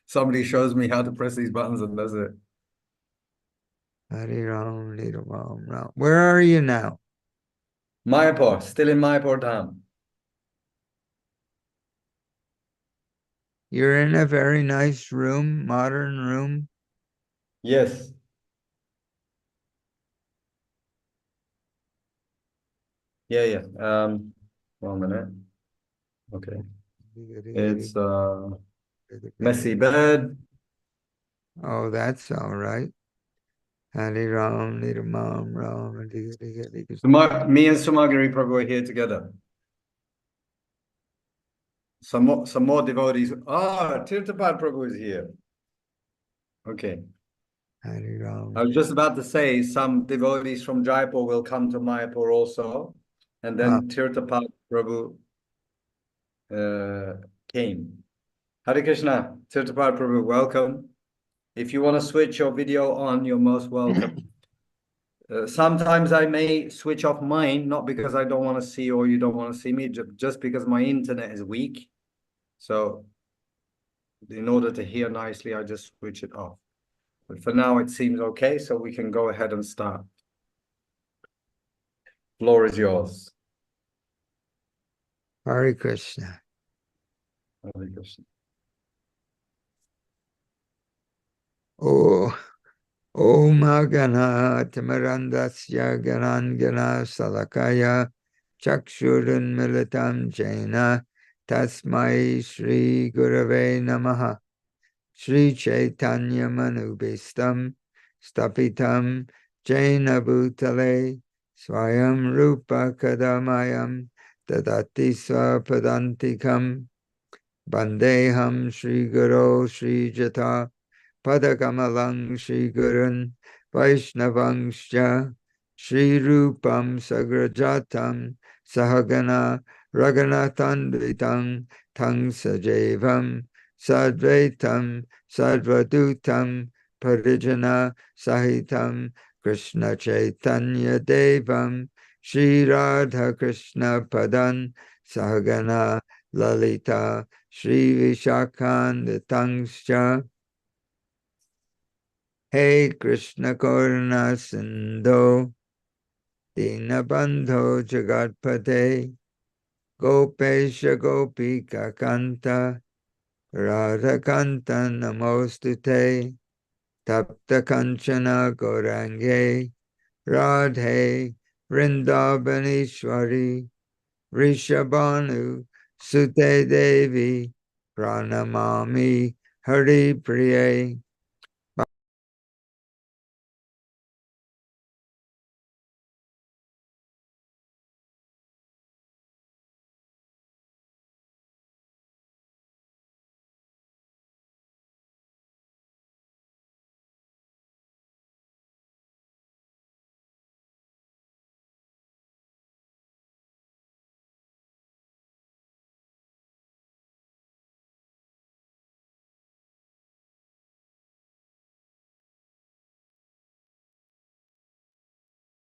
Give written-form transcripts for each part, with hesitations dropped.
Somebody shows me how to press these buttons and that's it. Hari Ram, Hari Ram, Ram. Where are you now? Mayapur, still in Mayapur Dham. You're in a very nice room, modern room. Yes. Yeah, yeah. 1 minute. Okay. It's messy bed. Oh, that's all right. Hari Ram, Hari Ram, Ram, Hari Me and Sumagiri Prabhu are here together. Some more devotees. Ah, Tirthapad Prabhu is here. Okay. I Ram. was just about to say some devotees from Jaipur will come to Mayapur also. And Ah, then Tirthapad Prabhu came. Hare Krishna, Tirthapad Prabhu, welcome. If you want to switch your video on, you're most welcome. Sometimes I may switch off mine, not because I don't want to see or you don't want to see me, just because my internet is weak. So in order to hear nicely, I just switch it off. But for now, it seems okay, so we can go ahead and start. Floor is yours. Hare Krishna. Hare Krishna. Oh, Om Gana Tamarandasya Ganangana Salakaya Chakshurun Militam Jaina Tasmai Shri Gurave Namaha Shri Chaitanya Manubhistam Stapitam Jaina Bhutale Swayam Rupa Kadamayam Dadati Swapadantikam Bandeham Shri Guru Shri Jata Padakamalang Shri Gurun Vaishnavangscha Shri Rupam Sagrajatam Sahagana Raganathandvitam Tang Sajevam Sadvaitam Sadvadutam Parijana Sahitam Krishna Chaitanya Devam Shri Radha Krishna Padan Sahagana Lalita Shri Vishakhandatamscha Hey Krishna Karuna Sindho Dinabandho Jagatpate Gopesha Gopika Kanta Radha Kanta Namostute Tapta Kanchana Gorange Radhe Vrindavaneshwari Rishabhanu Sute Devi Pranamami Hari Priye.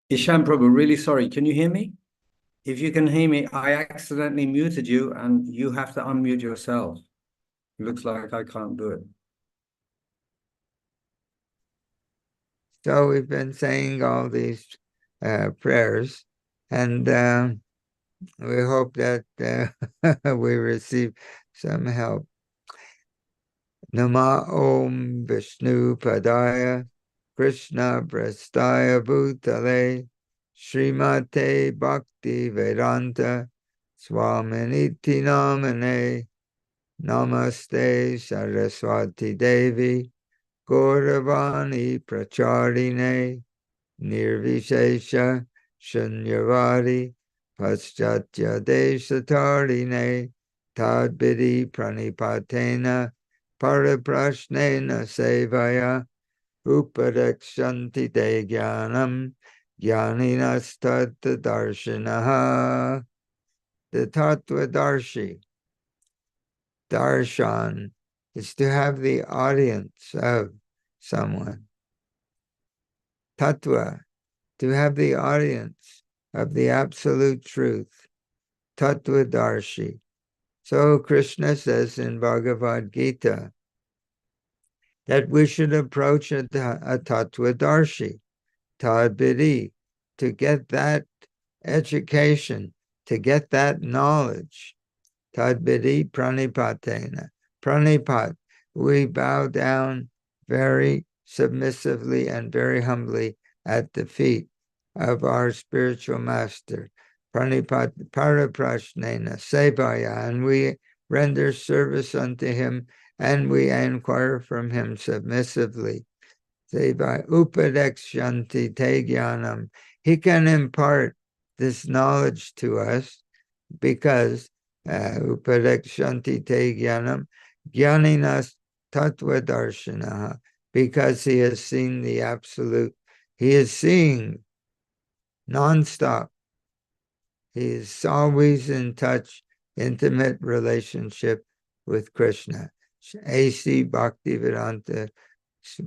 Ishan Prabhu, really sorry. Can you hear me? If you can hear me, I accidentally muted you and you have to unmute yourself. It looks like I can't do it. So we've been saying all these prayers, and we hope that we receive some help. Nama Om Vishnu Padaya Krishna Prastaya Bhutale Srimate Bhakti Vedanta Swaminiti Namane Namaste Saraswati Devi Gauravani Pracharine Nirvishesha Shunyavadi Paschatya Deshatarine Tadvidi Pranipatena Pariprashnena Sevaya Upadekshanti Te Jnanam Jnaninasthat Darshanaha. The Tattvadarshi, darshan, is to have the audience of someone. Tattva, to have the audience of the absolute truth. Tattvadarshi. So Krishna says in Bhagavad Gita, that we should approach a tattvadarshi, tadvidi, to get that education, to get that knowledge. Tadvidi pranipatena. Pranipat, we bow down very submissively and very humbly at the feet of our spiritual master. Pranipat paraprashnena sevaya, and we render service unto him, and we inquire from him submissively. Sevaya upadekshanti te jnanam. He can impart this knowledge to us because upadekshanti te jnanam jnaninas tattva darshanaha, because he has seen the absolute. He is seeing nonstop. He is always in touch, intimate relationship with Krishna. A.C. Bhaktivedanta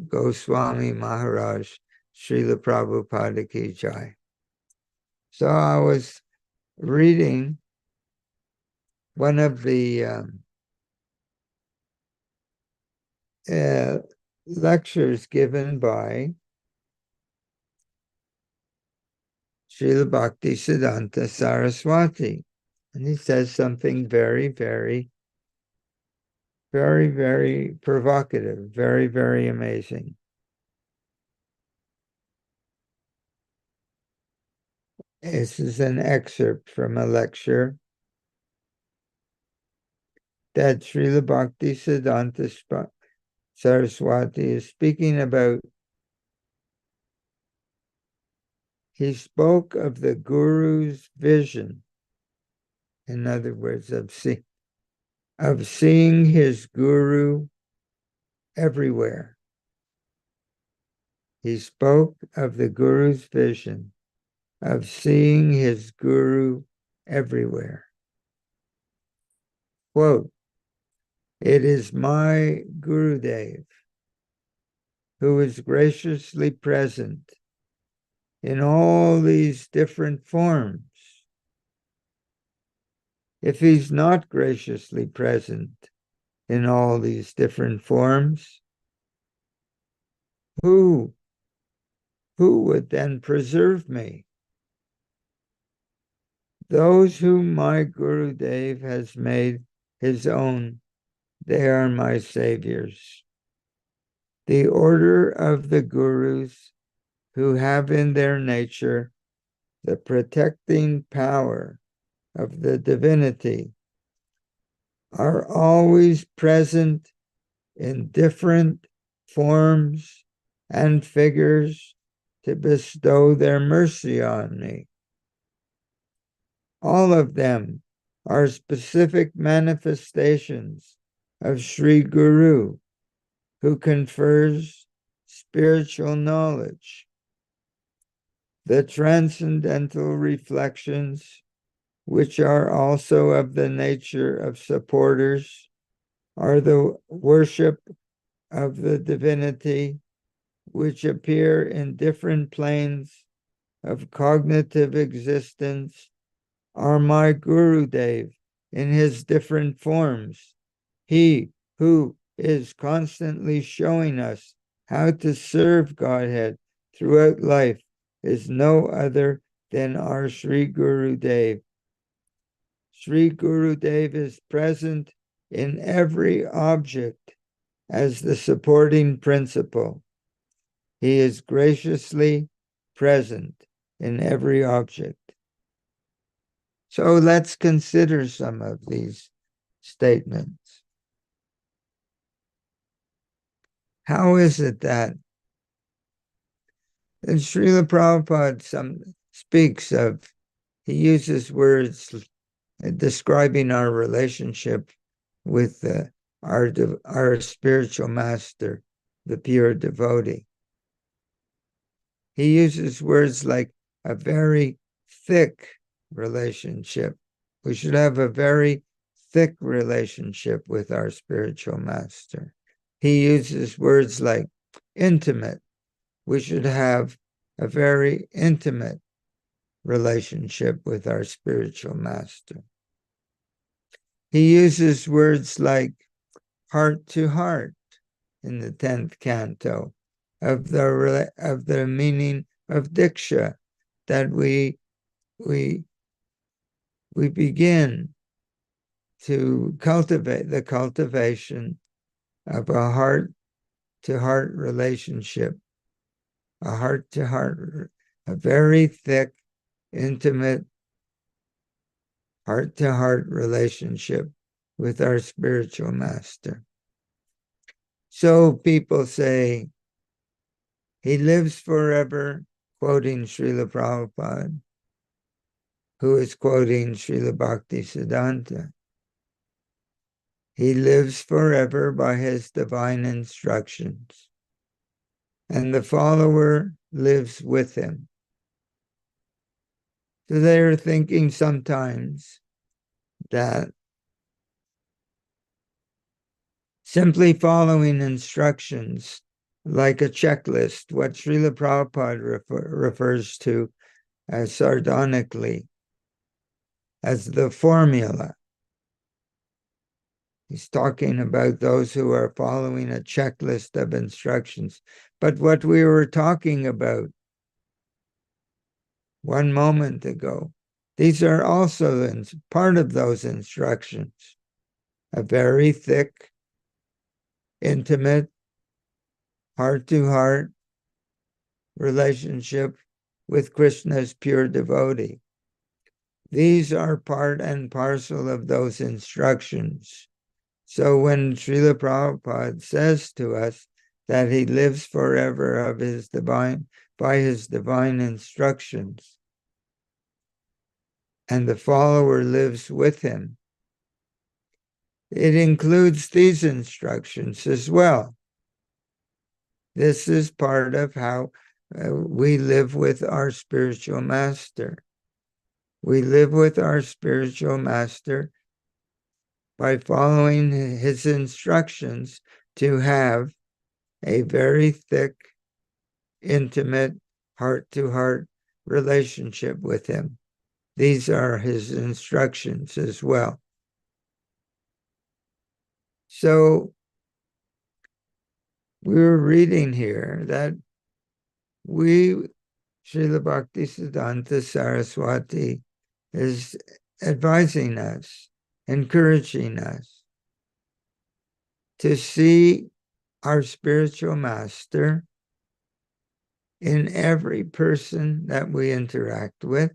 Goswami Maharaj, Srila Prabhupada Ki Jai. So I was reading one of the lectures given by Srila Bhaktisiddhanta Saraswati. And he says something very, very, very, very provocative, very, very amazing. This is an excerpt from a lecture that Srila Bhaktisiddhanta Saraswati is speaking about. He spoke of the Guru's vision, in other words, of seeing his Guru everywhere. He spoke of the Guru's vision of seeing his Guru everywhere. Quote, "It is my Gurudev who is graciously present in all these different forms. If he's not graciously present in all these different forms, who would then preserve me? Those whom my Gurudev has made his own, they are my saviors. The order of the Gurus who have in their nature the protecting power of the divinity are always present in different forms and figures to bestow their mercy on me. All of them are specific manifestations of Sri Guru, who confers spiritual knowledge. The transcendental reflections, which are also of the nature of supporters, are the worship of the divinity, which appear in different planes of cognitive existence, are my Gurudev in his different forms. He who is constantly showing us how to serve Godhead throughout life is no other than our Sri Gurudev. Sri Gurudev is present in every object as the supporting principle. He is graciously present in every object. So let's consider some of these statements. How is it that Srila Prabhupada speaks of, he uses words describing our relationship with our spiritual master, the pure devotee. He uses words like a very thick relationship. We should have a very thick relationship with our spiritual master. He uses words like intimate. We should have a very intimate relationship with our spiritual master. He uses words like heart to heart. in the 10th canto of the meaning of Diksha, that we begin to cultivate the cultivation of a heart-to-heart relationship, a heart-to-heart, a very thick, intimate heart-to-heart relationship with our spiritual master. So people say, he lives forever, quoting Srila Prabhupada, who is quoting Srila Bhaktisiddhanta. He lives forever by his divine instructions, and the follower lives with him. So they are thinking sometimes that simply following instructions like a checklist, what Srila Prabhupada refers to as sardonically as the formula. He's talking about those who are following a checklist of instructions. But what we were talking about 1 moment ago, these are also part of those instructions. A very thick, intimate, heart-to-heart relationship with Krishna's pure devotee. These are part and parcel of those instructions. So when Srila Prabhupada says to us that he lives forever by his divine instructions, and the follower lives with him, it includes these instructions as well. This is part of how we live with our spiritual master. We live with our spiritual master by following his instructions to have a very thick, intimate, heart-to-heart relationship with him. These are his instructions as well. So we were reading here that Srila Bhaktisiddhanta Saraswati is advising us, encouraging us to see our spiritual master in every person that we interact with,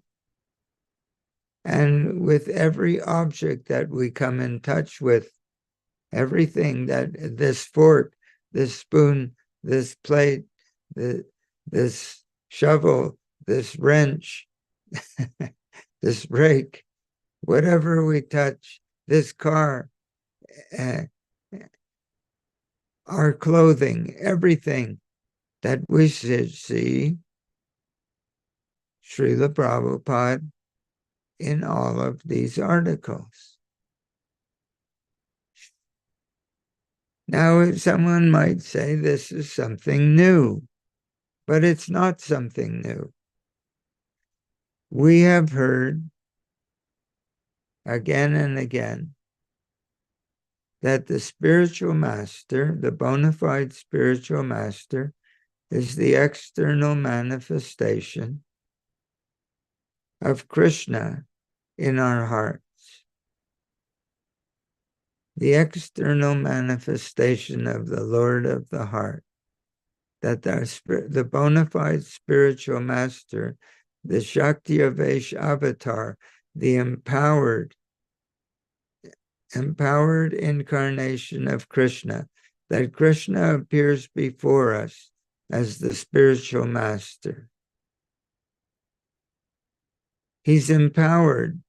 and with every object that we come in touch with, everything that this fork, this spoon, this plate, this shovel, this wrench, this brake, whatever we touch, this car, our clothing, everything that we should see Srila Prabhupada in all of these articles. Now, someone might say this is something new, but it's not something new. We have heard again and again that the spiritual master, the bona fide spiritual master, is the external manifestation of Krishna in our hearts. The external manifestation of the Lord of the heart, that the bona fide spiritual master, the Shakti-Avesh avatar, the empowered incarnation of Krishna, that Krishna appears before us as the spiritual master. He's empowered,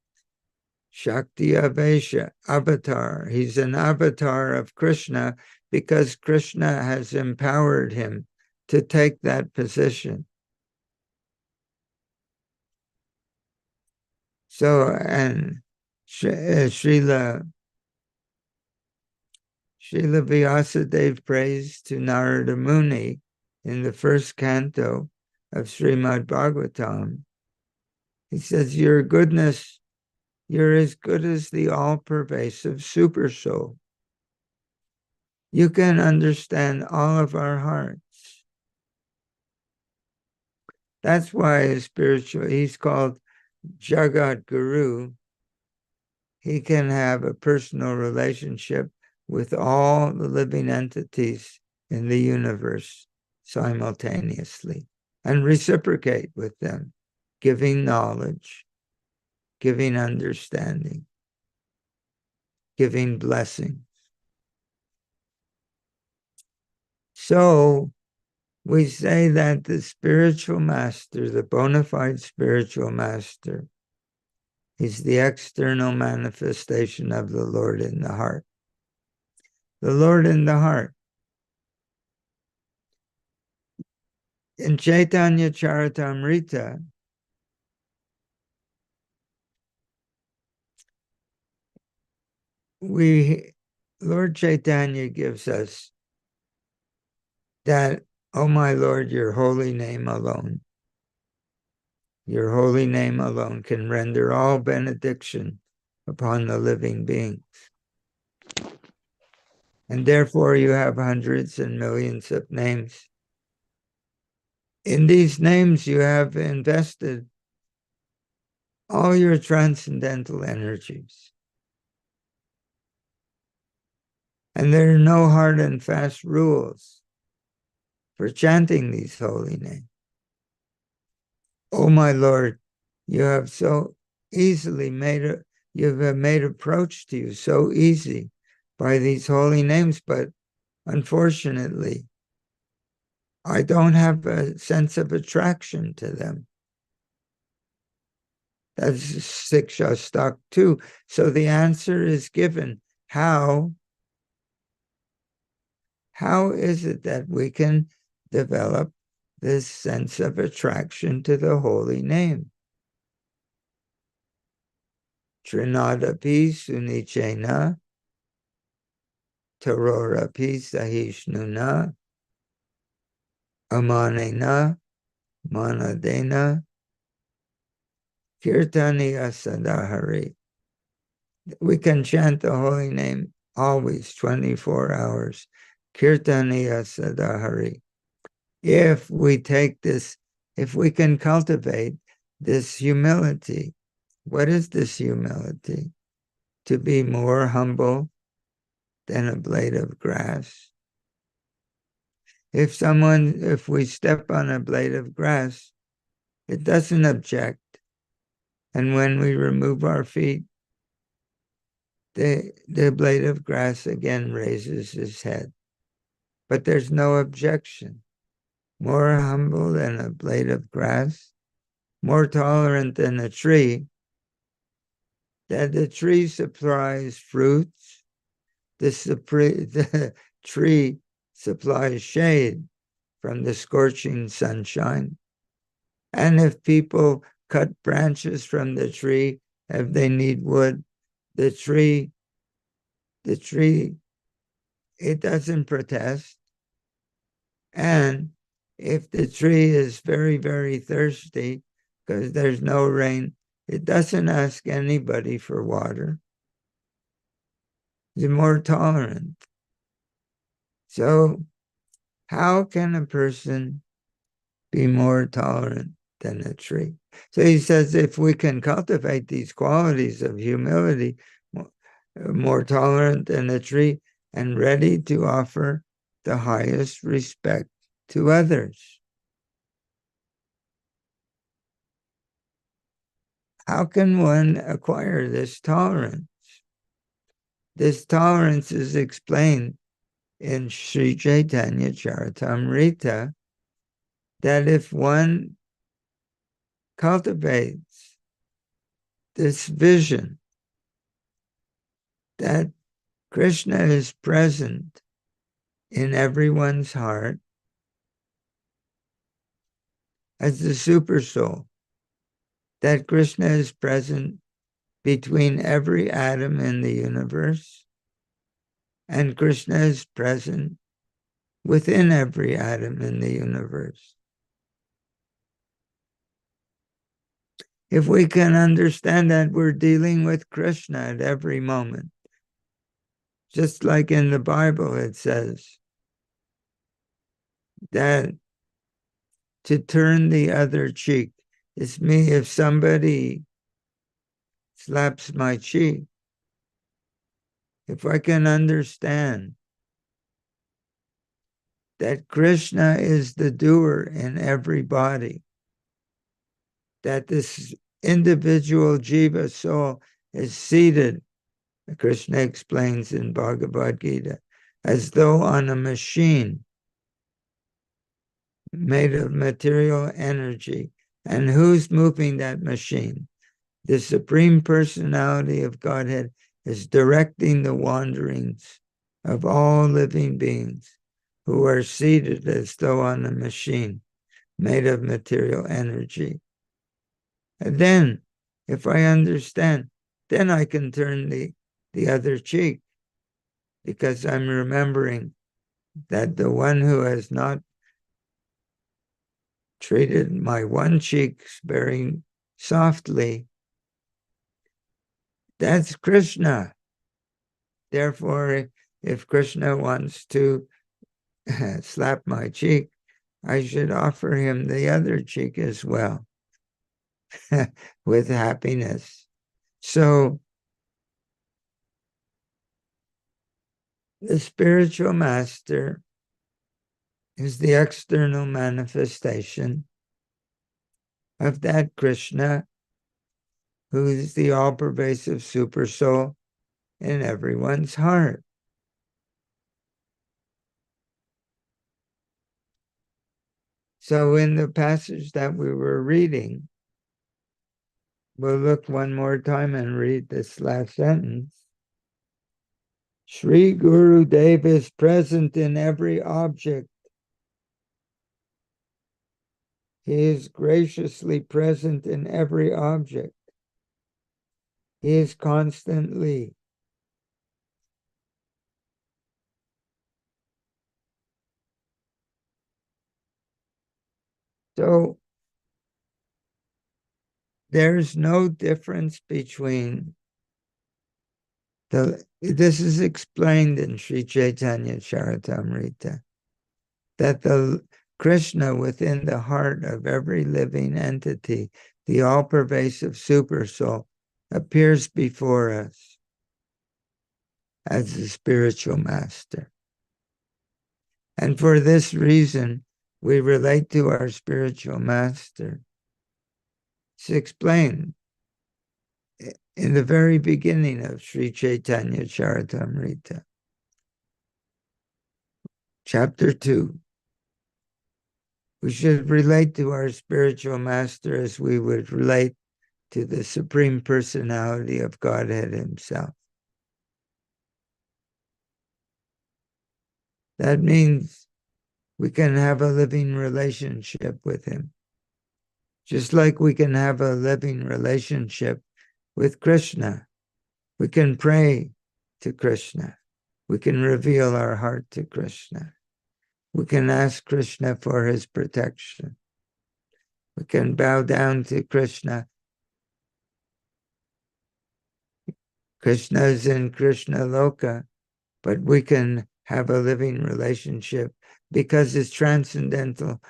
Shakti-Avesha, avatar. He's an avatar of Krishna because Krishna has empowered him to take that position. So, and Srila Vyasadeva prays to Narada Muni in the first canto of Srimad Bhagavatam. He says, your goodness, you're as good as the all-pervasive super soul. You can understand all of our hearts. That's why he's called Jagat Guru. He can have a personal relationship with all the living entities in the universe simultaneously and reciprocate with them, giving knowledge, giving understanding, giving blessings. So we say that the spiritual master, the bona fide spiritual master, is the external manifestation of the Lord in the heart. The Lord in the heart. In Chaitanya Charitamrita, Lord Chaitanya gives us that, oh my Lord, your holy name alone can render all benediction upon the living beings. And therefore you have hundreds and millions of names. In these names you have invested all your transcendental energies. And there are no hard and fast rules for chanting these holy names. Oh my Lord, you have so easily you have made approach to you so easy by these holy names, but unfortunately, I don't have a sense of attraction to them. That's Siksha Stock 2. So the answer is given. How is it that we can develop this sense of attraction to the holy name? Trinadapi sunichena, tarorapi sahishnuna, amanena, manadena, kirtaniya sadahari. We can chant the holy name always, 24 hours. Kirtaniya sadahari. If we can cultivate this humility. What is this humility? To be more humble than a blade of grass. If we step on a blade of grass, it doesn't object. And when we remove our feet, the blade of grass again raises his head. But there's no objection. More humble than a blade of grass, more tolerant than a tree, that the tree supplies fruits, the tree supplies shade from the scorching sunshine. And if people cut branches from the tree, if they need wood, the tree, it doesn't protest. And if the tree is very, very thirsty because there's no rain, it doesn't ask anybody for water. It's more tolerant. So how can a person be more tolerant than a tree? So he says, if we can cultivate these qualities of humility, more tolerant than a tree, and ready to offer the highest respect to others. How can one acquire this tolerance? This tolerance is explained in Sri Chaitanya Charitamrita, that if one cultivates this vision that Krishna is present in everyone's heart as the super soul, that Krishna is present between every atom in the universe, and Krishna is present within every atom in the universe. If we can understand that we're dealing with Krishna at every moment, Just like in the Bible, it says that to turn the other cheek. It's me if somebody slaps my cheek. If I can understand that Krishna is the doer in every body, that this individual jiva soul is seated, Krishna explains in Bhagavad Gita, as though on a machine made of material energy. And who's moving that machine? The Supreme Personality of Godhead is directing the wanderings of all living beings who are seated as though on a machine made of material energy. And then, if I understand, then I can turn the other cheek, because I'm remembering that the one who has not treated my one cheek very softly, that's Krishna. Therefore, if Krishna wants to slap my cheek, I should offer him the other cheek as well, with happiness. So, the spiritual master is the external manifestation of that Krishna who is the all-pervasive supersoul in everyone's heart. So in the passage that we were reading, we'll look one more time and read this last sentence. Sri Guru Dev is present in every object. He is graciously present in every object. He is constantly. So there's no difference between this is explained in Sri Chaitanya Charitamrita, that the Krishna within the heart of every living entity, the all-pervasive supersoul, appears before us as the spiritual master. And for this reason, we relate to our spiritual master. It's explained in the very beginning of Sri Chaitanya Charitamrita, chapter 2. We should relate to our spiritual master as we would relate to the Supreme Personality of Godhead himself. That means we can have a living relationship with him, just like we can have a living relationship with Krishna. We can pray to Krishna. We can reveal our heart to Krishna. We can ask Krishna for his protection. We can bow down to Krishna. Krishna is in Krishna Loka, but we can have a living relationship because it's transcendental.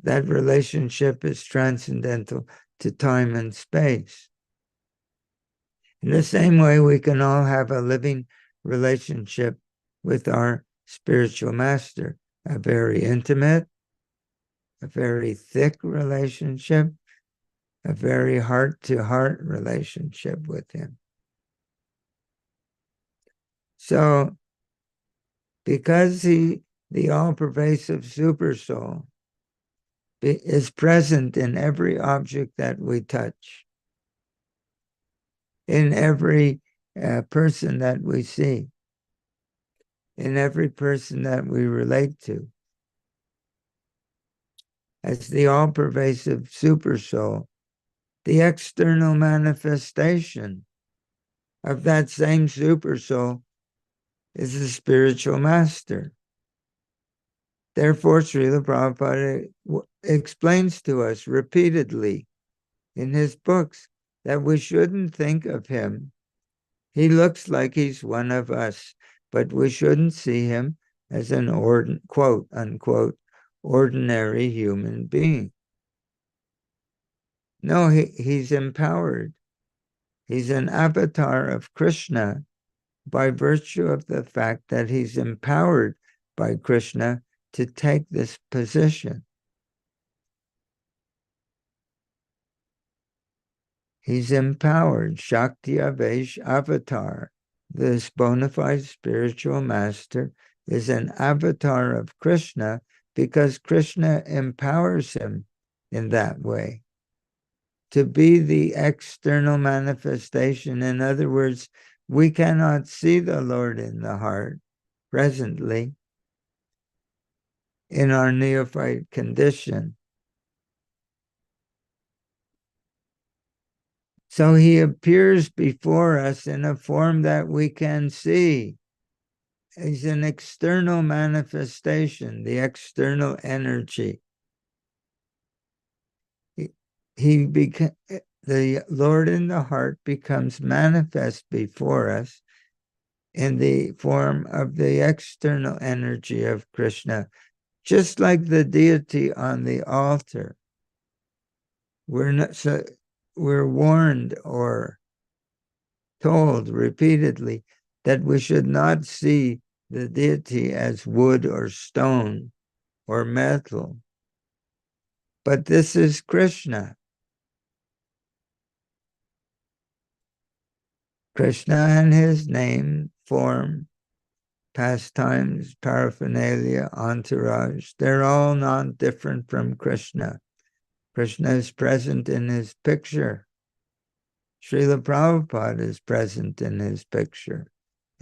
That relationship is transcendental to time and space. In the same way, we can all have a living relationship with our spiritual master, a very intimate, a very thick relationship, a very heart-to-heart relationship with him. So, because the all-pervasive supersoul is present in every object that we touch, in every person that we see, in every person that we relate to, as the all-pervasive supersoul, the external manifestation of that same supersoul is the spiritual master. Therefore, Srila Prabhupada explains to us repeatedly in his books that we shouldn't think of him. He looks like he's one of us. but we shouldn't see him as an quote unquote ordinary human being. No, he's empowered. He's an avatar of Krishna by virtue of the fact that he's empowered by Krishna to take this position. He's empowered, Shakti Avesh avatar. This bona fide spiritual master is an avatar of Krishna because Krishna empowers him in that way to be the external manifestation. In other words, we cannot see the Lord in the heart presently in our neophyte condition. So he appears before us in a form that we can see. He's an external manifestation, the external energy. The Lord in the heart becomes manifest before us in the form of the external energy of Krishna, just like the deity on the altar. We're warned or told repeatedly that we should not see the deity as wood or stone or metal. But this is Krishna. Krishna and his name, form, pastimes, paraphernalia, entourage, they're all not different from Krishna. Krishna is present in his picture. Srila Prabhupada is present in his picture.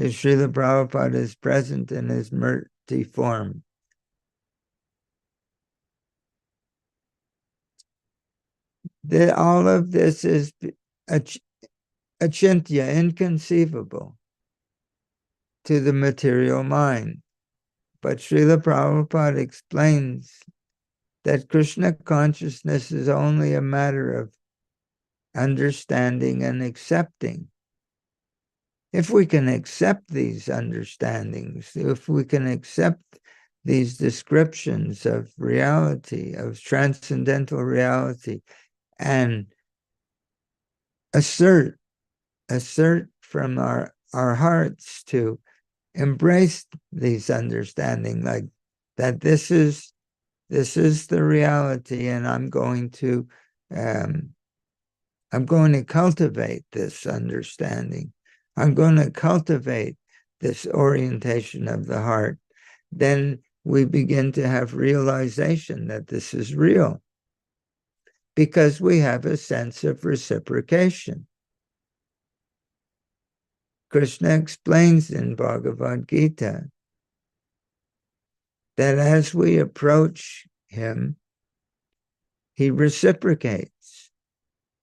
Srila Prabhupada is present in his Murti form. All of this is achintya, inconceivable to the material mind. But Srila Prabhupada explains that Krishna consciousness is only a matter of understanding and accepting. If we can accept these understandings, if we can accept these descriptions of reality, of transcendental reality, and assert from our hearts to embrace these understanding, like that this is the reality, and I'm going to cultivate this understanding. I'm going to cultivate this orientation of the heart. Then we begin to have realization that this is real because we have a sense of reciprocation. Krishna explains in Bhagavad Gita that as we approach him, he reciprocates.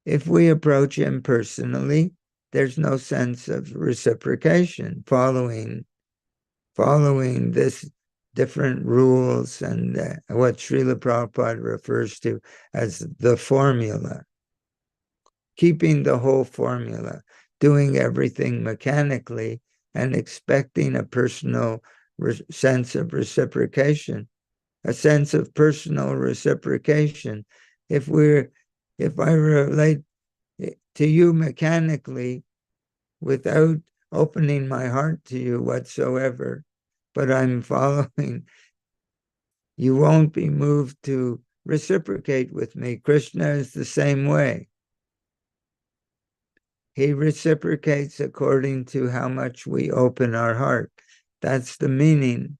If we approach him personally, there's no sense of reciprocation, following this different rules and what Srila Prabhupada refers to as the formula. Keeping the whole formula, doing everything mechanically and expecting a personal sense of reciprocation, a sense of personal reciprocation. If I relate to you mechanically without opening my heart to you whatsoever, but I'm following, you won't be moved to reciprocate with me. Krishna is the same way. He reciprocates according to how much we open our heart. That's the meaning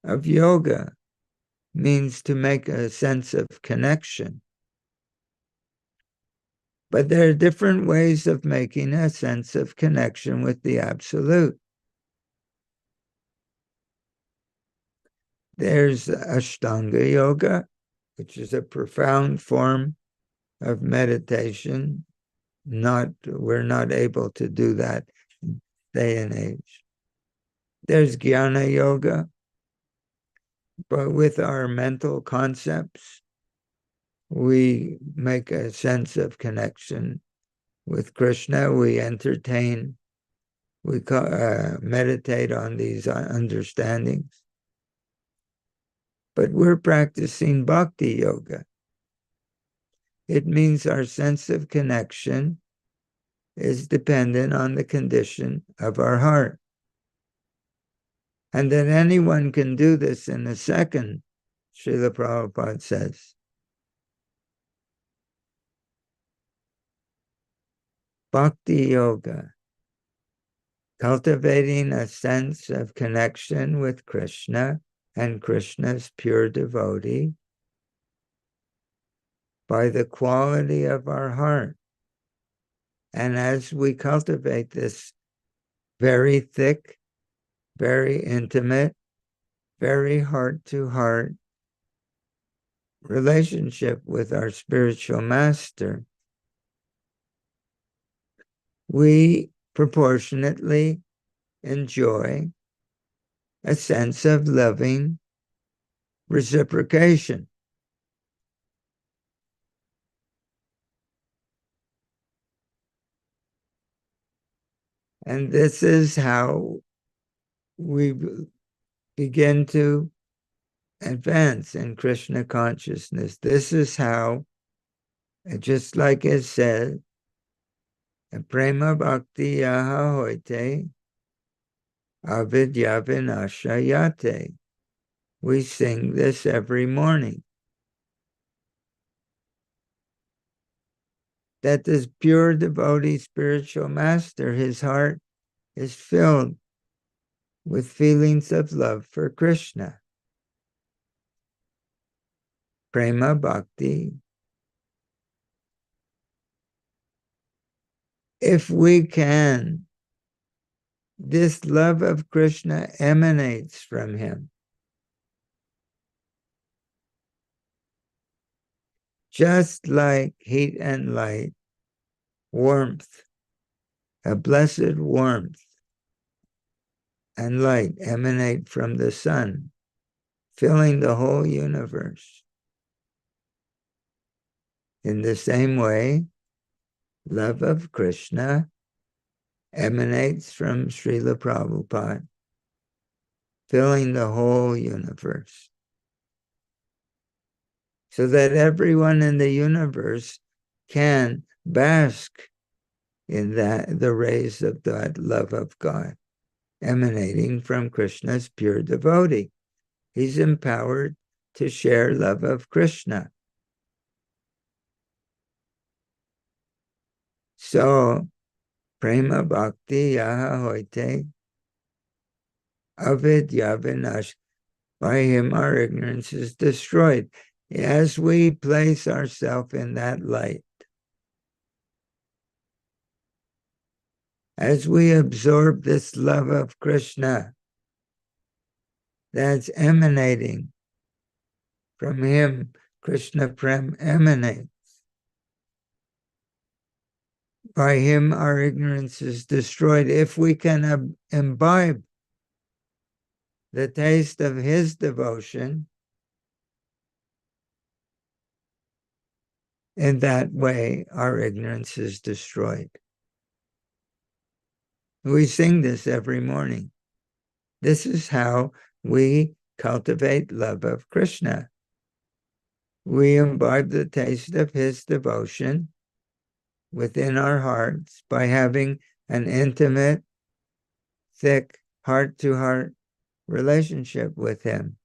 of yoga, means to make a sense of connection. But there are different ways of making a sense of connection with the Absolute. There's Ashtanga Yoga, which is a profound form of meditation. We're not able to do that day and age. There's Jnana Yoga, but with our mental concepts, we make a sense of connection with Krishna. We entertain we meditate on these understandings. But we're practicing bhakti yoga. It means our sense of connection is dependent on the condition of our heart. And that anyone can do this in a second, Srila Prabhupada says. Bhakti yoga, cultivating a sense of connection with Krishna and Krishna's pure devotee by the quality of our heart. And as we cultivate this very thick, very intimate, very heart-to-heart relationship with our spiritual master, we proportionately enjoy a sense of loving reciprocation. And this is how we begin to advance in Krishna consciousness. This is how, just like it said, Prema bhakti yaha hoite avidya vinasha yate. We sing this every morning. That this pure devotee spiritual master, his heart is filled with feelings of love for Krishna. Prema bhakti. If we can, this love of Krishna emanates from him. Just like heat and light, warmth, a blessed warmth and light emanate from the sun, filling the whole universe. In the same way, love of Krishna emanates from Srila Prabhupada, filling the whole universe. So that everyone in the universe can bask in the rays of that love of God, emanating from Krishna's pure devotee. He's empowered to share love of Krishna. So, Prema bhakti yaha hoite avidya vinash. By him our ignorance is destroyed. As we place ourselves in that light, as we absorb this love of Krishna that's emanating from him, Krishna Prem emanates. By him our ignorance is destroyed. If we can imbibe the taste of his devotion, in that way our ignorance is destroyed. We sing this every morning. This is how we cultivate love of Krishna. We imbibe the taste of his devotion within our hearts by having an intimate, thick, heart-to-heart relationship with him.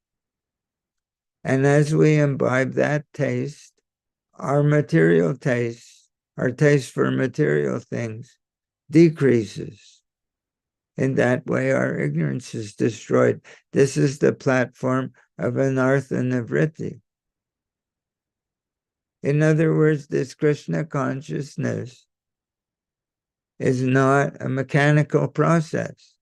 And as we imbibe that taste, our material taste, our taste for material things decreases. In that way, our ignorance is destroyed. This is the platform of anartha nivritti. In other words, this Krishna consciousness is not a mechanical process.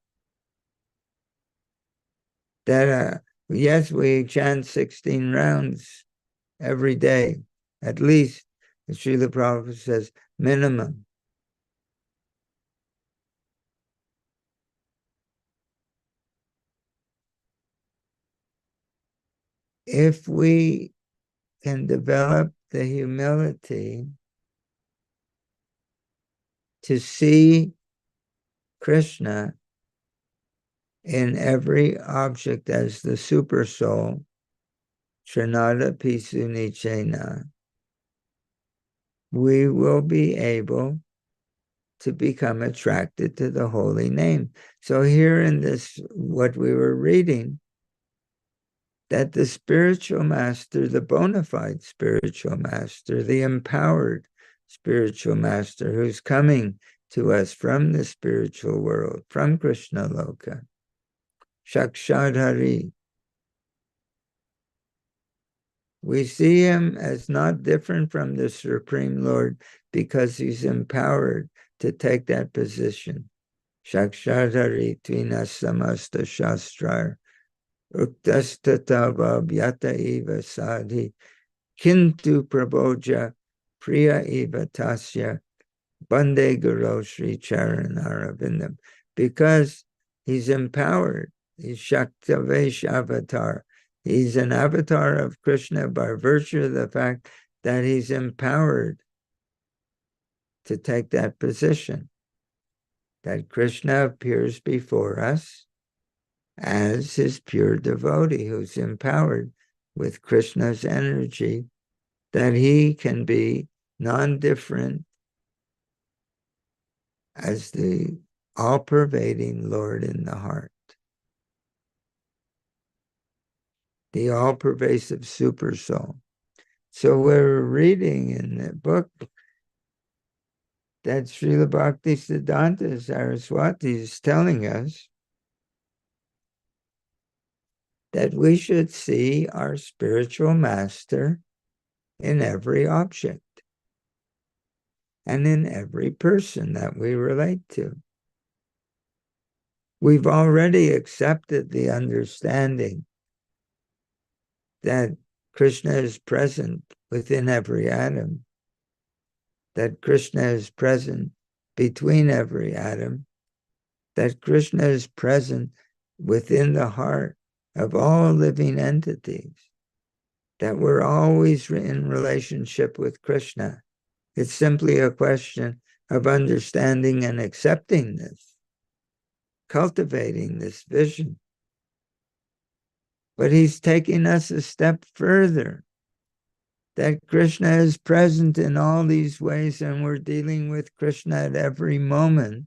That, yes, we chant 16 rounds every day, at least, as Srila Prabhupada says, minimum. If we can develop the humility to see Krishna in every object as the super soul, Trinada Pisu Nichena, we will be able to become attracted to the holy name. So here in this, what we were reading, that the spiritual master, the bona fide spiritual master, the empowered spiritual master who's coming to us from the spiritual world, from Krishna Loka, Shakshadhari. We see him as not different from the Supreme Lord because he's empowered to take that position. Shakshadhari Tvina Samasta Shastrar Uktastatava Vyata Eva Sadhi Kintu Prabhoja Priya Eva Tasya Bande Guru Sri Charanarabindam. Because he's empowered, he's Shaktavesh avatar. He's an avatar of Krishna by virtue of the fact that he's empowered to take that position. That Krishna appears before us as his pure devotee who's empowered with Krishna's energy, that he can be non-different as the all-pervading Lord in the heart, the all-pervasive super soul. So we're reading in the book that Srila Bhaktisiddhanta Saraswati is telling us that we should see our spiritual master in every object and in every person that we relate to. We've already accepted the understanding that Krishna is present within every atom, that Krishna is present between every atom, that Krishna is present within the heart of all living entities, that we're always in relationship with Krishna. It's simply a question of understanding and accepting this, cultivating this vision. But he's taking us a step further, that Krishna is present in all these ways and we're dealing with Krishna at every moment.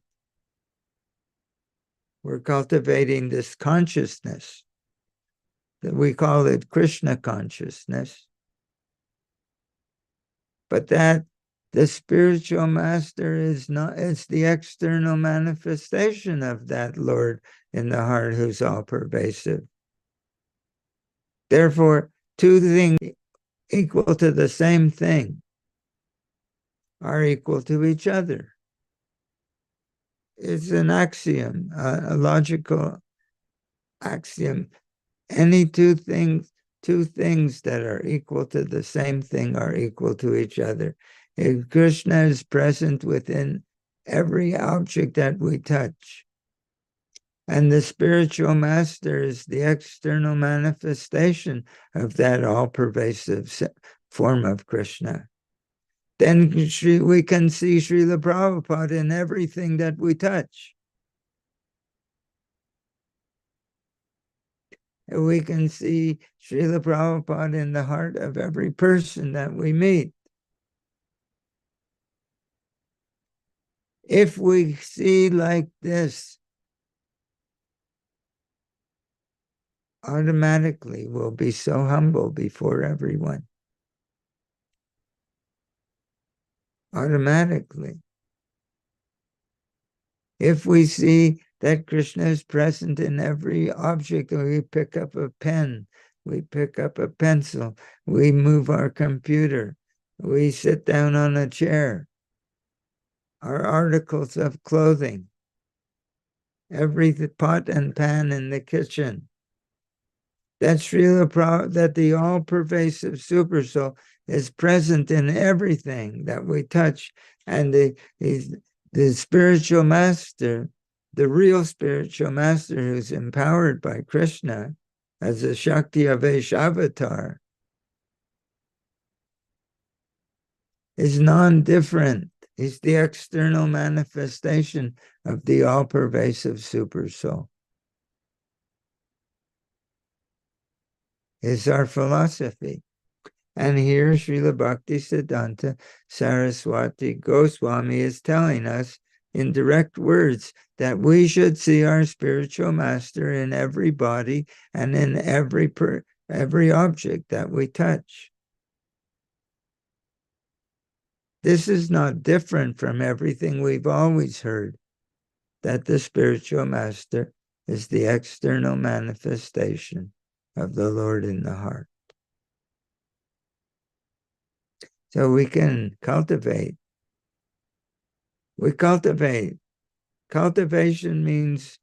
We're cultivating this consciousness, that we call it Krishna consciousness, but that the spiritual master is not, it's the external manifestation of that Lord in the heart who's all pervasive. Therefore, two things equal to the same thing are equal to each other. It's an axiom, a logical axiom. Any two things that are equal to the same thing are equal to each other. If Krishna is present within every object that we touch, and the spiritual master is the external manifestation of that all-pervasive form of Krishna, then we can see Srila Prabhupada in everything that we touch. We can see Srila Prabhupada in the heart of every person that we meet. If we see like this, automatically we'll be so humble before everyone. Automatically. If we see that Krishna is present in every object, we pick up a pen, we pick up a pencil, we move our computer, we sit down on a chair, our articles of clothing, every pot and pan in the kitchen, that the all-pervasive super soul is present in everything that we touch, and the spiritual master, the real spiritual master who's empowered by Krishna as a Shakti Avesh avatar, is non-different. He's the external manifestation of the all-pervasive Supersoul. Is our philosophy. And here Srila Bhaktisiddhanta Saraswati Goswami is telling us in direct words that we should see our spiritual master in every body and in every object that we touch. This is not different from everything we've always heard, that the spiritual master is the external manifestation of the Lord in the heart. So we can cultivate. We cultivate. Cultivation means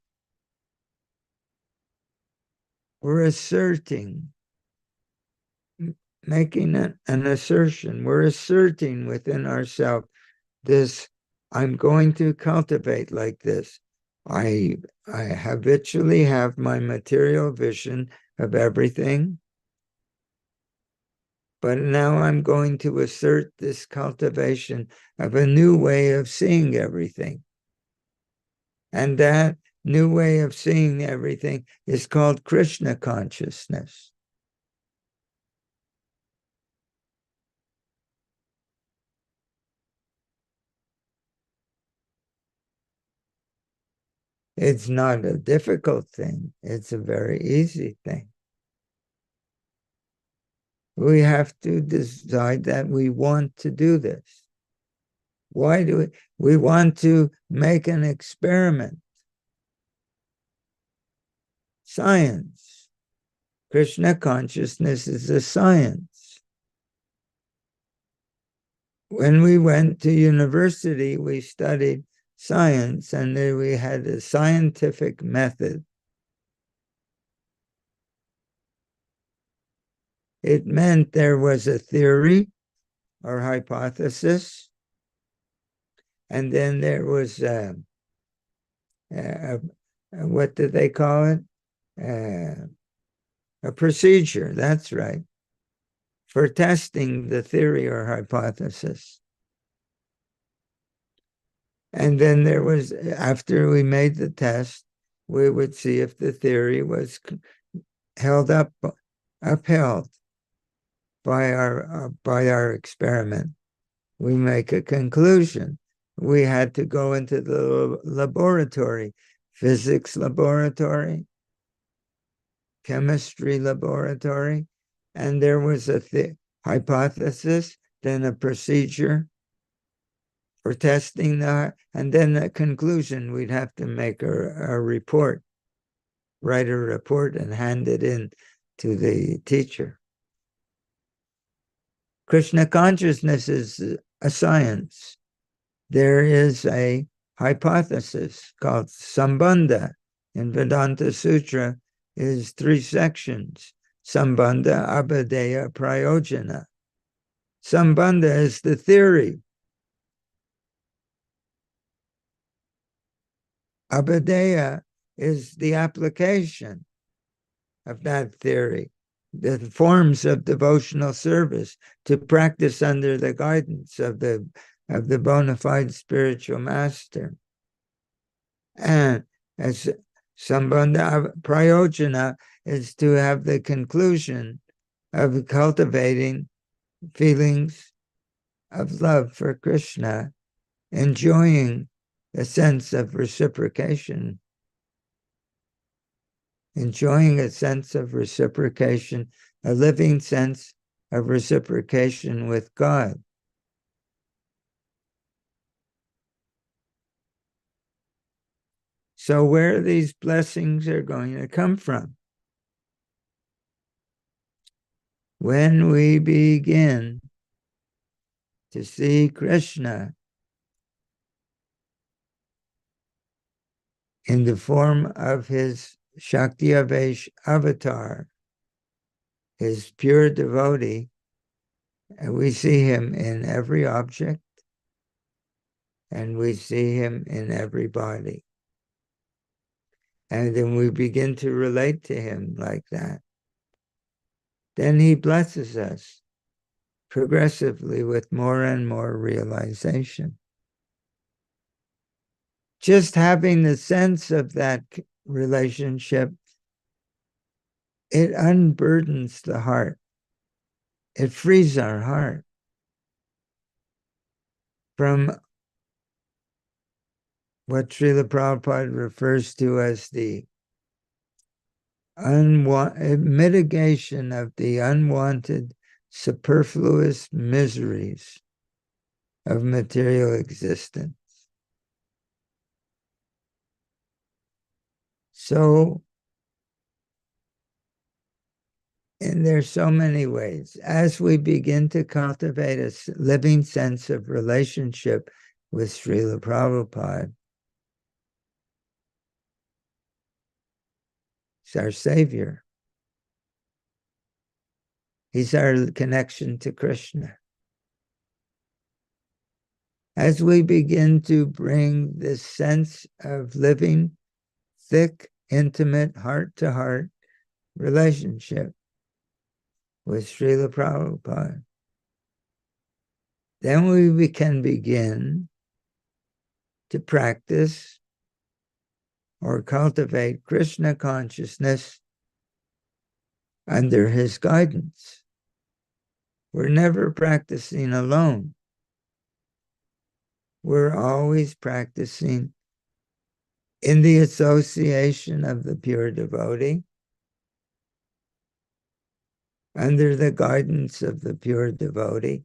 we're asserting, making an assertion. We're asserting within ourselves this, I'm going to cultivate like this. I habitually have my material vision of everything, but now I'm going to assert this cultivation of a new way of seeing everything. And that new way of seeing everything is called Krishna consciousness. It's not a difficult thing. It's a very easy thing. We have to decide that we want to do this. Why do we want to make an experiment? Science. Krishna consciousness is a science. When we went to university, we studied science, and then we had a scientific method. It meant there was a theory or hypothesis, and then there was what did they call it? A procedure, that's right, for testing the theory or hypothesis. And then there was, after we made the test, we would see if the theory was upheld by our experiment. We make a conclusion. We had to go into the laboratory, physics laboratory, chemistry laboratory, and there was a hypothesis, then a procedure for testing that, and then the conclusion. We'd have to make a report, write a report and hand it in to the teacher. Krishna consciousness is a science. There is a hypothesis called Sambandha in Vedanta Sutra. Is 3 sections: Sambandha, Abhadeya, Prayojana. Sambandha is the theory. Abhadeya is the application of that theory, the forms of devotional service to practice under the guidance of the bona fide spiritual master. And as Sambandha Prayojana is to have the conclusion of cultivating feelings of love for Krishna, enjoying a sense of reciprocation, enjoying a sense of reciprocation, a living sense of reciprocation with God. So where these blessings are going to come from? When we begin to see Krishna in the form of his Shakti-Avesh avatar, his pure devotee, and we see him in every object, and we see him in every body. And then we begin to relate to him like that. Then he blesses us progressively with more and more realization. just having the sense of that relationship, it unburdens the heart. It frees our heart from what Srila Prabhupada refers to as the mitigation of the unwanted, superfluous miseries of material existence. So, and there's so many ways. As we begin to cultivate a living sense of relationship with Srila Prabhupada, he's our savior. He's our connection to Krishna. As we begin to bring this sense of living, thick, intimate, heart-to-heart relationship with Srila Prabhupada, then we can begin to practice or cultivate Krishna consciousness under his guidance. We're never practicing alone. We're always practicing in the association of the pure devotee, under the guidance of the pure devotee.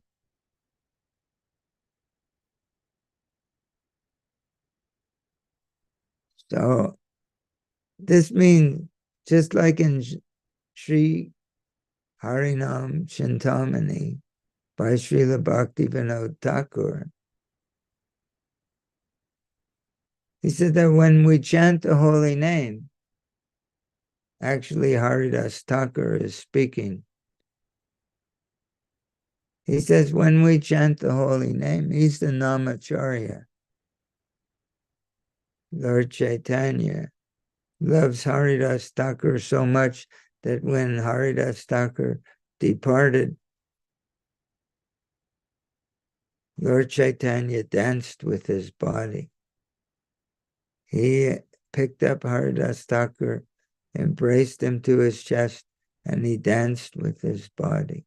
So this means, just like in Sri Harinam Chintamani by Srila Bhaktivinoda Thakur, he said that when we chant the holy name, actually Haridas Thakur is speaking. He says when we chant the holy name, he's the Namacharya. Lord Chaitanya loves Haridas Thakur so much that when Haridas Thakur departed, Lord Chaitanya danced with his body. He picked up Haridas Thakur, embraced him to his chest, and he danced with his body.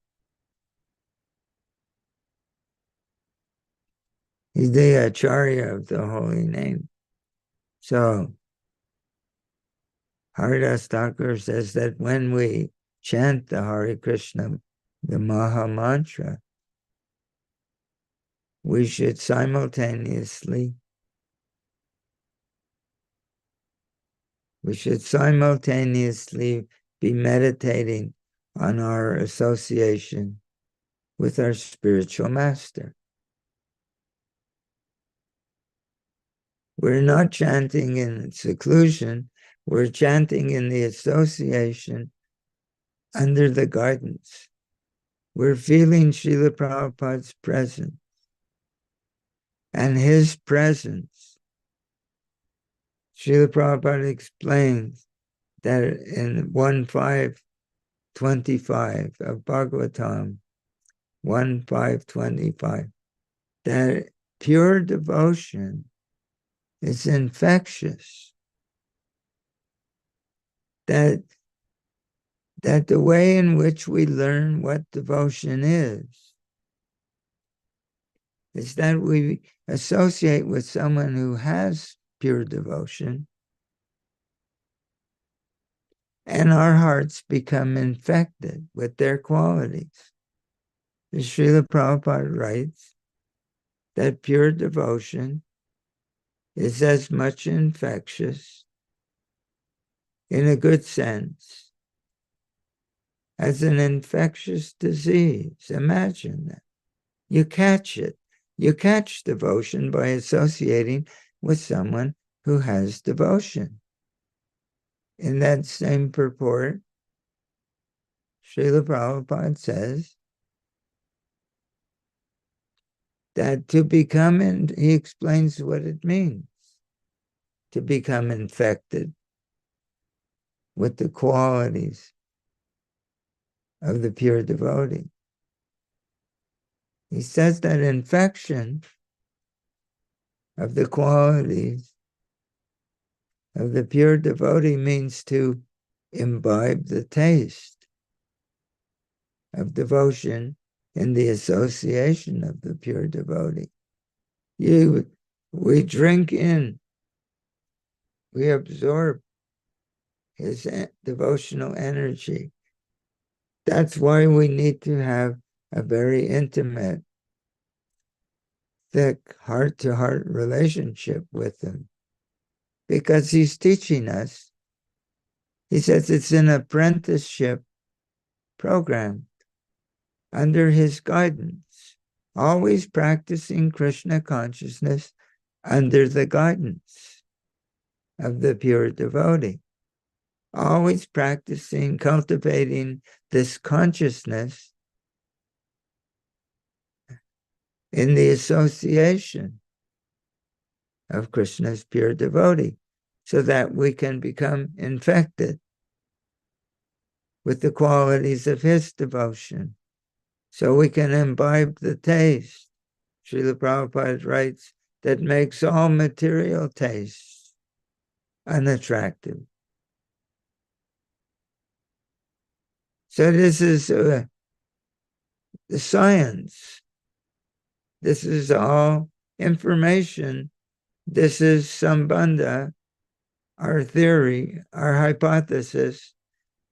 He's the Acharya of the holy name. So, Haridas Thakur says that when we chant the Hare Krishna, the Maha Mantra, we should simultaneously be meditating on our association with our spiritual master. We're not chanting in seclusion, we're chanting in the association under the guidance. We're feeling Srila Prabhupada's presence. And his presence, Srila Prabhupada explains that in 1.5.25 of Bhagavatam, 1.5.25, that pure devotion is infectious. That the way in which we learn what devotion is that we associate with someone who has pure devotion, and our hearts become infected with their qualities. As Srila Prabhupada writes that pure devotion is as much infectious, in a good sense, as an infectious disease. Imagine that. You catch it. You catch devotion by associating with someone who has devotion. In that same purport, Srila Prabhupada says that to become, and he explains what it means, to become infected with the qualities of the pure devotee. He says that infection of the qualities of the pure devotee means to imbibe the taste of devotion in the association of the pure devotee. We drink in, we absorb his devotional energy. That's why we need to have a very intimate, thick, heart-to-heart relationship with him, because he's teaching us. He says it's an apprenticeship program under his guidance, always practicing Krishna consciousness under the guidance of the pure devotee, always practicing, cultivating this consciousness in the association of Krishna's pure devotee, so that we can become infected with the qualities of his devotion, so we can imbibe the taste, Srila Prabhupada writes, that makes all material tastes unattractive. So this is the science. This is all information. This is Sambandha, our theory, our hypothesis.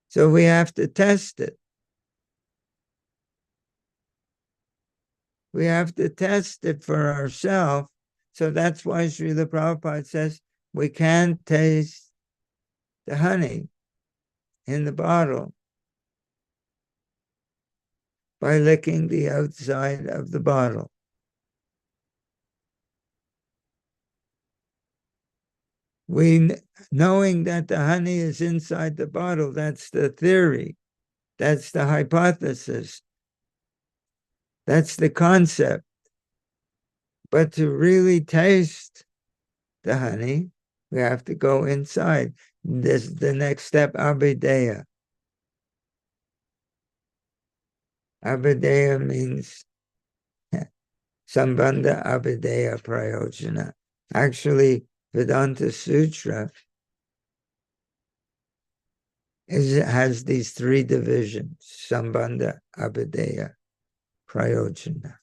So we have to test it. We have to test it for ourselves. So that's why Srila Prabhupada says we can't taste the honey in the bottle by licking the outside of the bottle. Knowing that the honey is inside the bottle, that's the theory, that's the hypothesis, that's the concept. But to really taste the honey, we have to go inside. This is the next step, abhideya. Abhideya means Sambandha abhideya prayojana. Actually, Vedanta Sutra has these three divisions, Sambandha, abhideya, prayojana.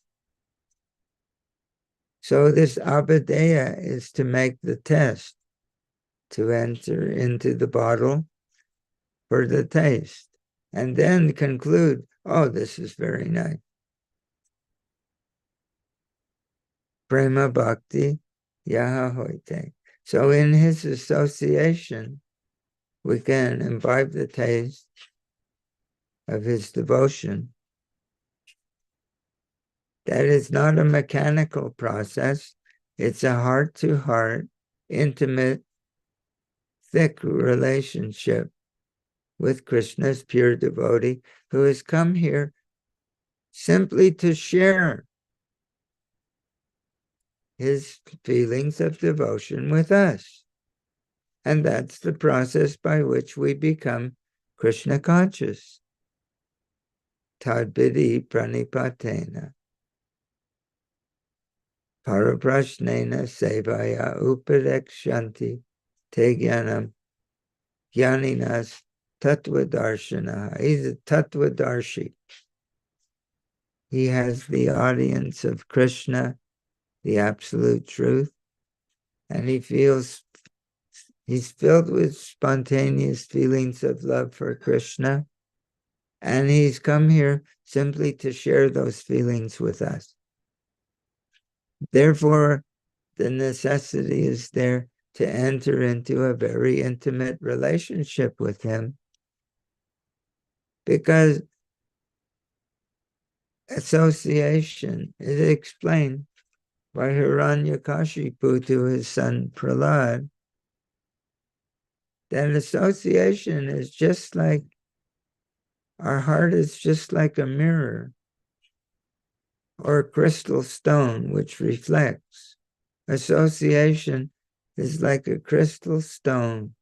So this abhideya is to make the test, to enter into the bottle for the taste, and then conclude, oh, this is very nice. Prema bhakti yaha hoite. So in his association, we can imbibe the taste of his devotion. That is not a mechanical process. It's a heart-to-heart, intimate, thick relationship with Krishna's pure devotee, who has come here simply to share his feelings of devotion with us. And that's the process by which we become Krishna conscious. Tadvidi pranipatena. Paraprashnena sevaya upadekshanti te jnanam jnaninas tattvadarshana. He's a tattvadarshi. He has the audience of Krishna, the absolute truth, and he's filled with spontaneous feelings of love for Krishna, and he's come here simply to share those feelings with us. Therefore, the necessity is there to enter into a very intimate relationship with him, because association is explained by Hiranyakashipu to his son Prahlad, that association is just like, our heart is just like a mirror or a crystal stone which reflects. Association is like a crystal stone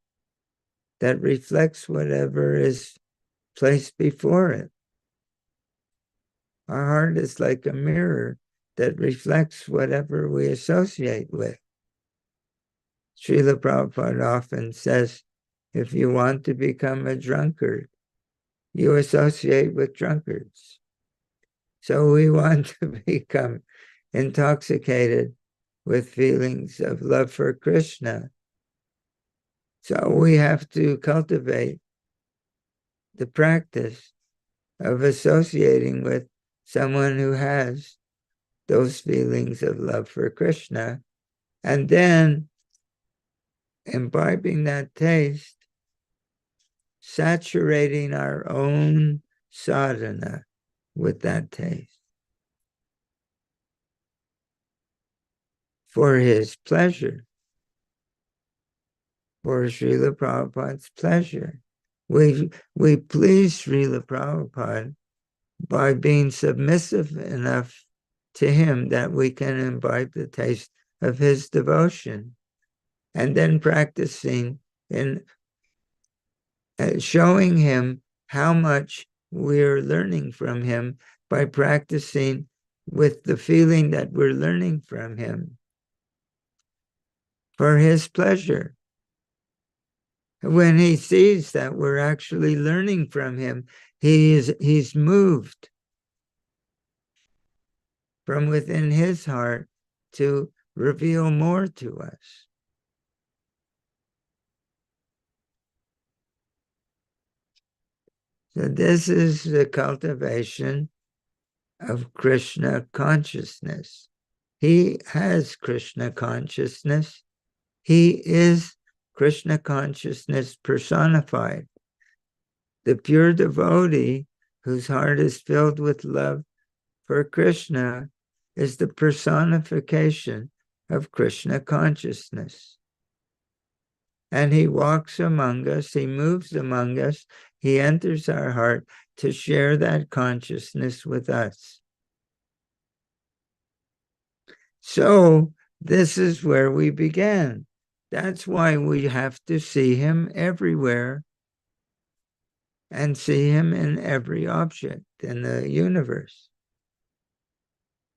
that reflects whatever is placed before it. Our heart is like a mirror that reflects whatever we associate with. Srila Prabhupada often says, if you want to become a drunkard, you associate with drunkards. So we want to become intoxicated with feelings of love for Krishna. So we have to cultivate the practice of associating with someone who has those feelings of love for Krishna, and then imbibing that taste, saturating our own sadhana with that taste for his pleasure, for Srila Prabhupada's pleasure. We please Srila Prabhupada by being submissive enough to him that we can imbibe the taste of his devotion, and then practicing in showing him how much we're learning from him by practicing with the feeling that we're learning from him for his pleasure. When he sees that we're actually learning from him, he's moved from within his heart to reveal more to us. So this is the cultivation of Krishna consciousness. He has Krishna consciousness. He is Krishna consciousness personified. The pure devotee whose heart is filled with love for Krishna is the personification of Krishna consciousness. And he walks among us, he moves among us, he enters our heart to share that consciousness with us. So this is where we began. That's why we have to see him everywhere and see him in every object in the universe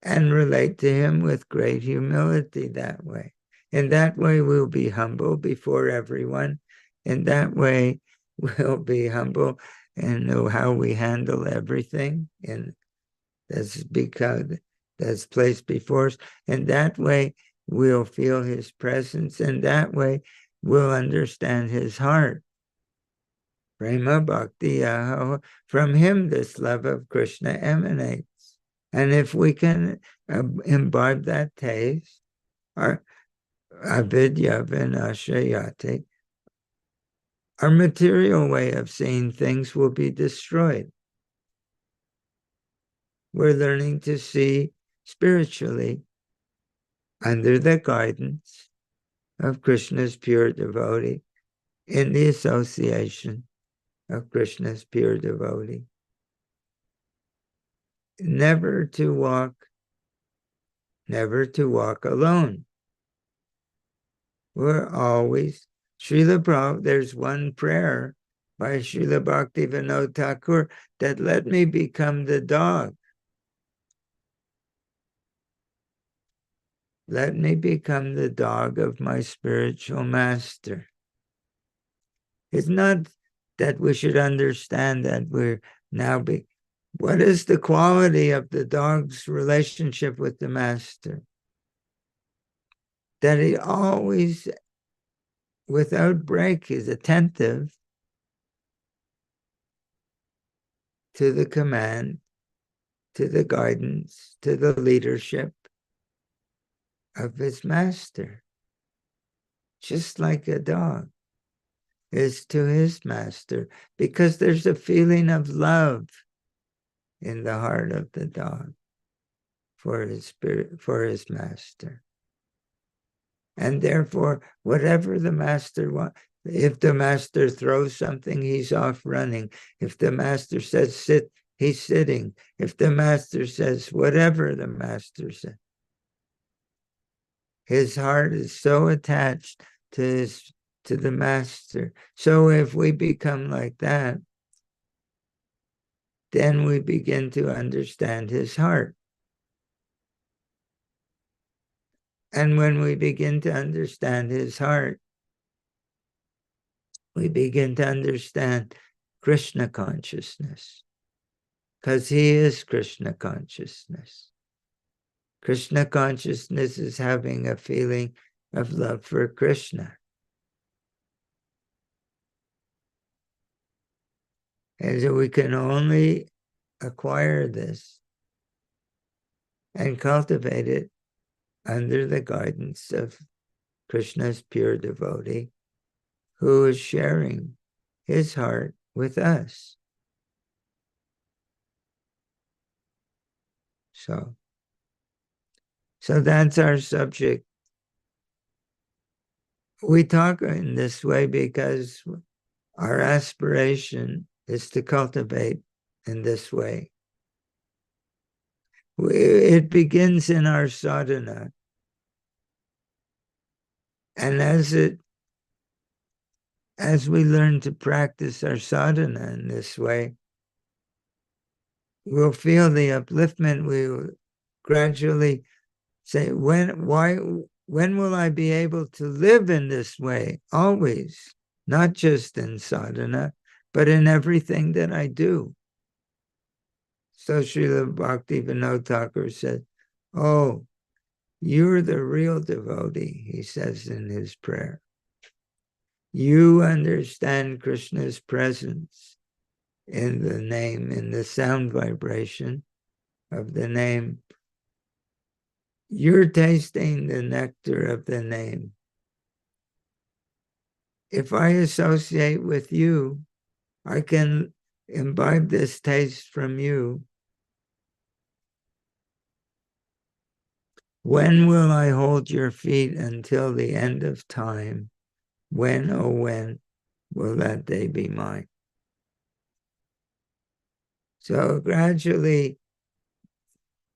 and relate to him with great humility that way. In that way, we'll be humble before everyone. In that way, we'll be humble and know how we handle everything and that's placed before us. In that way, we'll feel his presence. In that way, we'll understand his heart. Prema bhakti aho. From him, this love of Krishna emanates. And if we can imbibe that taste, our avidya vinashayati, our material way of seeing things will be destroyed. We're learning to see spiritually under the guidance of Krishna's pure devotee, in the association of Krishna's pure devotee. Never to walk alone. We're always, Srila Prabhupada, there's one prayer by Srila Bhaktivinoda Thakur that let me become the dog. Let me become the dog of my spiritual master. It's not that we should understand that we're now what is the quality of the dog's relationship with the master? That he always, without break, is attentive to the command, to the guidance, to the leadership of his master. Just like a dog is to his master, because there's a feeling of love in the heart of the dog for his spirit, for his master. And therefore, whatever the master wants, if the master throws something, he's off running. If the master says sit, he's sitting. If the master says whatever the master says, his heart is so attached to the master. So if we become like that, then we begin to understand his heart. And when we begin to understand his heart, we begin to understand Krishna consciousness, because he is Krishna consciousness. Krishna consciousness is having a feeling of love for Krishna. And so we can only acquire this and cultivate it under the guidance of Krishna's pure devotee, who is sharing his heart with us. So that's our subject. We talk in this way because our aspiration is to cultivate in this way. It begins in our sadhana. And as we learn to practice our sadhana in this way, we'll feel the upliftment. We will gradually say, when will I be able to live in this way? Always, not just in sadhana, but in everything that I do. So Srila Bhaktivinoda Thakur said, oh, you're the real devotee, he says in his prayer. You understand Krishna's presence in the name, in the sound vibration of the name. You're tasting the nectar of the name. If I associate with you, I can imbibe this taste from you. When will I hold your feet until the end of time? When, oh when, will that day be mine? So gradually,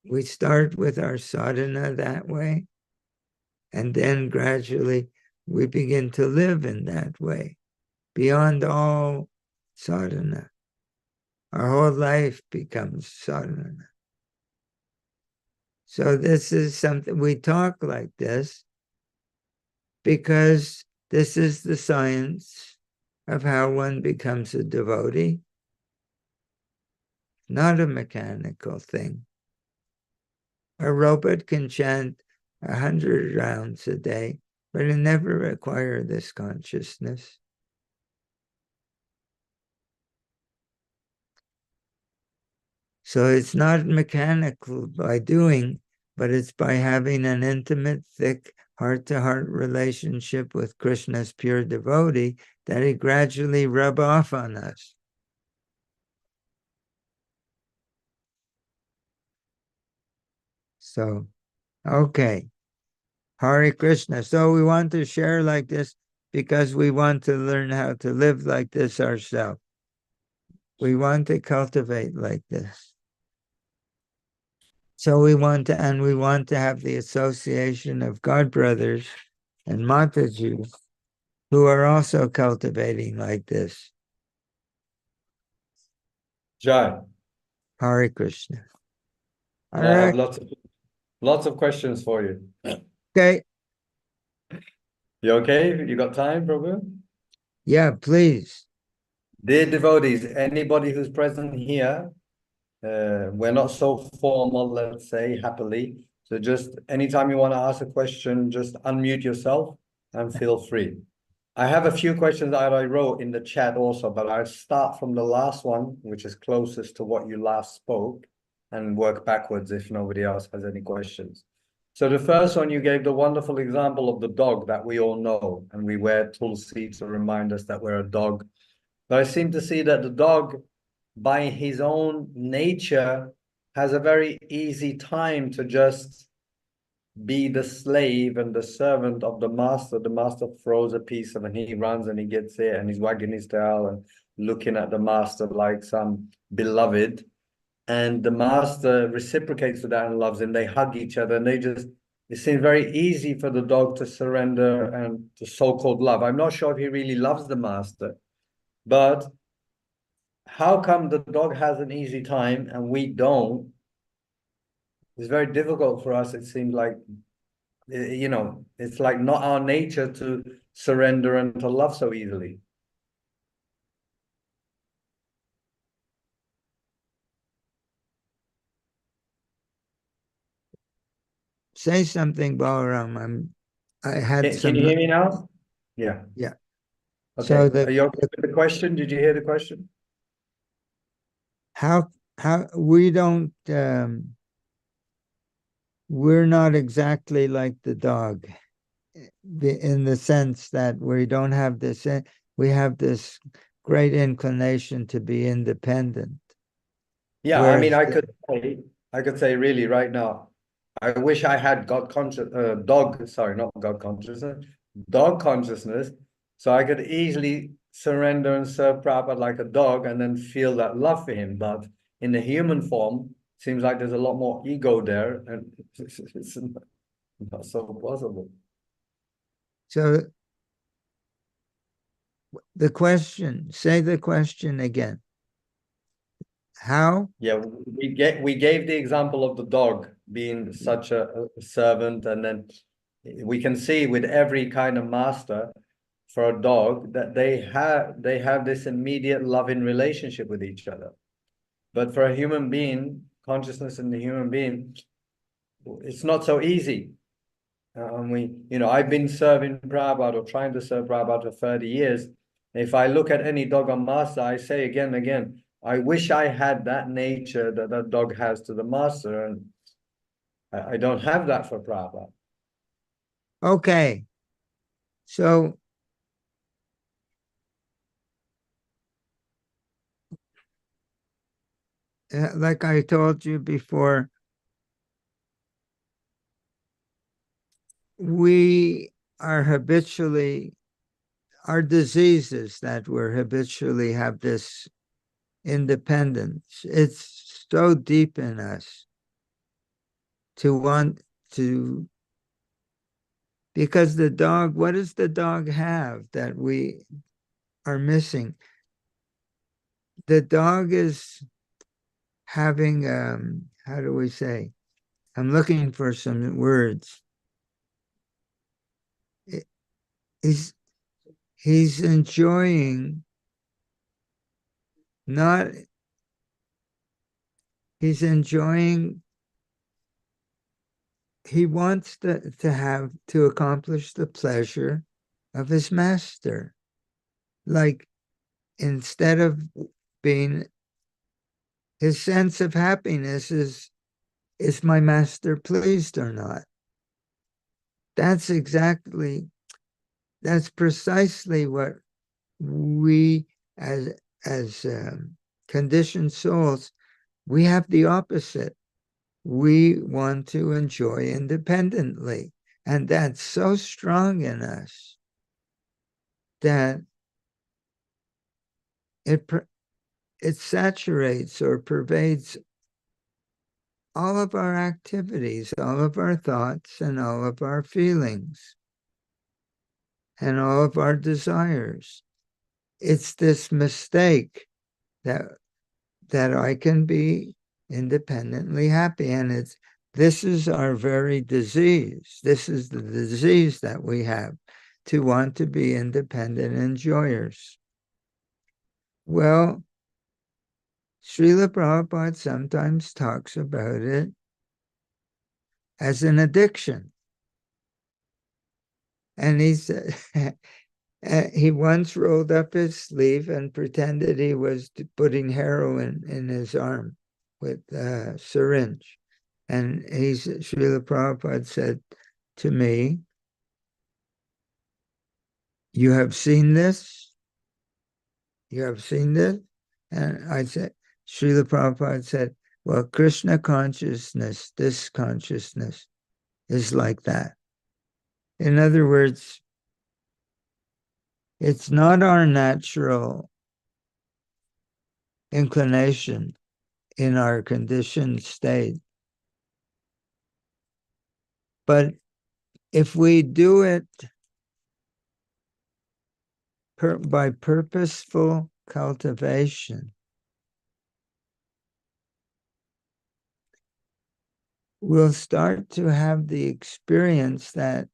we start with our sadhana that way, and then gradually we begin to live in that way, beyond all sadhana. Our whole life becomes sadhana. So this is something, we talk like this because this is the science of how one becomes a devotee, not a mechanical thing. A robot can chant 100 rounds a day, but it never acquires this consciousness. So it's not mechanical by doing, but it's by having an intimate, thick, heart-to-heart relationship with Krishna's pure devotee that it gradually rub off on us. So, okay. Hare Krishna. So we want to share like this because we want to learn how to live like this ourselves. We want to cultivate like this. So we want to have the association of God brothers and Mataji who are also cultivating like this. Jai. Hare Krishna. All I have right. lots of questions for you. Okay. You okay? You got time, Prabhu? Yeah, please. Dear devotees, anybody who's present here, we're not so formal, let's say, happily. So just anytime you want to ask a question, just unmute yourself and feel free. I have a few questions that I wrote in the chat also, but I'll start from the last one, which is closest to what you last spoke, and work backwards if nobody else has any questions. So the first one, you gave the wonderful example of the dog that we all know, and we wear tulsi to remind us that we're a dog. But I seem to see that the dog, by his own nature, has a very easy time to just be the slave and the servant of the master. The master throws a piece of and he runs and he gets it and he's wagging his tail and looking at the master like some beloved. And the master reciprocates to that and loves him. They hug each other and it seems very easy for the dog to surrender and to so-called love. I'm not sure if he really loves the master, but how come the dog has an easy time and we don't? It's very difficult for us, it seems like, You know, it's like not our nature to surrender and to love so easily. Say something, Balaram. I had Can you some, hear me now? Yeah. yeah. So Okay. Are you okay with the question? Did you hear the question? how we don't we're not exactly like the dog in the sense that we don't have this, we have this great inclination to be independent. Yeah, I mean, Whereas, I could say really right now, I wish I had God conscious, sorry, not God consciousness, dog consciousness, so I could easily surrender and serve Prabhupada like a dog and then feel that love for him. But in the human form, seems like there's a lot more ego there, and it's not so possible. so the question, say the question again. How? Yeah, we gave the example of the dog being such a servant, and then we can see with every kind of master for a dog that they have this immediate loving relationship with each other. But for a human being, consciousness in the human being, it's not so easy. I've been serving Prabhupada or trying to serve Prabhupada for 30 years. If I look at any dog or master, I say again and again, I wish I had that nature that that dog has to the master, and I don't have that for Prabhupada. Okay. So like I told you before, we are habitually, our diseases that we're habitually have this independence. It's so deep in us to want to, because the dog, what does the dog have that we are missing? The dog is having, how do we say? I'm looking for some words. He's he's enjoying, not, he's enjoying, he wants to accomplish the pleasure of his master. Like, instead of being, his sense of happiness is my master pleased or not? That's precisely what we as conditioned souls, we have the opposite. We want to enjoy independently. And that's so strong in us that it saturates or pervades all of our activities, all of our thoughts, and all of our feelings, and all of our desires. It's this mistake that I can be independently happy. And this is our very disease. This is the disease that we have, to want to be independent enjoyers. Well, Srila Prabhupada sometimes talks about it as an addiction. And he said, he once rolled up his sleeve and pretended he was putting heroin in his arm with a syringe. And Srila Prabhupada said to me, "You have seen this? You have seen this?" And I said, Srila Prabhupada said, "Well, Krishna consciousness, this consciousness, is like that." In other words, it's not our natural inclination in our conditioned state. But if we do it by purposeful cultivation, we'll start to have the experience that,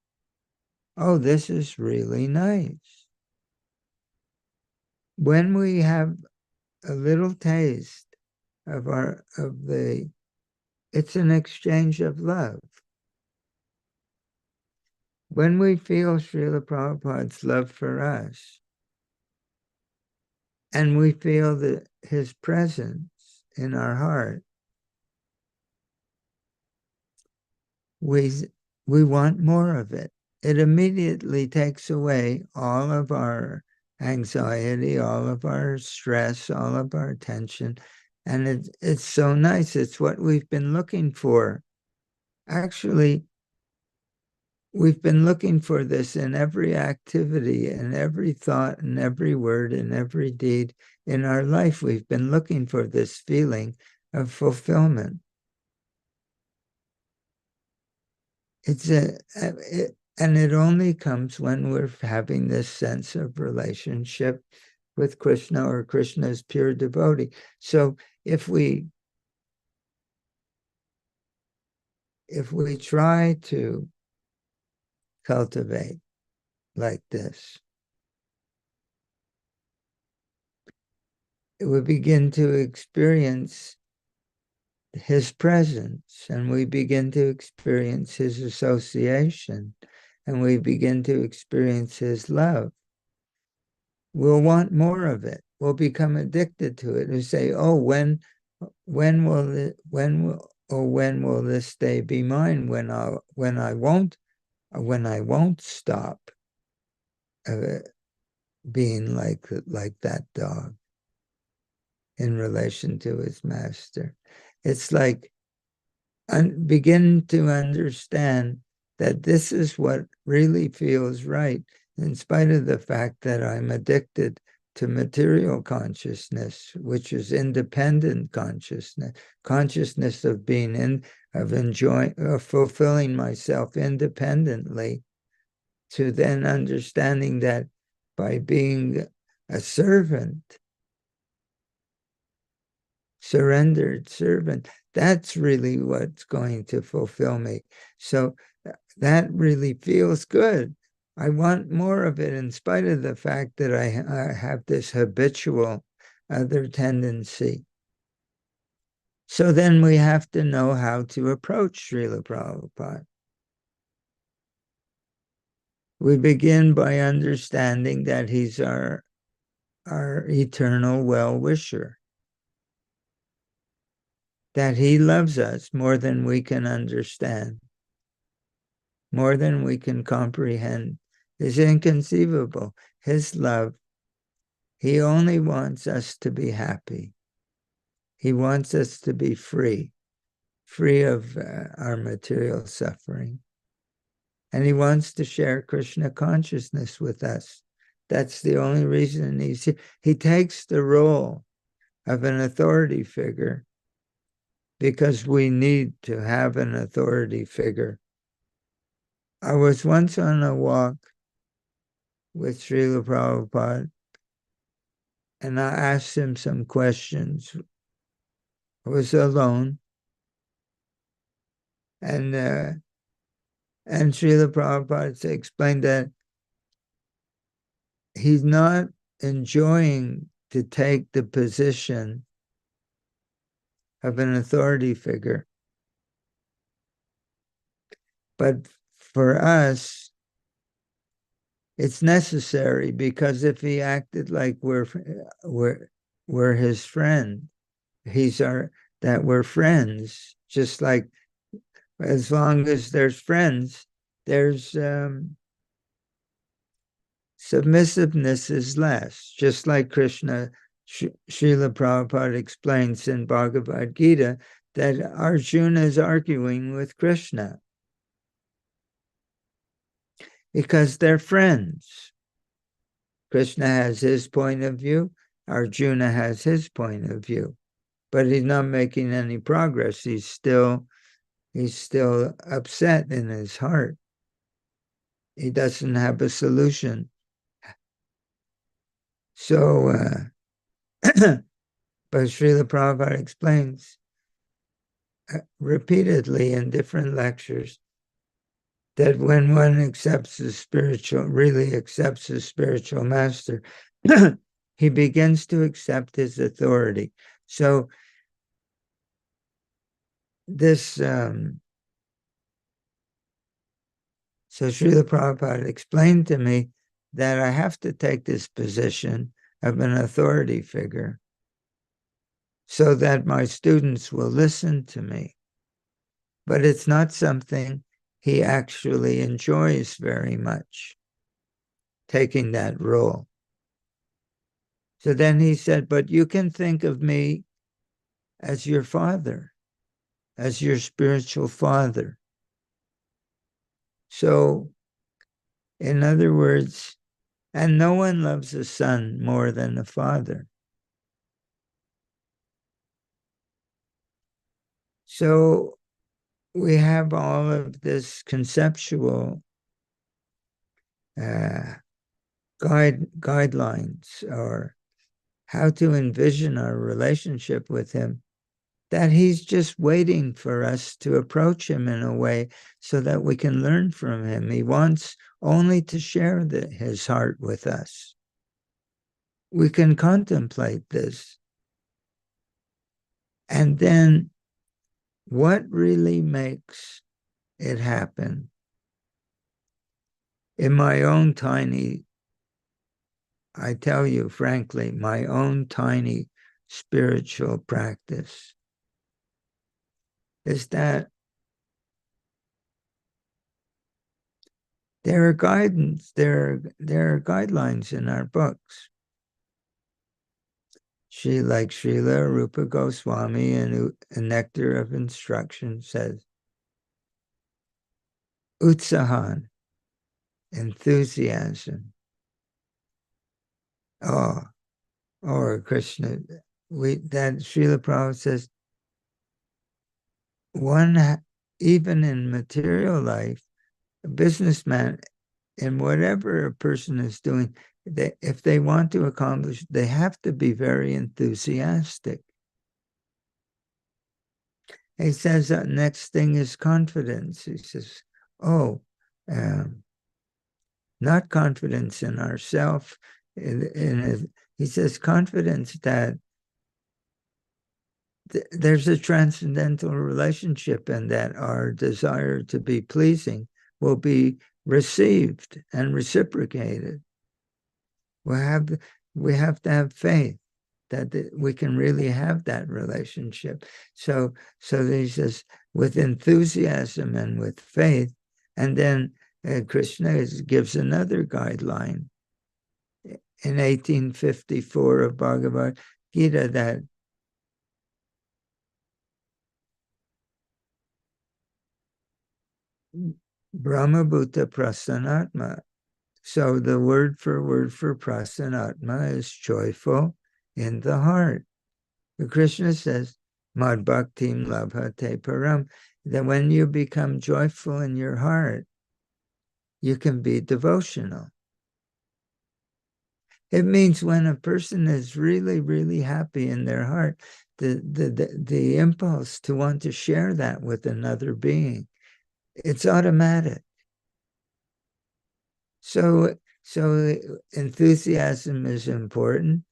oh, this is really nice. When we have a little taste of it's an exchange of love. When we feel Srila Prabhupada's love for us, and we feel his presence in our heart, we want more of it. It immediately takes away all of our anxiety, all of our stress, all of our tension. And it's so nice. It's what we've been looking for. Actually, we've been looking for this in every activity, in every thought, in every word, in every deed in our life. We've been looking for this feeling of fulfillment. And it only comes when we're having this sense of relationship with Krishna, or Krishna's pure devotee. So if we try to cultivate like this, we begin to experience his presence, and we begin to experience his association, and we begin to experience his love. We'll want more of it. We'll become addicted to it and say, oh, when will this day be mine, when I won't stop being like that dog in relation to his master. It's like begin to understand that this is what really feels right, in spite of the fact that I'm addicted to material consciousness, which is independent consciousness of being of enjoying, of fulfilling myself independently, to then understanding that by being a servant, surrendered servant, that's really what's going to fulfill me. So that really feels good. I want more of it, in spite of the fact that I have this habitual other tendency. So then we have to know how to approach Srila Prabhupada. We begin by understanding that he's our eternal well-wisher, that he loves us more than we can understand, more than we can comprehend. Is inconceivable. His love, he only wants us to be happy. He wants us to be free of our material suffering. And he wants to share Krishna consciousness with us. That's the only reason he's here. He takes the role of an authority figure because we need to have an authority figure. I was once on a walk with Srila Prabhupada, and I asked him some questions. I was alone, and Srila Prabhupada explained that he's not enjoying to take the position of an authority figure. But for us, it's necessary, because if he acted like we're his friend, that we're friends, just like, as long as there's friends, there's submissiveness is less. Just like Krishna, Srila Prabhupada explains in Bhagavad Gita that Arjuna is arguing with Krishna because they're friends. Krishna has his point of view, Arjuna has his point of view, but he's not making any progress. He's still upset in his heart. He doesn't have a solution. So, but Srila Prabhupada explains repeatedly in different lectures that when one accepts the spiritual, really accepts the spiritual master, he begins to accept his authority. So this, so Srila Prabhupada explained to me that I have to take this position of an authority figure so that my students will listen to me. But it's not something he actually enjoys very much, taking that role. So then he said, but you can think of me as your father, as your spiritual father. So, in other words, and no one loves a son more than a father. So we have all of this conceptual guidelines or how to envision our relationship with him, that he's just waiting for us to approach him in a way so that we can learn from him. He wants only to share his heart with us. We can contemplate this. And then what really makes it happen? In my own tiny, I tell you frankly, my own tiny spiritual practice is that there are guidance, there are guidelines in our books. Like Srila Rupa Goswami in A Nectar of Instruction says, Utsahan, enthusiasm. Or Krishna, that Srila Prabhupada says, even in material life, a businessman, in whatever a person is doing, if they want to accomplish, they have to be very enthusiastic. He says that next thing is confidence. He says, not confidence in ourselves. He says confidence that there's a transcendental relationship and that our desire to be pleasing will be received and reciprocated. We have to have faith that we can really have that relationship. So he says, with enthusiasm and with faith, and then Krishna gives another guideline in 1854 of Bhagavad Gita that Brahmabhuta Prasanatma. So the word for Prasanatma is joyful in the heart. But Krishna says, Mad Bhaktim Labhate Param, that when you become joyful in your heart, you can be devotional. It means when a person is really, really happy in their heart, the impulse to want to share that with another being, it's automatic. So enthusiasm is important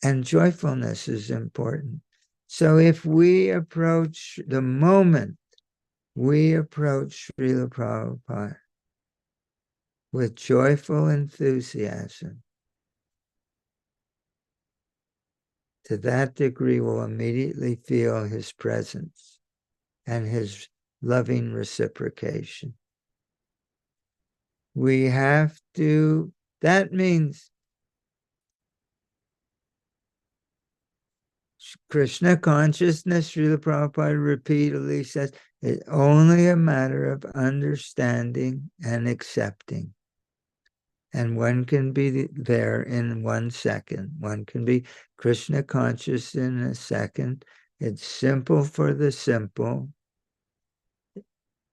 and joyfulness is important. So if we approach the moment we approach Srila Prabhupada with joyful enthusiasm, to that degree we'll immediately feel his presence and his loving reciprocation. We have to, that means Krishna consciousness, Srila Prabhupada repeatedly says, it's only a matter of understanding and accepting. And one can be there in 1 second. One can be Krishna conscious in a second. It's simple for the simple.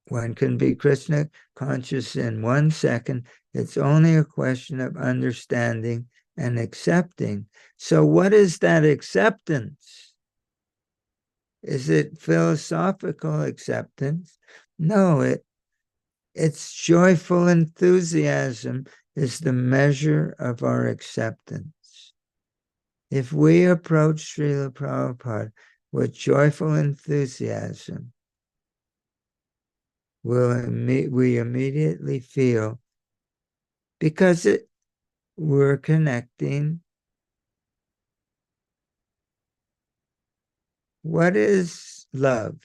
One can be Krishna conscious in 1 second. It's only a question of understanding and accepting. So what is that acceptance? Is it philosophical acceptance? No, it's joyful enthusiasm is the measure of our acceptance. If we approach Srila Prabhupada with joyful enthusiasm, we immediately feel, because we're connecting. What is love?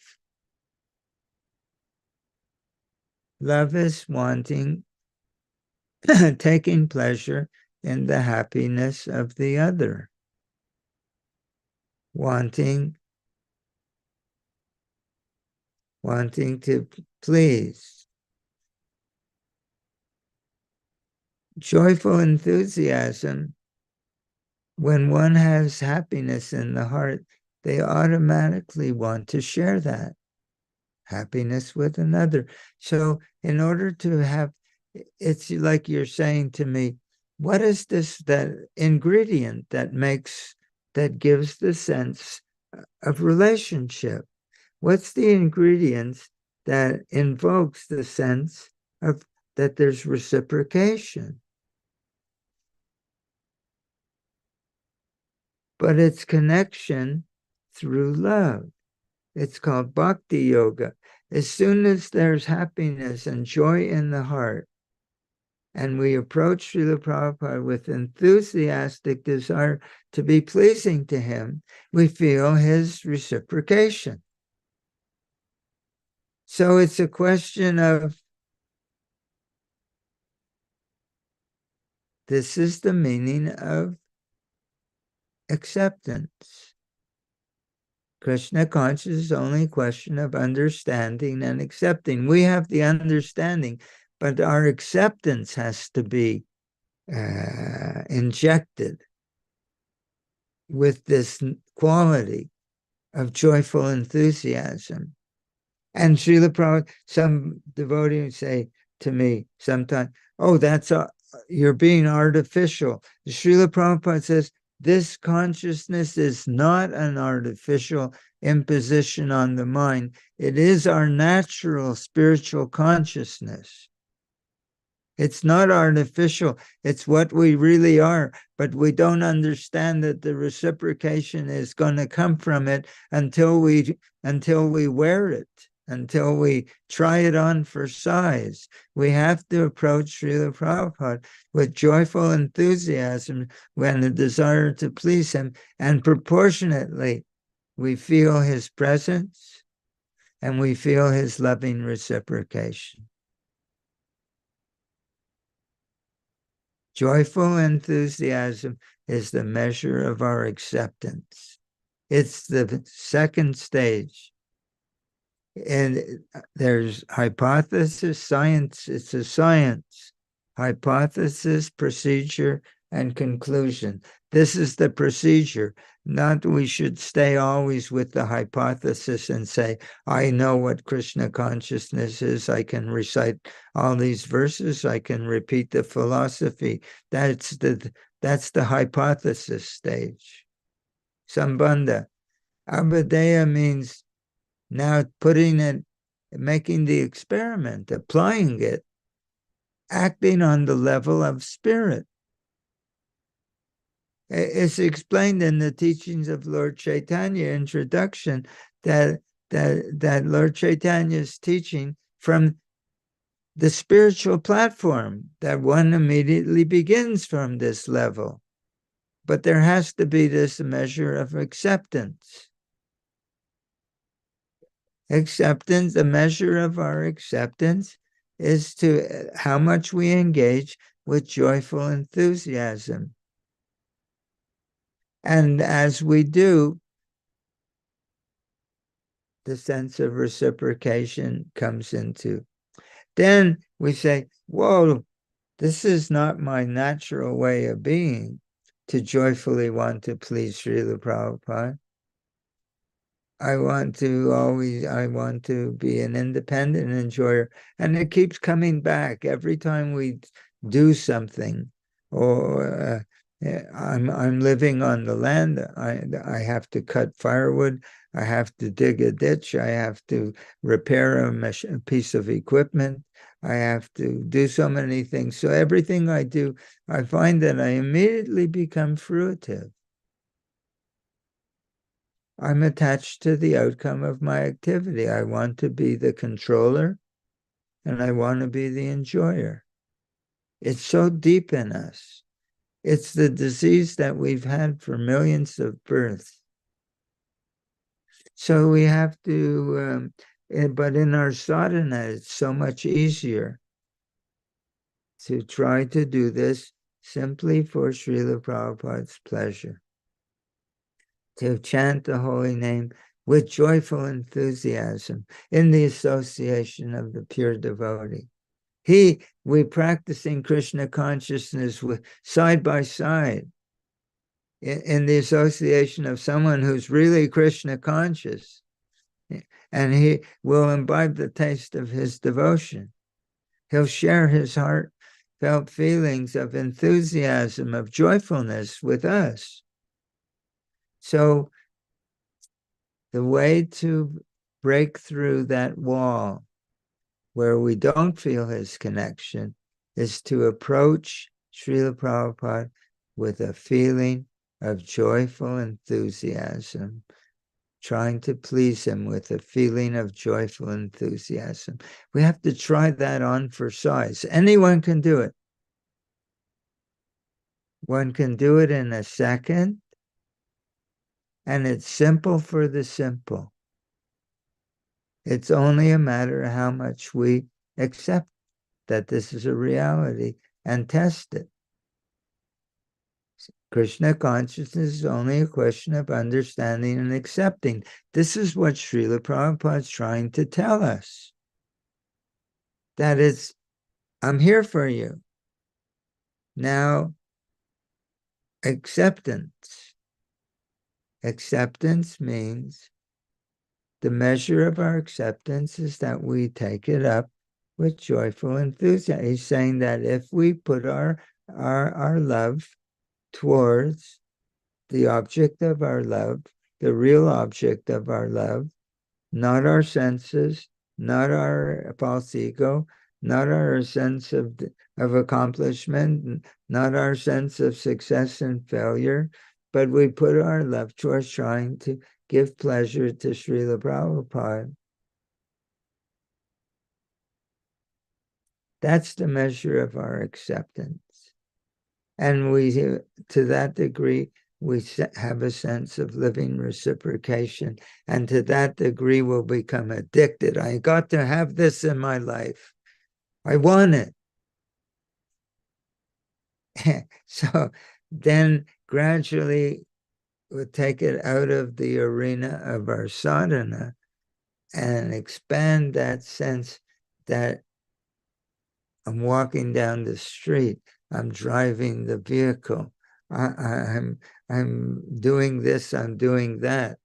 Love is wanting, taking pleasure in the happiness of the other. Wanting to please. Joyful enthusiasm, when one has happiness in the heart, they automatically want to share that happiness with another. So in order to have, it's like you're saying to me, what is this, that ingredient that gives the sense of relationship? What's the ingredient that invokes the sense of that there's reciprocation? But it's connection through love. It's called bhakti yoga. As soon as there's happiness and joy in the heart, and we approach Srila Prabhupada with enthusiastic desire to be pleasing to him, we feel his reciprocation. So it's a question of, this is the meaning of acceptance. Krishna consciousness is only a question of understanding and accepting. We have the understanding, but our acceptance has to be injected with this quality of joyful enthusiasm. And Srila Prabhupada, some devotees say to me sometimes, oh, you're being artificial. Srila Prabhupada says, this consciousness is not an artificial imposition on the mind. It is our natural spiritual consciousness. It's not artificial. It's what we really are, but we don't understand that the reciprocation is going to come from it until we wear it, until we try it on for size. We have to approach Srila Prabhupada with joyful enthusiasm and a desire to please him, and proportionately we feel his presence and we feel his loving reciprocation. Joyful enthusiasm is the measure of our acceptance. It's the second stage. And there's hypothesis, science, it's a science. Hypothesis, procedure, and conclusion. This is the procedure. Not we should stay always with the hypothesis and say, I know what Krishna consciousness is. I can recite all these verses. I can repeat the philosophy. That's the hypothesis stage. Sambandha. Abhadeya means now putting it, making the experiment, applying it, acting on the level of spirit. It's explained in the teachings of Lord Chaitanya introduction that Lord Chaitanya is teaching from the spiritual platform, that one immediately begins from this level. But there has to be this measure of acceptance. Acceptance, the measure of our acceptance is to how much we engage with joyful enthusiasm. And as we do, the sense of reciprocation comes into. Then we say, whoa, this is not my natural way of being, to joyfully want to please Srila Prabhupada. I want to be an independent enjoyer. And it keeps coming back every time we do something, or I'm living on the land. I have to cut firewood. I have to dig a ditch. I have to repair a piece of equipment. I have to do so many things. So everything I do, I find that I immediately become fruitive. I'm attached to the outcome of my activity. I want to be the controller and I want to be the enjoyer. It's so deep in us. It's the disease that we've had for millions of births. So we have to, but in our sadhana, it's so much easier to try to do this simply for Srila Prabhupada's pleasure. To chant the holy name with joyful enthusiasm in the association of the pure devotee. We practicing Krishna consciousness with side by side in the association of someone who's really Krishna conscious, and he will imbibe the taste of his devotion. He'll share his heartfelt feelings of enthusiasm, of joyfulness with us. So the way to break through that wall where we don't feel his connection is to approach Srila Prabhupada with a feeling of joyful enthusiasm, trying to please him with a feeling of joyful enthusiasm. We have to try that on for size. Anyone can do it. One can do it in a second, and it's simple for the simple. It's only a matter of how much we accept that this is a reality and test it. Krishna consciousness is only a question of understanding and accepting. This is what Srila Prabhupada is trying to tell us. That is, I'm here for you. Now, acceptance. Acceptance means the measure of our acceptance is that we take it up with joyful enthusiasm. He's saying that if we put our love towards the object of our love, the real object of our love, not our senses, not our false ego, not our sense of accomplishment, not our sense of success and failure, but we put our love towards trying to give pleasure to Srila Prabhupada. That's the measure of our acceptance. And we, to that degree, we have a sense of living reciprocation. And to that degree, we'll become addicted. I got to have this in my life. I want it. So then gradually we'll take it out of the arena of our sadhana and expand that sense that I'm walking down the street, I'm driving the vehicle, I'm doing this, I'm doing that.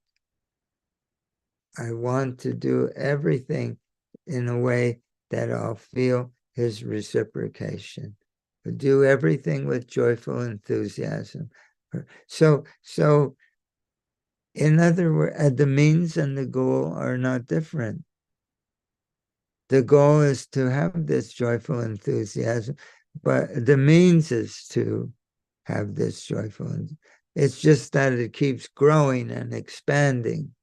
I want to do everything in a way that I'll feel his reciprocation. Do everything with joyful enthusiasm. So in other words, the means and the goal are not different. The goal is to have this joyful enthusiasm, but the means is to have this joyful. It's just that it keeps growing and expanding.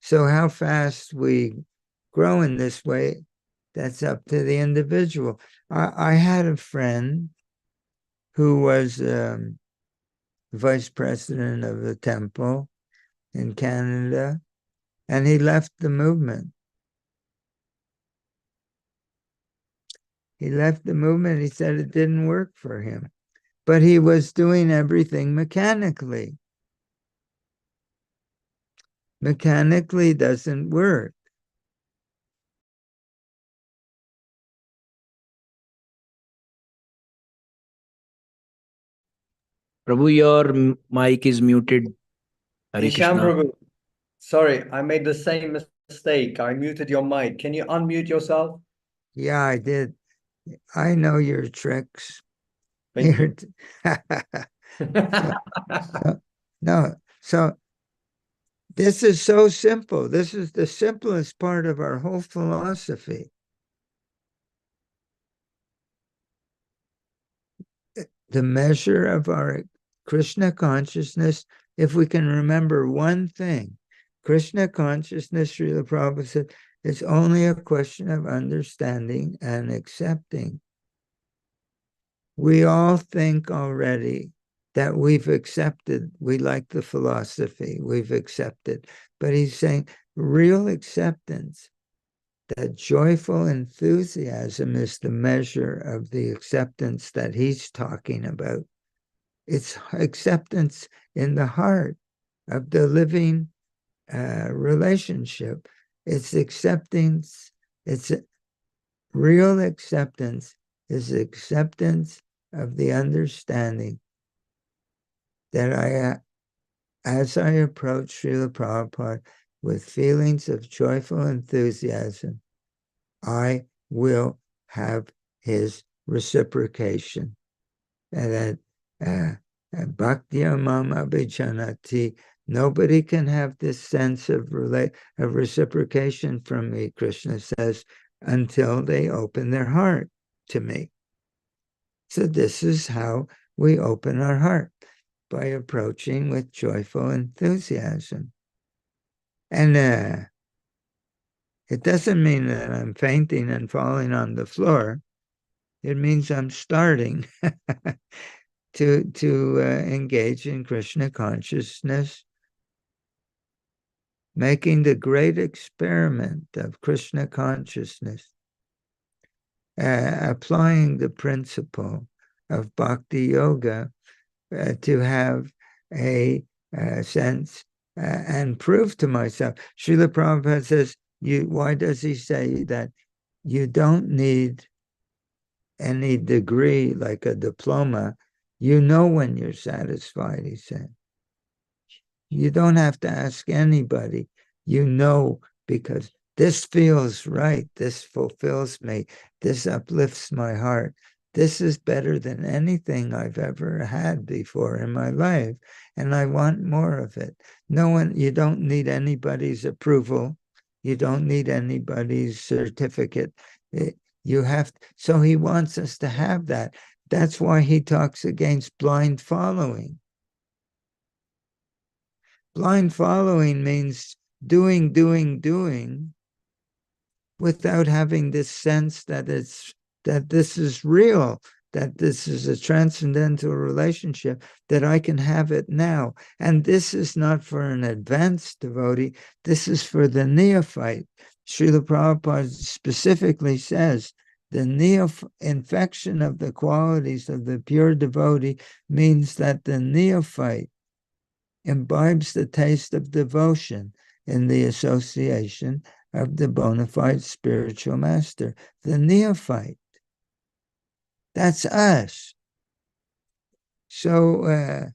So how fast we grow in this way, that's up to the individual. I had a friend who was vice president of the temple in Canada, and he left the movement. He left the movement. He said it didn't work for him, but he was doing everything mechanically. Mechanically doesn't work. Prabhu, your mic is muted. Hare Ishan Krishna. Prabhu, sorry, I made the same mistake. I muted your mic. Can you unmute yourself? Yeah, I did. I know your tricks. Thank you. No, so this is so simple. This is the simplest part of our whole philosophy. The measure of our Krishna consciousness, if we can remember one thing, Krishna consciousness, Srila Prabhupada said, is only a question of understanding and accepting. We all think already that we've accepted, we like the philosophy, we've accepted. But he's saying real acceptance, that joyful enthusiasm is the measure of the acceptance that he's talking about. It's acceptance in the heart of the living relationship. It's acceptance, it's real acceptance is acceptance of the understanding that as I approach Srila Prabhupada with feelings of joyful enthusiasm, I will have his reciprocation. And that bhaktya mam abhijanati, nobody can have this sense of reciprocation from me, Krishna says, until they open their heart to me. So this is how we open our heart, by approaching with joyful enthusiasm. And it doesn't mean that I'm fainting and falling on the floor. It means I'm starting to engage in Krishna consciousness, making the great experiment of Krishna consciousness, applying the principle of bhakti yoga to have a sense and prove to myself. Srila Prabhupada says, why does he say that you don't need any degree like a diploma? You know when you're satisfied, he said. You don't have to ask anybody. You know, because this feels right. This fulfills me. This uplifts my heart. This is better than anything I've ever had before in my life, and I want more of it. You don't need anybody's approval. You don't need anybody's certificate. So he wants us to have that. That's why he talks against blind following. Blind following means doing without having this sense that this is real, that this is a transcendental relationship, that I can have it now. And this is not for an advanced devotee, this is for the neophyte. Srila Prabhupada specifically says, the infection of the qualities of the pure devotee means that the neophyte imbibes the taste of devotion in the association of the bona fide spiritual master. The neophyte, that's us. So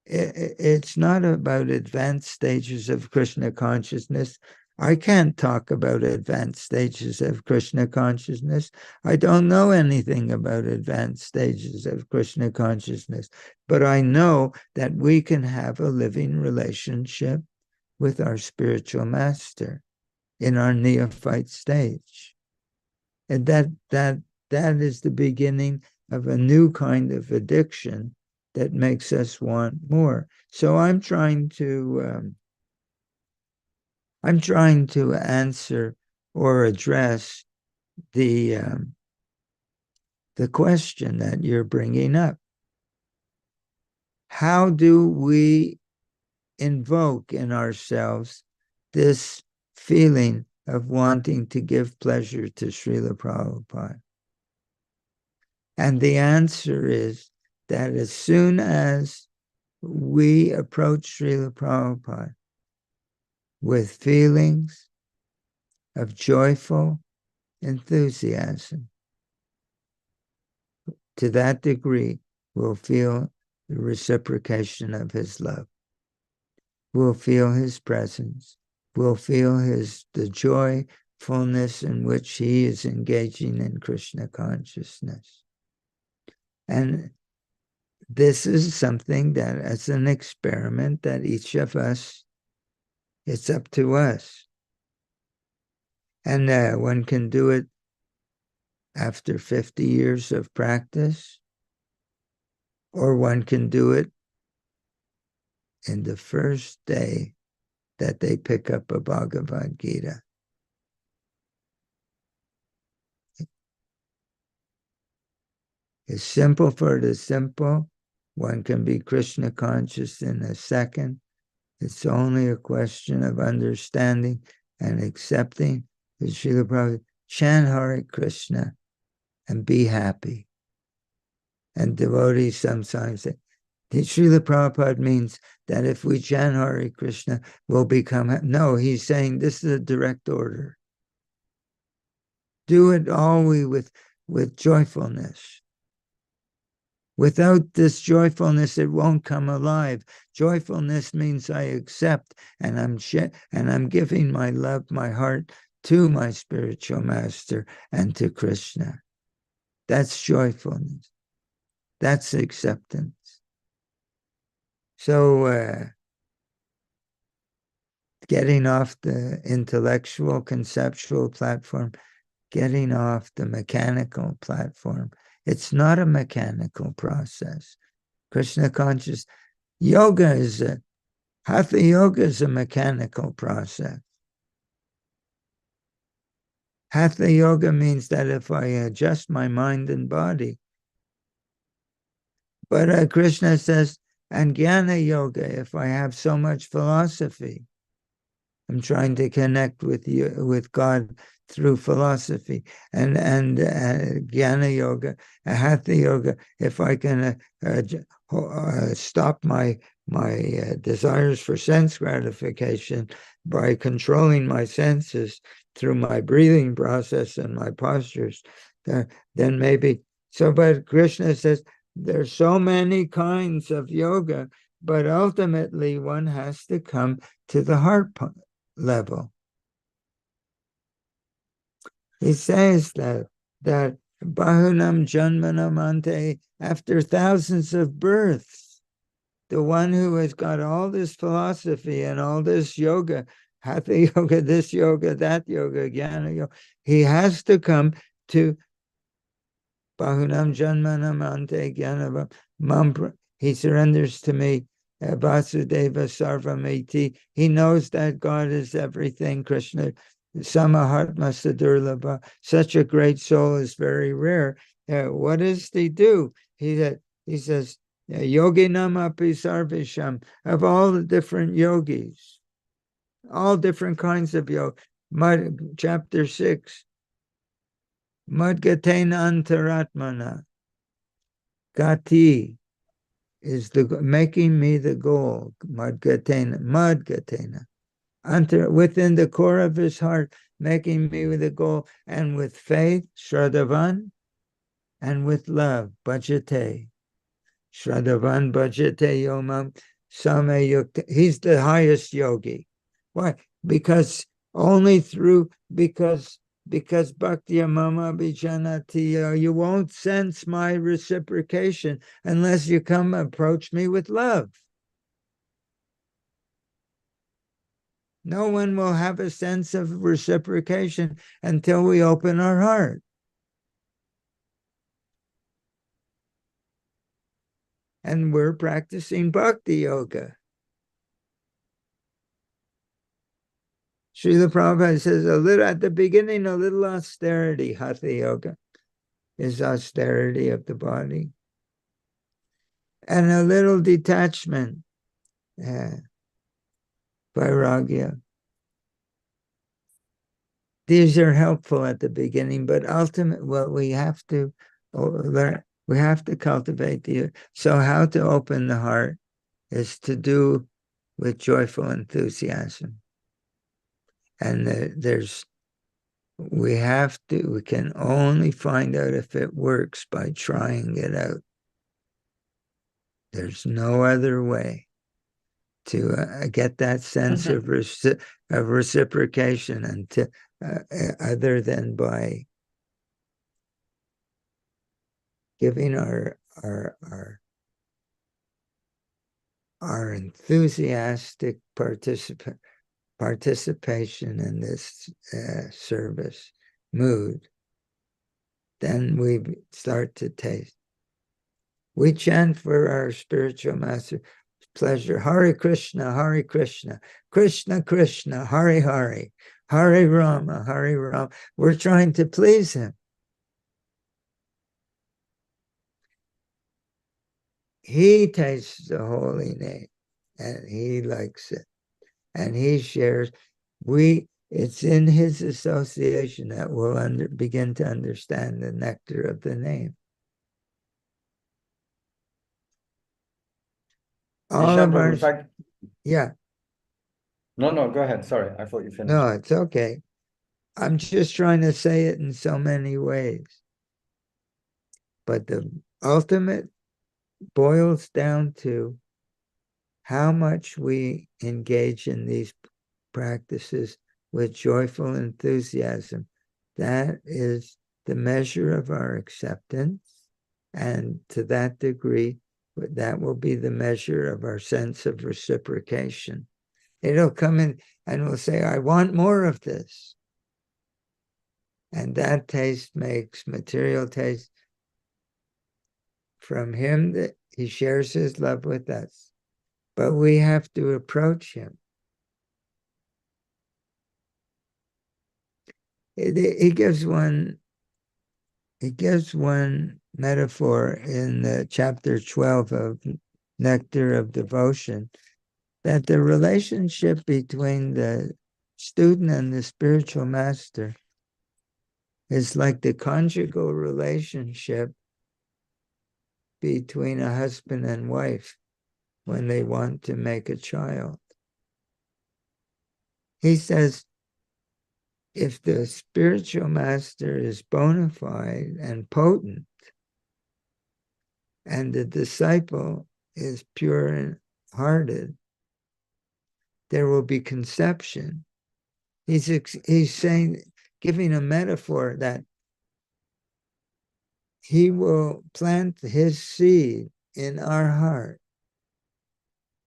it's not about advanced stages of Krishna consciousness. I can't talk about advanced stages of Krishna consciousness. I don't know anything about advanced stages of Krishna consciousness, but I know that we can have a living relationship with our spiritual master in our neophyte stage. And that is the beginning of a new kind of addiction that makes us want more. So I'm trying to answer or address the question that you're bringing up. How do we invoke in ourselves this feeling of wanting to give pleasure to Srila Prabhupada? And the answer is that as soon as we approach Srila Prabhupada with feelings of joyful enthusiasm, to that degree, we'll feel the reciprocation of his love. We'll feel his presence. We'll feel the joyfulness in which he is engaging in Krishna consciousness. And this is something that, as an experiment, that each of us, it's up to us. And one can do it after 50 years of practice, or one can do it in the first day that they pick up a Bhagavad Gita. It's simple for the simple. One can be Krishna conscious in a second. It's only a question of understanding and accepting. As Srila Prabhupada, chant Hare Krishna and be happy. And devotees sometimes say, Srila Prabhupada means that if we chant Hare Krishna, we'll become happy. No, he's saying this is a direct order. Do it always with joyfulness. Without this joyfulness, it won't come alive. Joyfulness means I accept, and I'm giving my love, my heart to my spiritual master and to Krishna. That's joyfulness. That's acceptance. So getting off the intellectual, conceptual platform, getting off the mechanical platform. It's not a mechanical process. Krishna conscious yoga hatha yoga is a mechanical process. Hatha yoga means that if I adjust my mind and body, but Krishna says, and jnana yoga, if I have so much philosophy, I'm trying to connect with God through philosophy, and jnana yoga, hatha yoga. If I can stop my desires for sense gratification by controlling my senses through my breathing process and my postures, then maybe. So, but Krishna says there's so many kinds of yoga, but ultimately one has to come to the heart level. He says that bahunam janmanam ante, after thousands of births, the one who has got all this philosophy and all this yoga, hatha yoga, this yoga, that yoga, jnana yoga, he has to come to bahunam janmanam ante jnana. He surrenders to me. Vasudeva Sarvamiti. He knows that God is everything. Krishna, Samahatma Sadurlabha. Such a great soul is very rare. What does he do? He says, Yoginam api sarvisham, of all the different yogis, all different kinds of yoga. Chapter 6. Madgatena antaratmana. Gati is making me the goal. Madgatena. Within the core of his heart, making me the goal, and with faith, Shraddhavan, and with love, Bhajate. Shraddhavan Bhajate Yomam Same Yukta. He's the highest yogi. Why? Because only through, because Bhakti Mama Bijanati, you won't sense my reciprocation unless you come approach me with love. No one will have a sense of reciprocation until we open our heart. And we're practicing bhakti yoga. Srila Prabhupada says at the beginning, a little austerity, hatha yoga, is austerity of the body. And a little detachment, vairagya. These are helpful at the beginning, but ultimately, we have to learn. We have to cultivate so how to open the heart is to do with joyful enthusiasm. And we can only find out if it works by trying it out. There's no other way to get that sense of reciprocation and other than by giving our our enthusiastic participation in this service mood, then we start to taste. We chant for our spiritual master pleasure, Hare Krishna, Hare Krishna, Krishna Krishna, Hare Hare, Hare Rama, Hare Rama. We're trying to please him. He tastes the holy name and he likes it. And he shares. It's in his association that we'll begin to understand the nectar of the name. All of our, yeah. No, go ahead. Sorry, I thought you finished. No, it's okay. I'm just trying to say it in so many ways. But the ultimate boils down to how much we engage in these practices with joyful enthusiasm. That is the measure of our acceptance. And to that degree, that will be the measure of our sense of reciprocation. It'll come in and we'll say, I want more of this. And that taste makes material taste from him, that he shares his love with us. But we have to approach him. He gives one metaphor in chapter 12 of Nectar of Devotion, that the relationship between the student and the spiritual master is like the conjugal relationship between a husband and wife when they want to make a child. He says, if the spiritual master is bona fide and potent, and the disciple is pure and hearted, there will be conception. He's saying, giving a metaphor that he will plant his seed in our heart,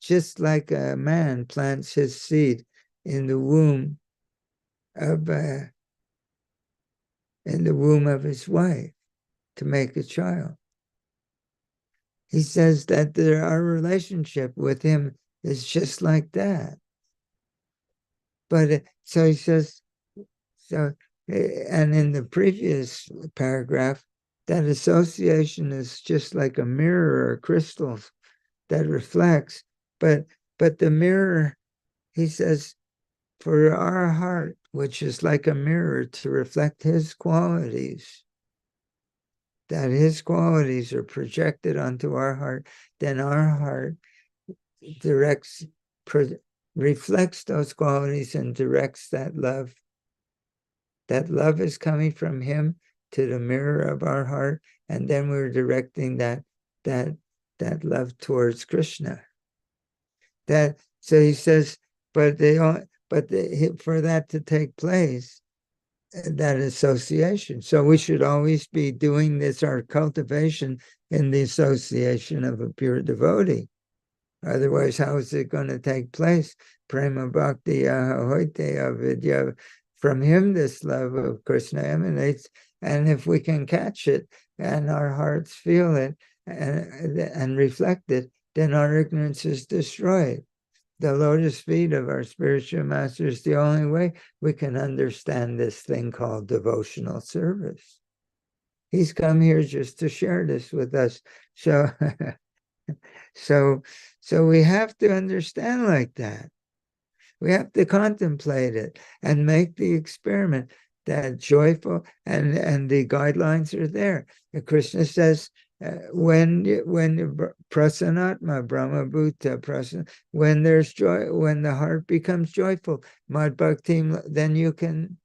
just like a man plants his seed in the womb of his wife to make a child. He says that our relationship with him is just like that. But so he says, and in the previous paragraph, that association is just like a mirror or crystal that reflects. But the mirror, he says, for our heart, which is like a mirror to reflect his qualities, that his qualities are projected onto our heart, then our heart reflects those qualities and directs that love. That love is coming from him to the mirror of our heart, and then we're directing that love towards Krishna. So he says, for that to take place, that association. So we should always be doing this, our cultivation in the association of a pure devotee. Otherwise, how is it going to take place? Prema bhakti ahoite avidya. From him, this love of Krishna emanates. And if we can catch it and our hearts feel it and reflect it, then our ignorance is destroyed. The lotus feet of our spiritual master is the only way we can understand this thing called devotional service. He's come here just to share this with us. So we have to understand like that. We have to contemplate it and make the experiment that joyful, and the guidelines are there. And Krishna says, when prasanatma brahma bhuta prasan, when there's joy, when the heart becomes joyful, mad bhakti, then you can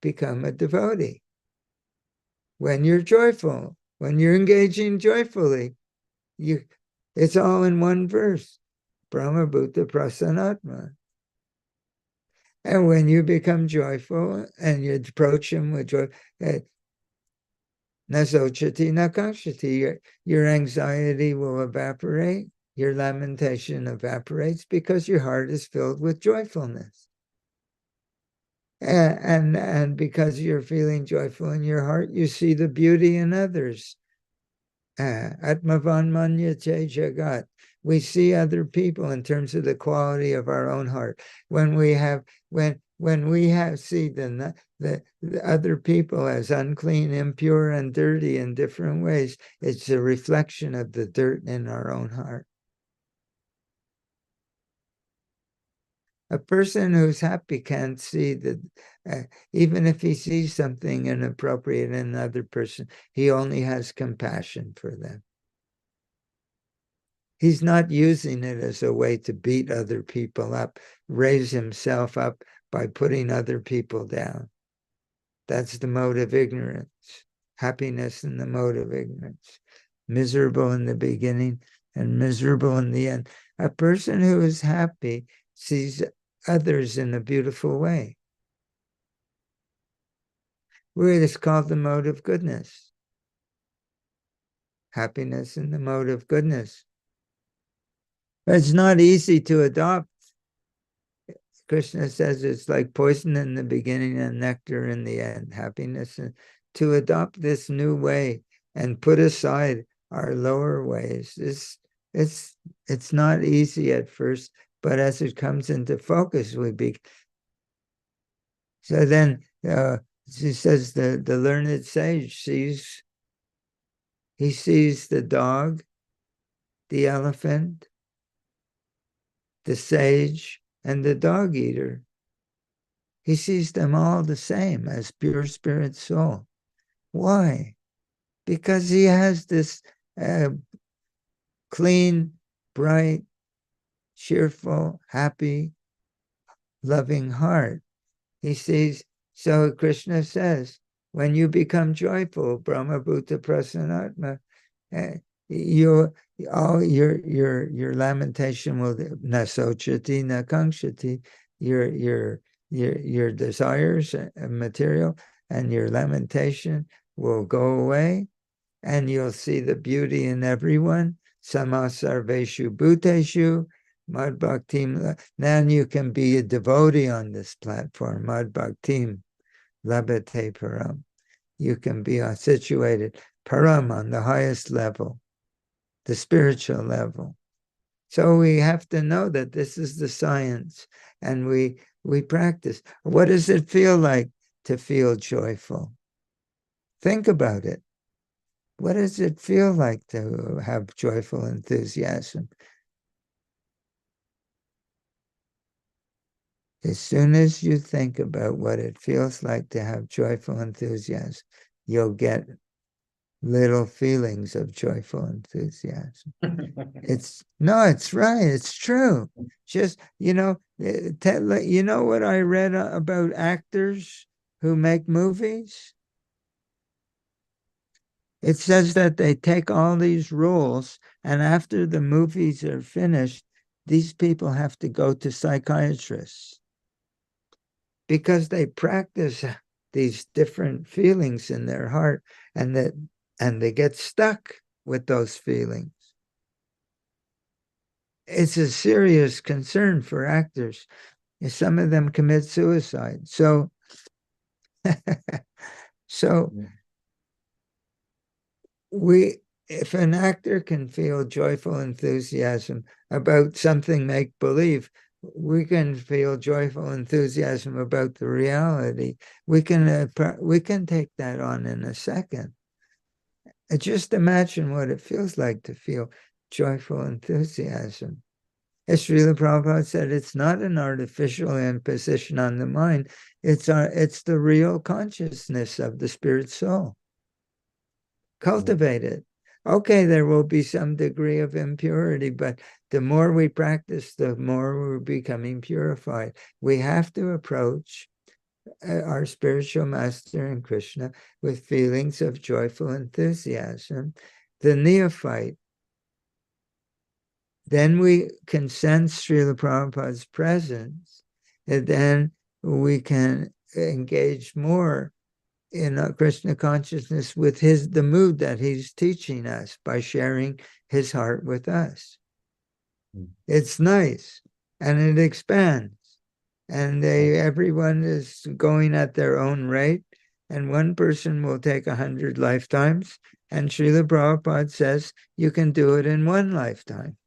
become a devotee. When you're joyful, when you're engaging joyfully, it's all in one verse. Brahma bhuta prasanatma. And when you become joyful and you approach him with joy, Nasochati nakashati. Your anxiety will evaporate. Your lamentation evaporates because your heart is filled with joyfulness. And because you're feeling joyful in your heart, you see the beauty in others. Atmavan manyate jagat. We see other people in terms of the quality of our own heart. When we see the other people as unclean, impure, and dirty in different ways, it's a reflection of the dirt in our own heart. A person who's happy can't see that, even if he sees something inappropriate in another person, he only has compassion for them. He's not using it as a way to beat other people up, raise himself up by putting other people down. That's the mode of ignorance. Happiness in the mode of ignorance. Miserable in the beginning and miserable in the end. A person who is happy sees others in a beautiful way. It's called the mode of goodness. Happiness in the mode of goodness. It's not easy to adopt. Krishna says it's like poison in the beginning and nectar in the end. Happiness. To adopt this new way and put aside our lower ways, it's not easy at first, but as it comes into focus, so then she says the learned sage sees the dog, the elephant, the sage, and the dog eater. He sees them all the same as pure spirit soul. Why? Because he has this clean, bright, cheerful, happy, loving heart. He sees, so Krishna says, when you become joyful, Brahma Bhuta Prasanatma, your lamentation will nasochati nakangshati, your desires material and your lamentation will go away, and you'll see the beauty in everyone. Samasarveshu bhuteshu mad bhaktim. Then you can be a devotee on this platform. Mad bhaktim labate param. You can be situated param on the highest level, the spiritual level. So we have to know that this is the science, and we practice. What does it feel like to feel joyful? Think about it. What does it feel like to have joyful enthusiasm? As soon as you think about what it feels like to have joyful enthusiasm, you'll get little feelings of joyful enthusiasm. It's right. It's true. Just, you know what I read about actors who make movies? It says that they take all these roles, and after the movies are finished, these people have to go to psychiatrists because they practice these different feelings in their heart, and they get stuck with those feelings. It's a serious concern for actors. Some of them commit suicide. So if an actor can feel joyful enthusiasm about something make-believe, we can feel joyful enthusiasm about the reality. We can take that on in a second. Just imagine what it feels like to feel joyful enthusiasm. As Srila Prabhupada said, it's not an artificial imposition on the mind. It's the real consciousness of the spirit soul. Cultivate it. Okay, there will be some degree of impurity, but the more we practice, the more we're becoming purified. We have to approach our spiritual master in Krishna with feelings of joyful enthusiasm. The neophyte, then we can sense Srila Prabhupada's presence, and then we can engage more in Krishna consciousness with the mood that he's teaching us by sharing his heart with us. It's nice, and it expands, and everyone is going at their own rate, and one person will take 100 lifetimes, and Srila Prabhupada says you can do it in one lifetime.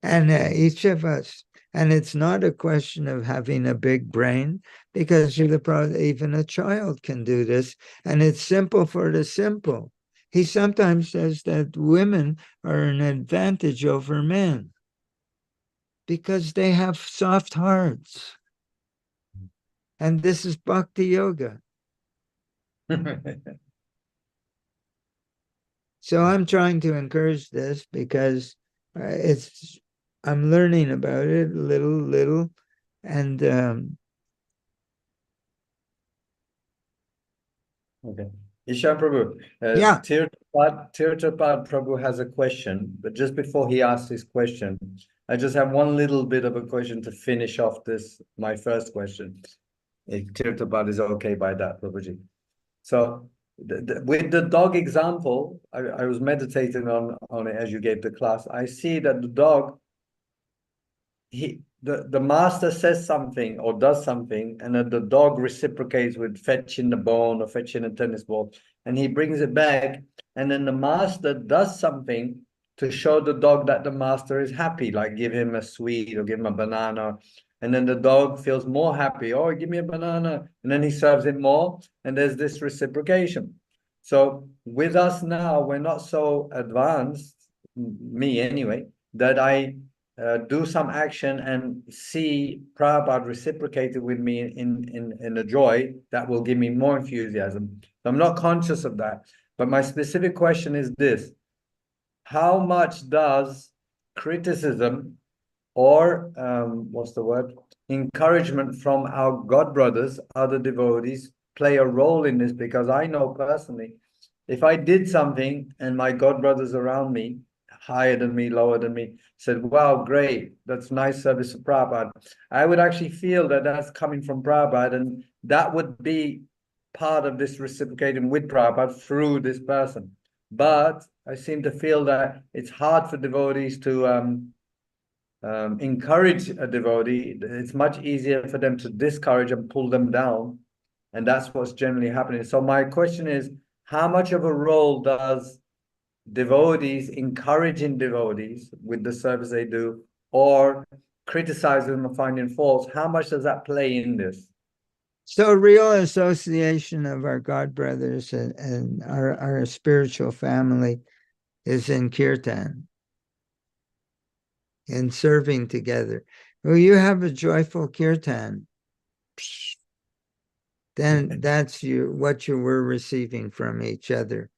And each of us, and it's not a question of having a big brain, because even a child can do this, and it's simple for the simple. He sometimes says that women are an advantage over men because they have soft hearts. And this is bhakti yoga. So I'm trying to encourage this because I'm learning about it little, and okay. Ishan Prabhu, yeah. Tirthapad Prabhu has a question, but just before he asks his question, I just have one little bit of a question to finish off my first question. If Tirthapad is okay by that, Prabhuji. So with the dog example, I was meditating on it as you gave the class. I see that the dog, the master says something or does something, and then the dog reciprocates with fetching the bone or fetching a tennis ball, and he brings it back, and then the master does something to show the dog that the master is happy, like give him a sweet or give him a banana, and then the dog feels more happy. Oh, give me a banana, and then he serves it more, and there's this reciprocation. So with us now, we're not so advanced, me anyway, that I do some action and see Prabhupada reciprocated with me in a joy that will give me more enthusiasm. So I'm not conscious of that. But my specific question is this: how much does criticism or what's the word? Encouragement from our God brothers, other devotees, play a role in this? Because I know personally, if I did something and my God brothers around me, higher than me, lower than me, said, wow, great, that's nice service of Prabhupada, I would actually feel that that's coming from Prabhupada, and that would be part of this reciprocating with Prabhupada through this person. But I seem to feel that it's hard for devotees to encourage a devotee. It's much easier for them to discourage and pull them down. And that's what's generally happening. So my question is, how much of a role does devotees encouraging devotees with the service they do, or criticizing them and finding faults, how much does that play in this? So real association of our God brothers and our spiritual family is in kirtan, in serving together. Well, you have a joyful kirtan, then that's what you were receiving from each other.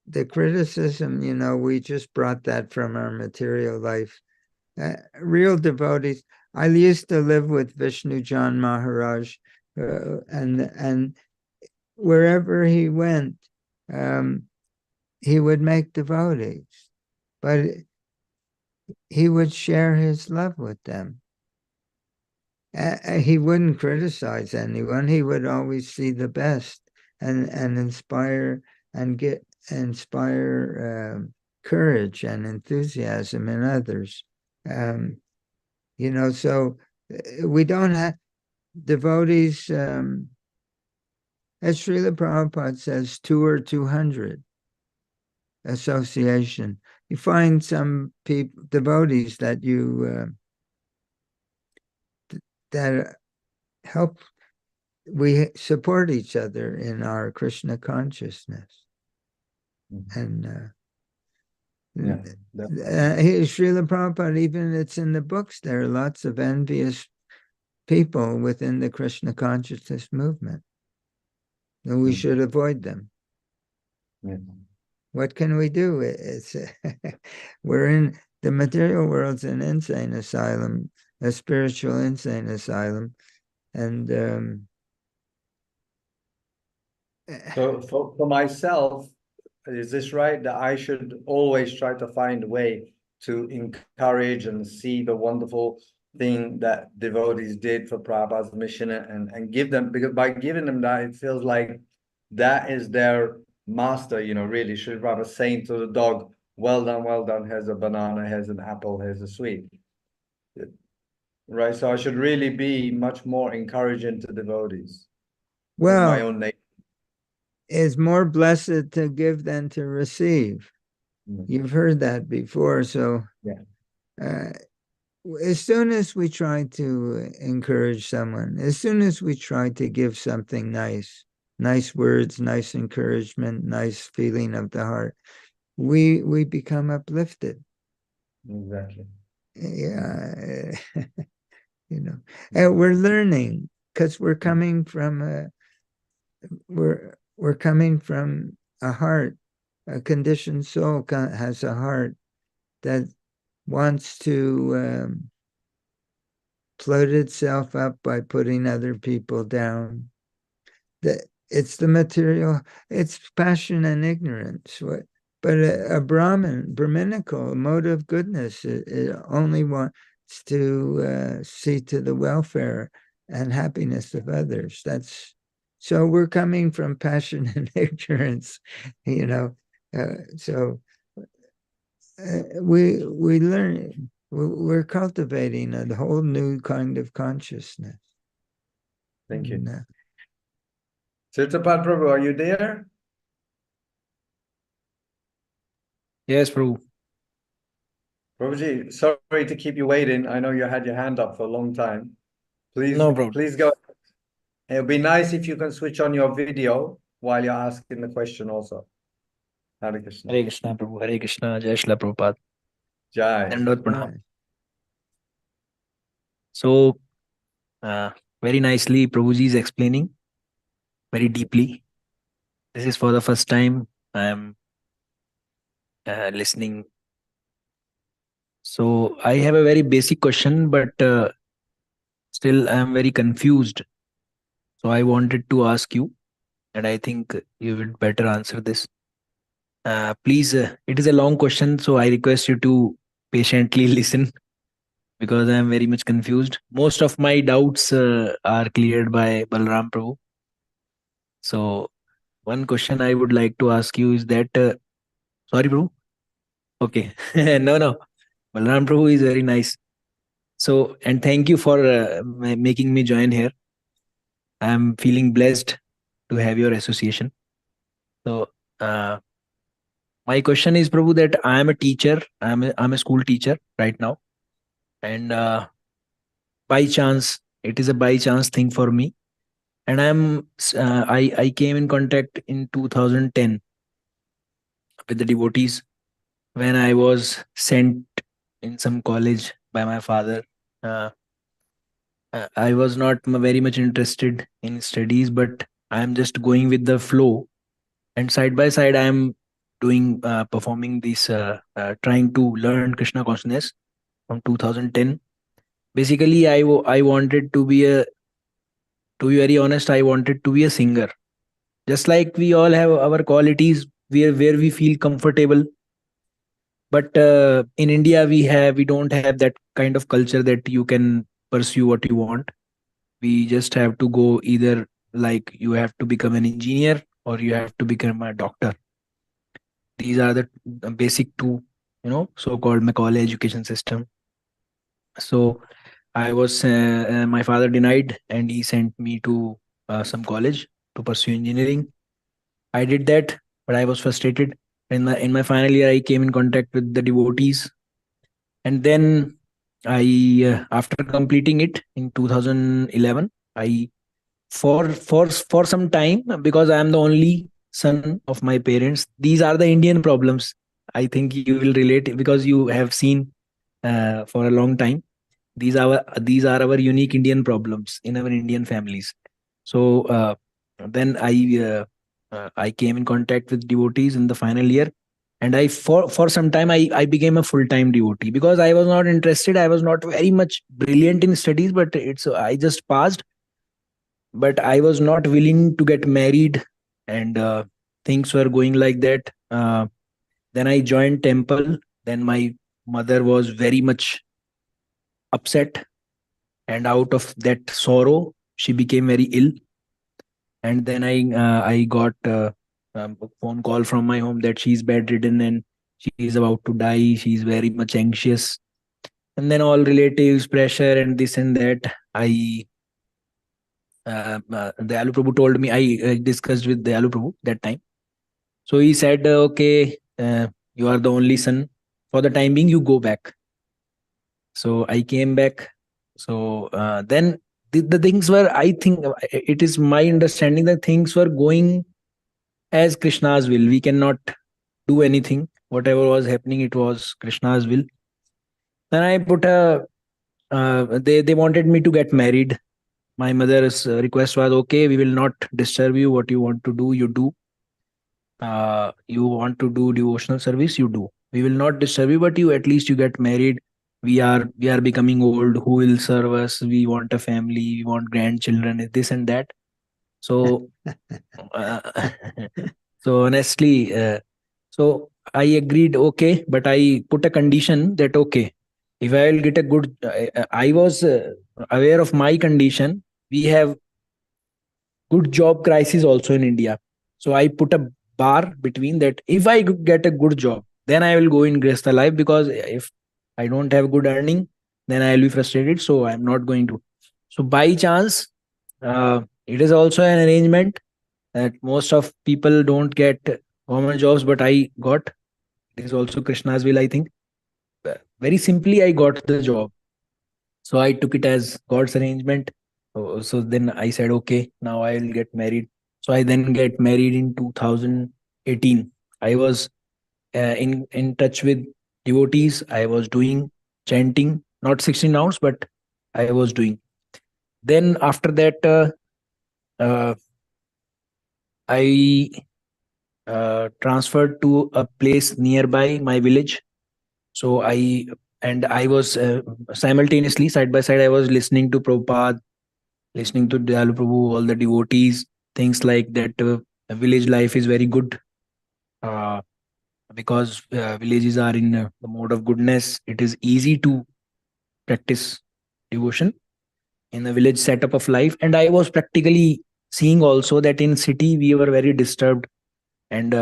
The criticism, we just brought that from our material life. Real devotees. I used to live with Vishnu Jan Maharaj, and wherever he went, he would make devotees, but he would share his love with them. He wouldn't criticize anyone. He would always see the best and inspire and inspire courage and enthusiasm in others. So we don't have devotees, as Srila Prabhupada says, 2 or 200 association. You find some devotees that that help. We support each other in our Krishna consciousness. And Srila Prabhupada, even it's in the books, there are lots of envious people within the Krishna consciousness movement. And we should avoid them. What can we do? We're in the material world's an insane asylum, a spiritual insane asylum. And so for myself, is this right that I should always try to find a way to encourage and see the wonderful thing that devotees did for Prabhupada's mission and give them, because by giving them that, it feels like that is their master, really. Srila Prabhupada saying to the dog, well done, here's a banana, here's an apple, here's a sweet. Right, so I should really be much more encouraging to devotees. Well, my own nature. It's more blessed to give than to receive. You've heard that before. So as soon as we try to encourage someone, as soon as we try to give something nice words, nice encouragement, nice feeling of the heart, we become uplifted. Exactly. Yeah. And we're learning because we're coming from a heart. A conditioned soul has a heart that wants to float itself up by putting other people down. It's the material, it's passion and ignorance. But a Brahminical mode of goodness, it only wants to see to the welfare and happiness of others. So we're coming from passion and ignorance, so we learn, we're cultivating a whole new kind of consciousness. Thank you. Chitapad Prabhu, are you there? Yes, Prabhu. Prabhuji, sorry to keep you waiting. I know you had your hand up for a long time. Please, No problem. Please go. It would be nice if you can switch on your video while you're asking the question also. Hare Krishna. Hare Krishna, Prabhu. Hare Krishna. Jai Shri Prabhupada. Jai. Dandavad Pranam. So, very nicely, Prabhuji is explaining very deeply. This is for the first time I am listening. So, I have a very basic question, but still I am very confused. So, I wanted to ask you, and I think you would better answer this. Please, it is a long question, so I request you to patiently listen because I am very much confused. Most of my doubts are cleared by Balram Prabhu. So, one question I would like to ask you is that, sorry, Prabhu. Okay, no. Balram Prabhu is very nice. So, and thank you for making me join here. I am feeling blessed to have your association. So, my question is, Prabhu, that I am a teacher. I'm a school teacher right now, and by chance, it is a by chance thing for me. And I came in contact in 2010 with the devotees when I was sent in some college by my father. I was not very much interested in studies, but I am just going with the flow. And side by side, I am doing performing this, trying to learn Krishna consciousness from 2010. Basically, I wanted to be to be very honest, I wanted to be a singer. Just like we all have our qualities where we feel comfortable. But in India, we don't have that kind of culture that you can pursue what you want. We just have to go either like you have to become an engineer or you have to become a doctor. These are the basic two, so-called Macaulay education system. So I was, my father denied and he sent me to some college to pursue engineering. I did that, but I was frustrated. In my final year, I came in contact with the devotees, and then after completing it in 2011, I for some time, because I am the only son of my parents. These are the Indian problems. I think you will relate because you have seen for a long time. These are our unique Indian problems in our Indian families. So then I came in contact with devotees in the final year, and I for some time I became a full-time devotee because I was not interested. I was not very much brilliant in studies, but I just passed. But I was not willing to get married, and things were going like that. Then I joined temple. Then my mother was very much upset and out of that sorrow, she became very ill. And then I got a phone call from my home that she's bedridden and she is about to die. She's very much anxious, and then all relatives pressure and this and that. Dayalu Prabhu told me, I discussed with Dayalu Prabhu that time. So he said, okay, you are the only son. For the time being, you go back. So I came back. So then the things were, I think, it is my understanding that things were going as Krishna's will. We cannot do anything. Whatever was happening, it was Krishna's will. Then I put they wanted me to get married. My mother's request was, okay, we will not disturb you. What you want to do, you do. You want to do devotional service, you do. We will not disturb you, but you at least you get married. We are becoming old. Who will serve us? We want a family. We want grandchildren. This and that. So, uh, so honestly, so I agreed. Okay, but I put a condition that okay, if I will get a good, I was aware of my condition. We have good job crisis also in India. So I put a bar between that. If I get a good job, then I will go in Gresta life, because if I don't have good earning, then I will be frustrated. So I'm not going to. So by chance, it is also an arrangement that most of people don't get government jobs, but I got. It is also Krishna's will, I think. Very simply, I got the job. So I took it as God's arrangement. So then I said, okay, now I'll get married. So I then get married in 2018. I was in touch with devotees. I was doing chanting, not 16 rounds, but I was doing. Then after that, uh, I transferred to a place nearby my village. So I was simultaneously, side by side, I was listening to Prabhupada, listening to Dayalu Prabhu, all the devotees, things like that. Village life is very good, uh, because villages are in the mode of goodness. It is easy to practice devotion in the village setup of life. And I was practically seeing also that in city we were very disturbed, and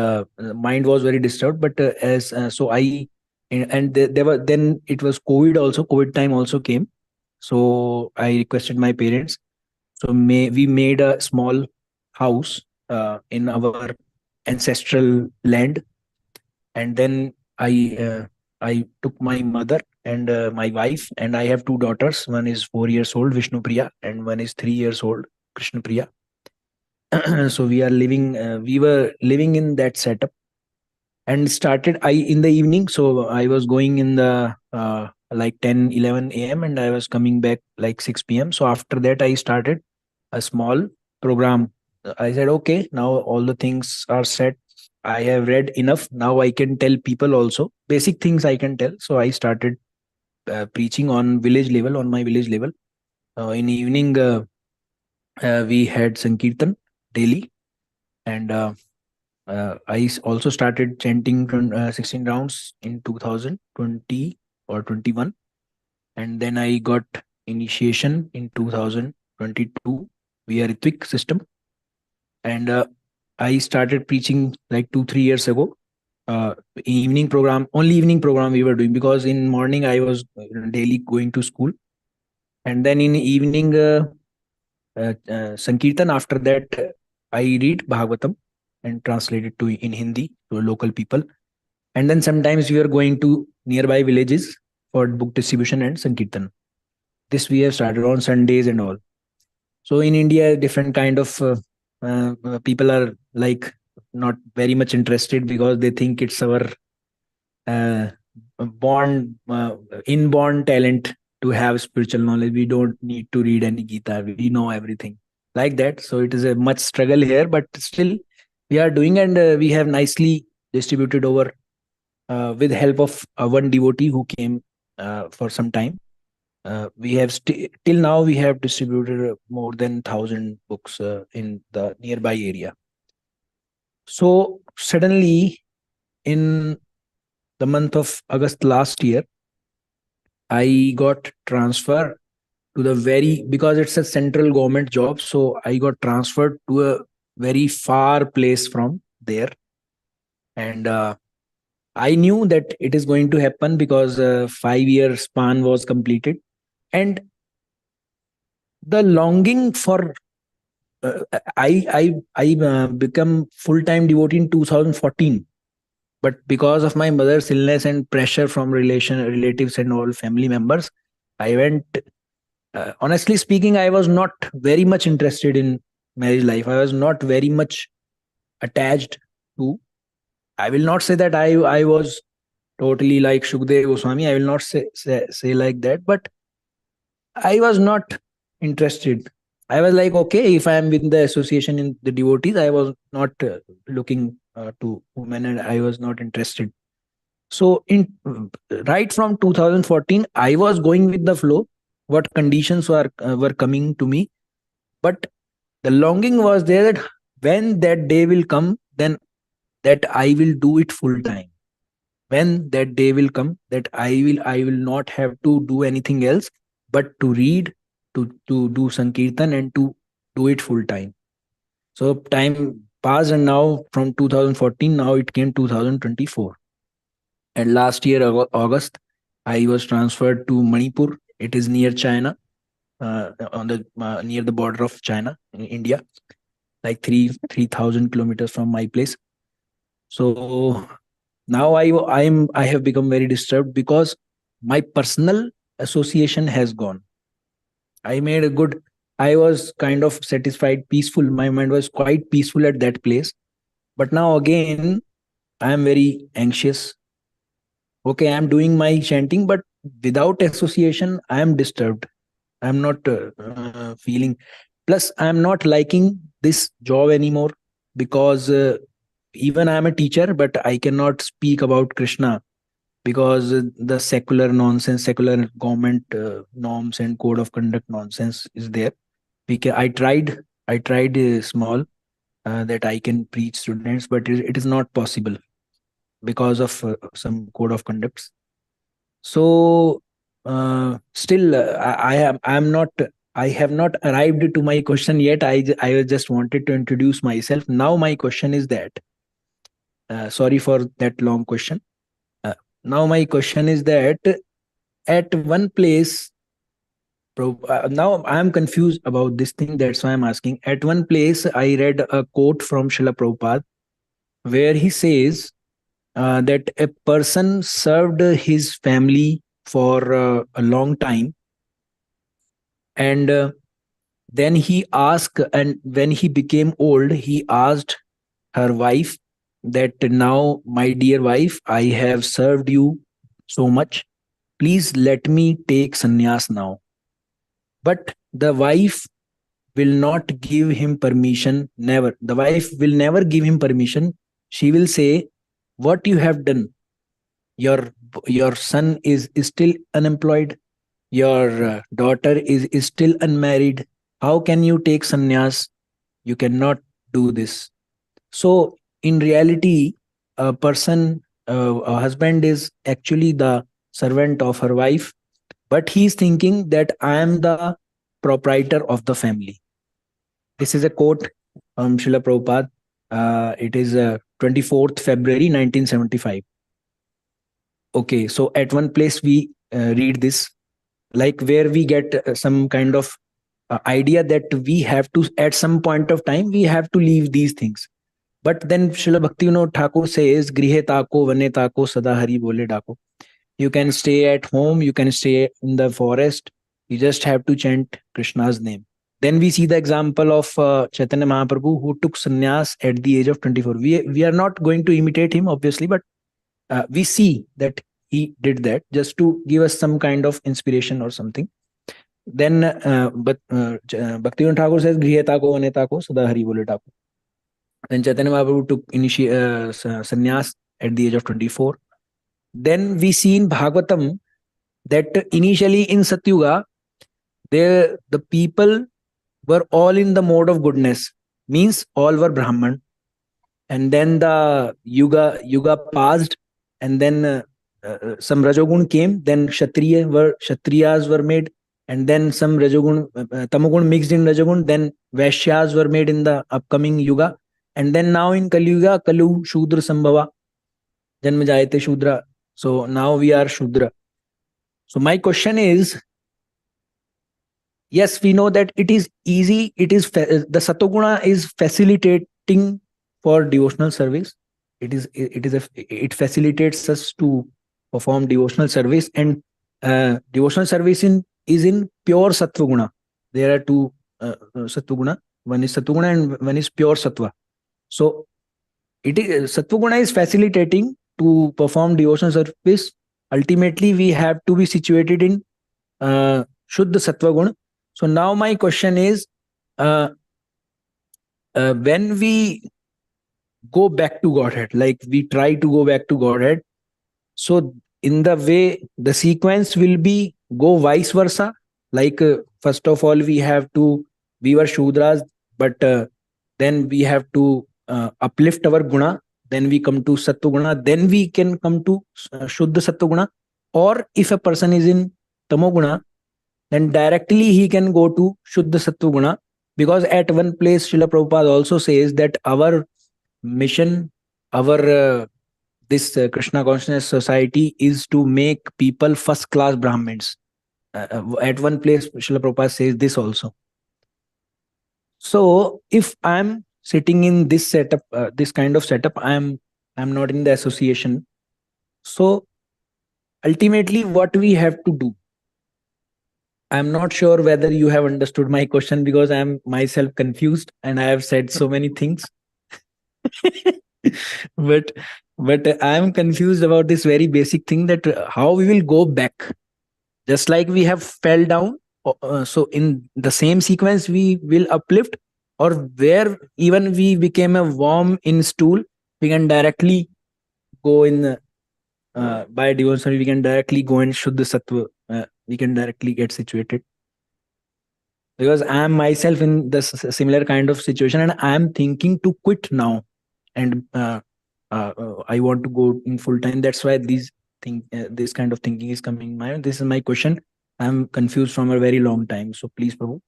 mind was very disturbed. But as so I and there were, then it was COVID also. COVID time also came. So I requested my parents. So we made a small house in our ancestral land, and then I took my mother and my wife, and I have two daughters. One is 4 years old, Vishnu Priya, and one is 3 years old, Krishna Priya. So we were living in that setup, and started I in the evening. So I was going in the like 10-11 a.m., and I was coming back like 6 p.m. So after that I started a small program. I said, okay, now all the things are set. I have read enough. Now I can tell people also basic things I can tell. So I started preaching on village level, on my village level. In evening, we had Sankirtan daily, and also started chanting 16 rounds in 2020 or 21. And then I got initiation in 2022 via Ritvik system. And I started preaching like 2-3 years ago. Evening program, only evening program we were doing, because in morning I was daily going to school. And then in evening, Sankirtan. After that, I read Bhagavatam and translate it to in Hindi to local people. And then sometimes we are going to nearby villages for book distribution and Sankirtan. This we have started on Sundays and all. So in India, different kind of people are like not very much interested, because they think it's our uh, born inborn talent to have spiritual knowledge. We don't need to read any Gita. We know everything like that. So it is a much struggle here, but still we are doing, and we have nicely distributed over with help of one devotee who came for some time. We have till now we have distributed more than 1,000 books in the nearby area. So suddenly in the month of August last year, I got transfer to because it's a central government job, so I got transferred to a very far place from there. And I knew that it is going to happen because 5-year span was completed. And the longing for I become full-time devotee in 2014, but because of my mother's illness and pressure from relatives and all family members, I went. Honestly speaking, I was not very much interested in marriage life. I was not very much attached to. I will not say that I was totally like Shukdev Goswami. I will not say like that, but I was not interested. I was like, okay, if I am with the association in the devotees, I was not looking to women, and I was not interested. So, in right from 2014, I was going with the flow. What conditions were coming to me, but the longing was there that when that day will come, then that I will do it full time. When that day will come, that I will not have to do anything else but to read, to do sankirtan, and to do it full time. So time passed, and now from 2014, now it came 2024. And last year, August, I was transferred to Manipur. It is near China, on the near the border of China in India, like 3,000 kilometers from my place. So now I have become very disturbed because my personal association has gone. I made a good. I was kind of satisfied, peaceful. My mind was quite peaceful at that place. But now again, I am very anxious. Okay, I am doing my chanting, but without association, I am disturbed. I am not feeling. Plus, I am not liking this job anymore because even I am a teacher, but I cannot speak about Krishna because the secular nonsense, secular government norms and code of conduct nonsense is there. I tried small that I can preach students, but it is not possible because of some code of conducts. So still, I have not arrived to my question yet. I just wanted to introduce myself. Now my question is that. Sorry for that long question. Now my question is that at one place, now I am confused about this thing. That's why I'm asking. At one place, I read a quote from Srila Prabhupada where he says that a person served his family for a long time, and then he asked, and when he became old, he asked her wife that, now, my dear wife, I have served you so much. Please let me take sannyas now. But the wife will not give him permission. Never. The wife will never give him permission. She will say, what you have done? Your son is still unemployed. Your daughter is still unmarried. How can you take sannyas? You cannot do this. So in reality, a husband is actually the servant of her wife, but he's thinking that I am the proprietor of the family. This is a quote from Srila Prabhupada. It is 24th February 1975. Okay, so at one place we read this, like where we get some kind of idea that we have to, at some point of time, we have to leave these things. But then Srila Bhaktivinoda Thakur says, Grihe tako, vane tako, sada hari bole dako. You can stay at home, you can stay in the forest, you just have to chant Krishna's name. Then we see the example of Chaitanya Mahaprabhu, who took sannyas at the age of 24. We are not going to imitate him, obviously, but we see that he did that just to give us some kind of inspiration or something. Then Bhaktivinoda Thakur says, Grihe tako, vane tako, sada hari bole dako. Then Chaitanya Mahaprabhu took sannyas at the age of 24. Then we see in Bhagavatam that initially in Satyuga, the people were all in the mode of goodness, means all were Brahman. And then the yuga passed, and then some Rajogun came, then Kshatriyas were made, and then some Rajogun, Tamogun mixed in Rajogun, then Vaishyas were made in the upcoming Yuga, and then now in Kali Yuga, Kalu Shudra Sambhava, Janma Jayate Shudra. So now we are Shudra. So my question is, yes, we know that it is easy. It is the Satoguna is facilitating for devotional service. It facilitates us to perform devotional service, and devotional service is in pure Sattva. There are two Sattva. One is Sattva and one is pure Sattva. So it is Sattva is facilitating to perform devotional service. Ultimately, we have to be situated in Shuddha Sattva Guna. So now my question is, when we go back to Godhead, like we try to go back to Godhead, so in the way the sequence will be go vice versa. Like first of all, we were Shudras, but then we have to uplift our guna. Then we come to Sattva Guna. Then we can come to Shuddha Sattva Guna. Or if a person is in Tamo Guna, then directly he can go to Shuddha Sattva Guna, because at one place Srila Prabhupada also says that our mission, our this Krishna Consciousness Society is to make people first class Brahmins. At one place Srila Prabhupada says this also. So if I'm sitting in this setup, this kind of setup, I'm not in the association. So ultimately what we have to do, I'm not sure whether you have understood my question, because I'm myself confused and I have said so many things. but I'm confused about this very basic thing, that how we will go back, just like we have fell down. So in the same sequence we will uplift, or where even we became a worm in stool, we can directly go in by devotion, we can directly go in Shuddha Sattva. We can directly get situated, because I am myself in this similar kind of situation, and I am thinking to quit now, and I want to go in full time. That's why this kind of thinking is coming in my mind. This is my question. I'm confused from a very long time. So please, Prabhu,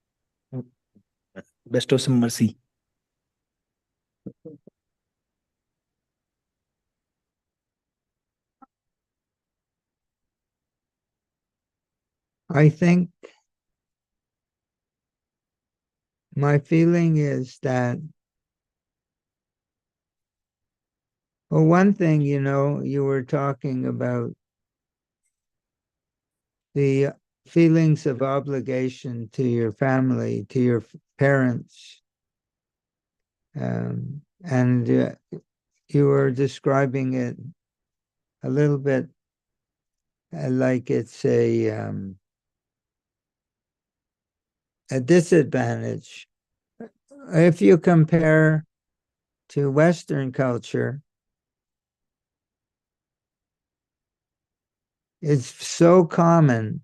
bestow some mercy. I think my feeling is that, well, one thing, you were talking about the feelings of obligation to your family, to your parents. And you were describing it a little bit like it's a disadvantage. If you compare to Western culture, it's so common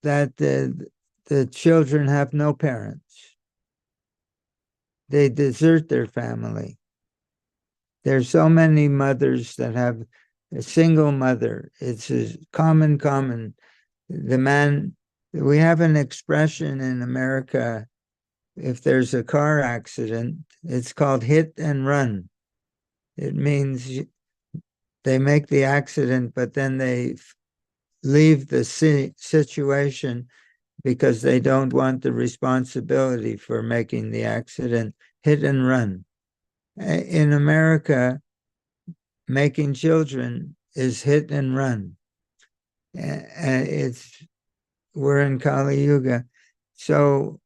that the children have no parents. They desert their family. There's so many mothers that have a single mother. It's a common. The man, we have an expression in America, if there's a car accident, it's called hit and run. It means they make the accident, but then they leave the situation because they don't want the responsibility for making the accident. Hit and run. In America, making children is hit and run. We're in Kali Yuga. So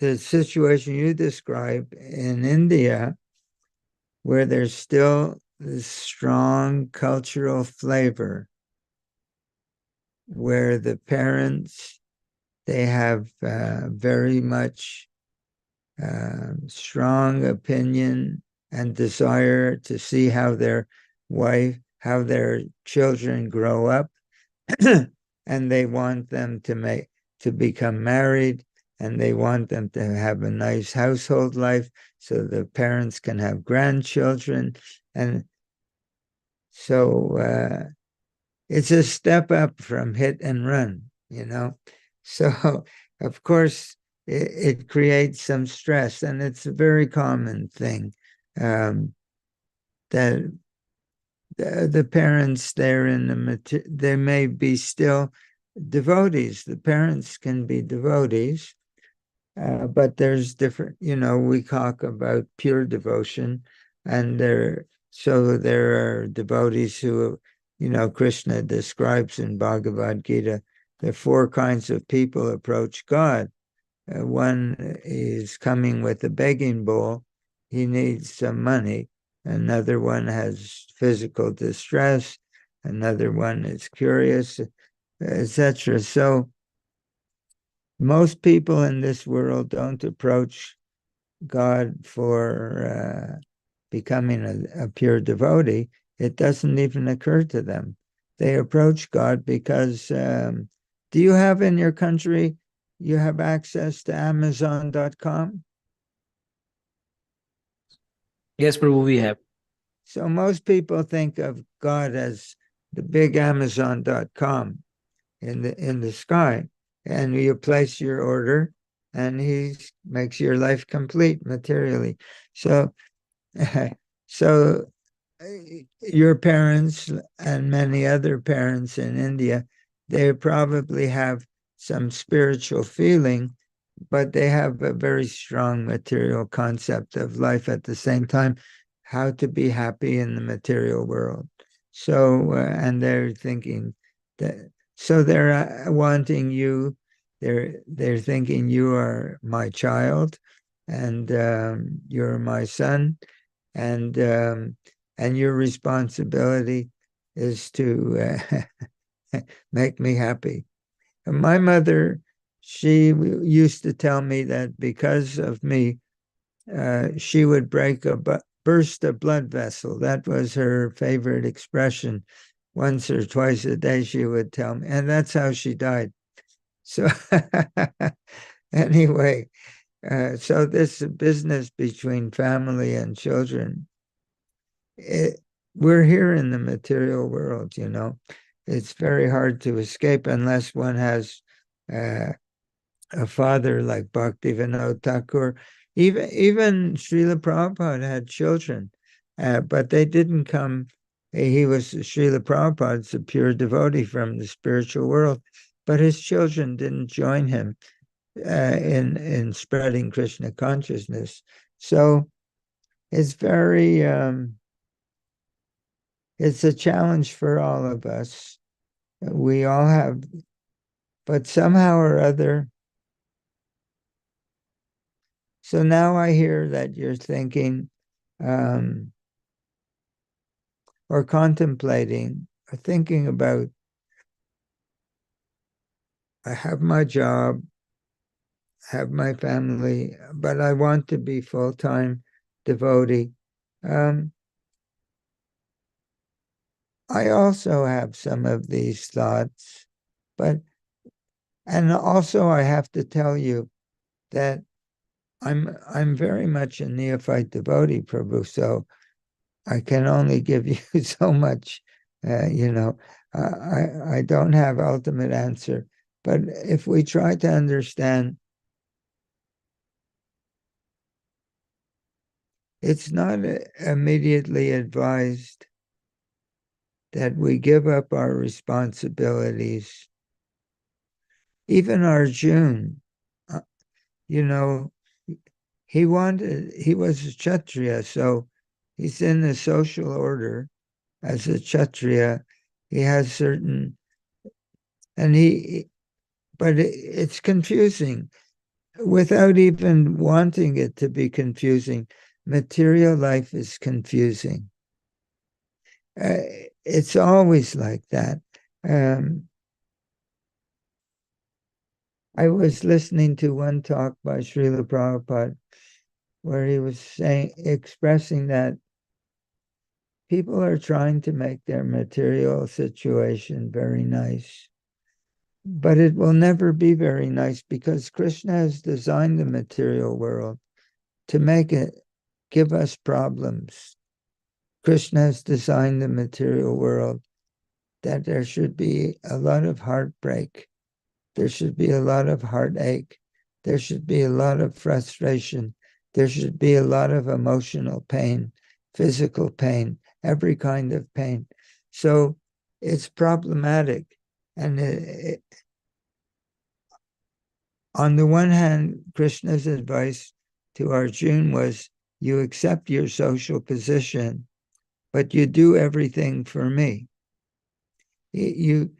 the situation you describe in India, where there's still this strong cultural flavor, where the parents, they have very much strong opinion and desire to see how their children grow up, and they want them to become married, and they want them to have a nice household life so the parents can have grandchildren. And so it's a step up from hit and run, you know. So, of course, it creates some stress, and it's a very common thing that the parents there they may be still devotees. The parents can be devotees, but there's different, we talk about pure devotion, and there are devotees who, Krishna describes in Bhagavad Gita, the four kinds of people approach God. One is coming with a begging bowl, he needs some money. Another one has physical distress. Another one is curious, etc. So most people in this world don't approach God for becoming a pure devotee. It doesn't even occur to them. They approach God because, do you have in your country, you have access to Amazon.com? Yes, Prabhu, we have. So most people think of God as the big Amazon.com in the sky, and you place your order and he makes your life complete materially. So so your parents and many other parents in India, they probably have some spiritual feeling, but they have a very strong material concept of life at the same time, how to be happy in the material world. So, and they're thinking that, so they're wanting you, they're thinking you are my child, and you're my son, and your responsibility is to make me happy. And my mother, she used to tell me that because of me, she would burst a blood vessel. That was her favorite expression. Once or twice a day, she would tell me, and that's how she died. So anyway, so this business between family and children, we're here in the material world, It's very hard to escape unless one has a father like Bhaktivinoda Thakur. Even Srila Prabhupada had children, but they didn't come. Srila Prabhupada's a pure devotee from the spiritual world, but his children didn't join him in spreading Krishna consciousness. So it's very, it's a challenge for all of us. We all have, but somehow or other. So now I hear that you're thinking or contemplating or thinking about, I have my job, have my family, but I want to be full-time devotee. I also have some of these thoughts, and also I have to tell you that I'm very much a neophyte devotee, Prabhu, so I can only give you so much, I don't have ultimate answer. But if we try to understand, it's not immediately advised that we give up our responsibilities. Even Arjuna, he was a Kshatriya, so he's in the social order as a Kshatriya. He has certain, but it's confusing without even wanting it to be confusing. Material life is confusing. It's always like that. I was listening to one talk by Srila Prabhupada where he was expressing that people are trying to make their material situation very nice, but it will never be very nice because Krishna has designed the material world to give us problems. Krishna has designed the material world that there should be a lot of heartbreak. There should be a lot of heartache. There should be a lot of frustration. There should be a lot of emotional pain, physical pain, every kind of pain. So it's problematic. And on the one hand, Krishna's advice to Arjuna was, you accept your social position, but you do everything for me. You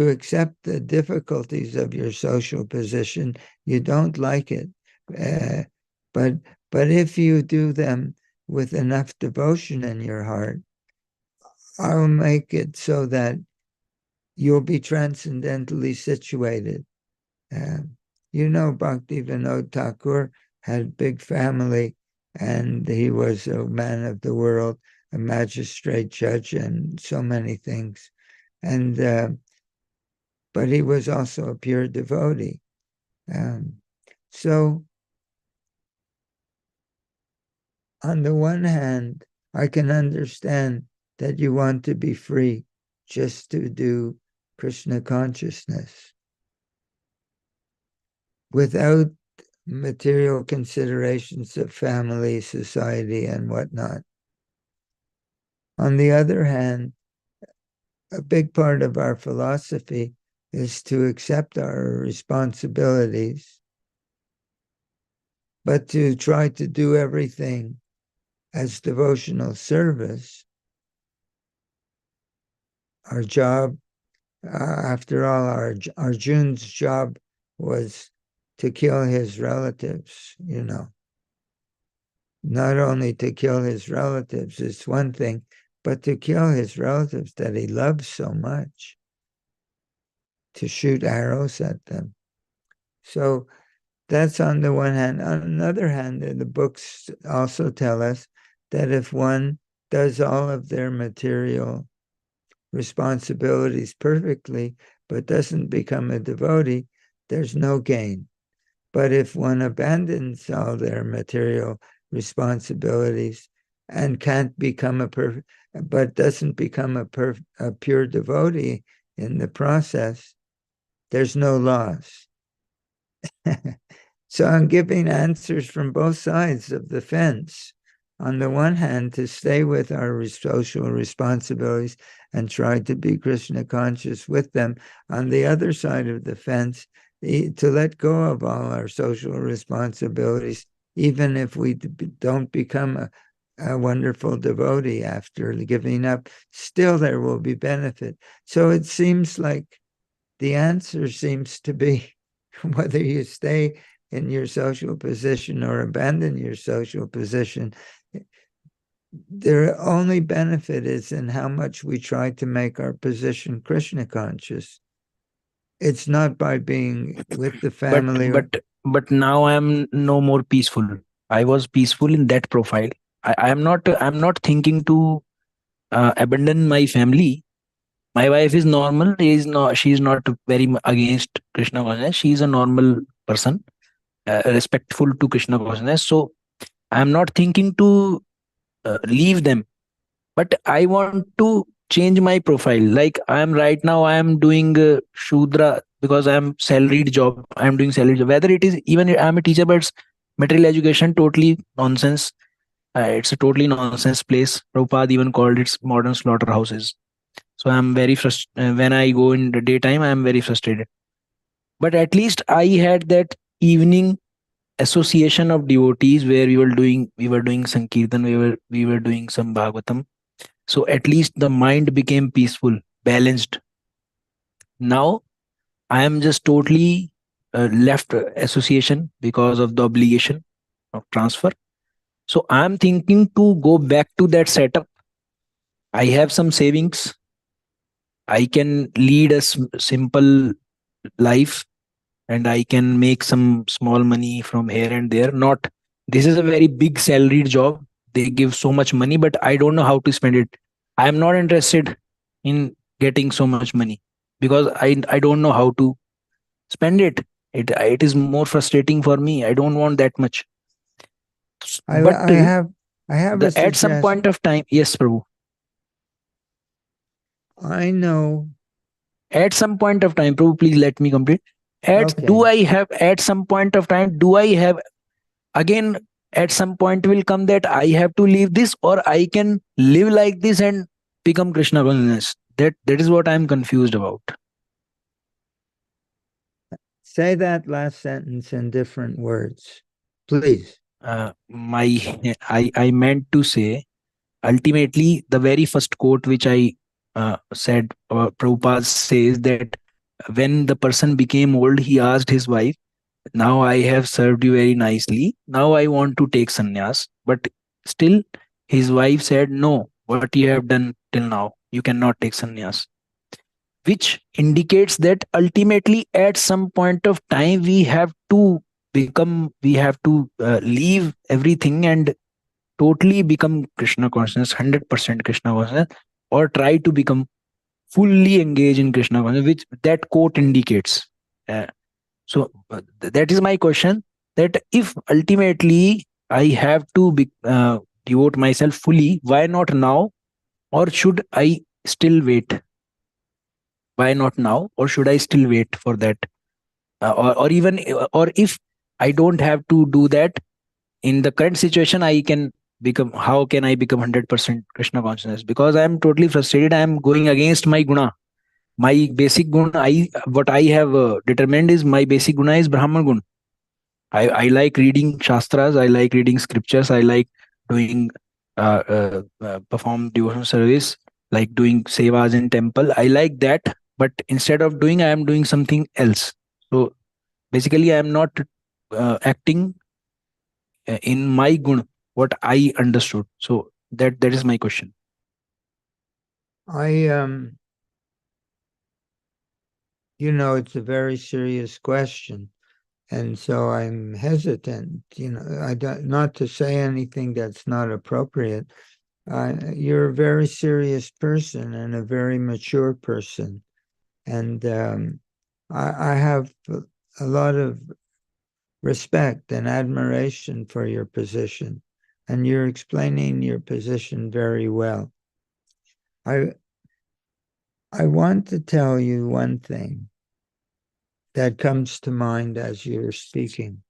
accept the difficulties of your social position. You don't like it, but if you do them with enough devotion in your heart, I'll make it so that you'll be transcendentally situated. Bhakti Vinod Thakur had a big family, and he was a man of the world, a magistrate judge, and so many things. And but he was also a pure devotee. So on the one hand, I can understand that you want to be free just to do Krishna consciousness without material considerations of family, society, and whatnot. On the other hand, a big part of our philosophy is to accept our responsibilities, but to try to do everything as devotional service. Our job, after all, Arjuna's job was to kill his relatives, Not only to kill his relatives is one thing, but to kill his relatives that he loves so much, to shoot arrows at them. So that's on the one hand. On another hand, the books also tell us that if one does all of their material responsibilities perfectly, but doesn't become a devotee, there's no gain. But if one abandons all their material responsibilities and can't become but doesn't become a pure devotee in the process, there's no loss. So I'm giving answers from both sides of the fence. On the one hand, to stay with our social responsibilities and try to be Krishna conscious with them. On the other side of the fence, to let go of all our social responsibilities, even if we don't become a wonderful devotee after giving up, still there will be benefit. So it seems like the answer seems to be whether you stay in your social position or abandon your social position, the only benefit is in how much we try to make our position Krishna conscious. It's not by being with the family. But now I am no more peaceful. I was peaceful in that profile. I'm not thinking to abandon my family. My wife is normal. She's not very against Krishna consciousness. She's a normal person, respectful to Krishna consciousness. So I'm not thinking to leave them, but I want to change my profile. Like I am right now, I am doing Shudra because I am salaried job. I am doing salaried job. Whether it is even I'm a teacher, but it's material education, totally nonsense. It's a totally nonsense place. Prabhupada even called it modern slaughterhouses. So I'm very frustrated. When I go in the daytime, I'm very frustrated. But at least I had that evening association of devotees where we were doing Sankirtan, we were doing some Bhagavatam. So at least the mind became peaceful, balanced. Now I am just totally left association because of the obligation of transfer. So I'm thinking to go back to that setup. I have some savings. I can lead a simple life, and I can make some small money from here and there. Not this is a very big salaried job. They give so much money, but I don't know how to spend it. I am not interested in getting so much money because I don't know how to spend it. It is more frustrating for me. I don't want that much. But I have a at some suggestion. point of time, yes, Prabhu. I know. At some point of time, Prabhu, please let me complete. Do Okay. I have at some point of time, do I have again, at some point will come that I have to leave this, or I can live like this and become Krishna consciousness? That is what I'm confused about. Say that last sentence in different words, please. I meant to say, ultimately, the very first quote which I said, Prabhupada says that when the person became old, he asked his wife, now I have served you very nicely. Now I want to take sannyas. But still, his wife said, no, what you have done till now, you cannot take sannyas. Which indicates that ultimately, at some point of time, we have to leave everything and totally become Krishna consciousness, 100% Krishna consciousness, or try to become fully engaged in Krishna consciousness, which that quote indicates. That is my question, that if ultimately I have to devote myself fully, why not now? Or should I still wait? Why not now? Or should I still wait for that? Or even, or if I don't have to do that, in the current situation, I can become, how can I become 100% Krishna consciousness? Because I am totally frustrated. I am going against my guna. My basic guna, what I have determined is my basic guna is Brahman guna. I like reading shastras. I like reading scriptures. I like doing perform devotional service, like doing sevas in temple. I like that, but instead of doing, I am doing something else. So basically, I am not acting in my gun, what I understood. So that is my question. I it's a very serious question. And so I'm hesitant, I don't, not to say anything that's not appropriate. You're a very serious person and a very mature person. And I have a lot of respect and admiration for your position. And you're explaining your position very well. I want to tell you one thing that comes to mind as you're speaking.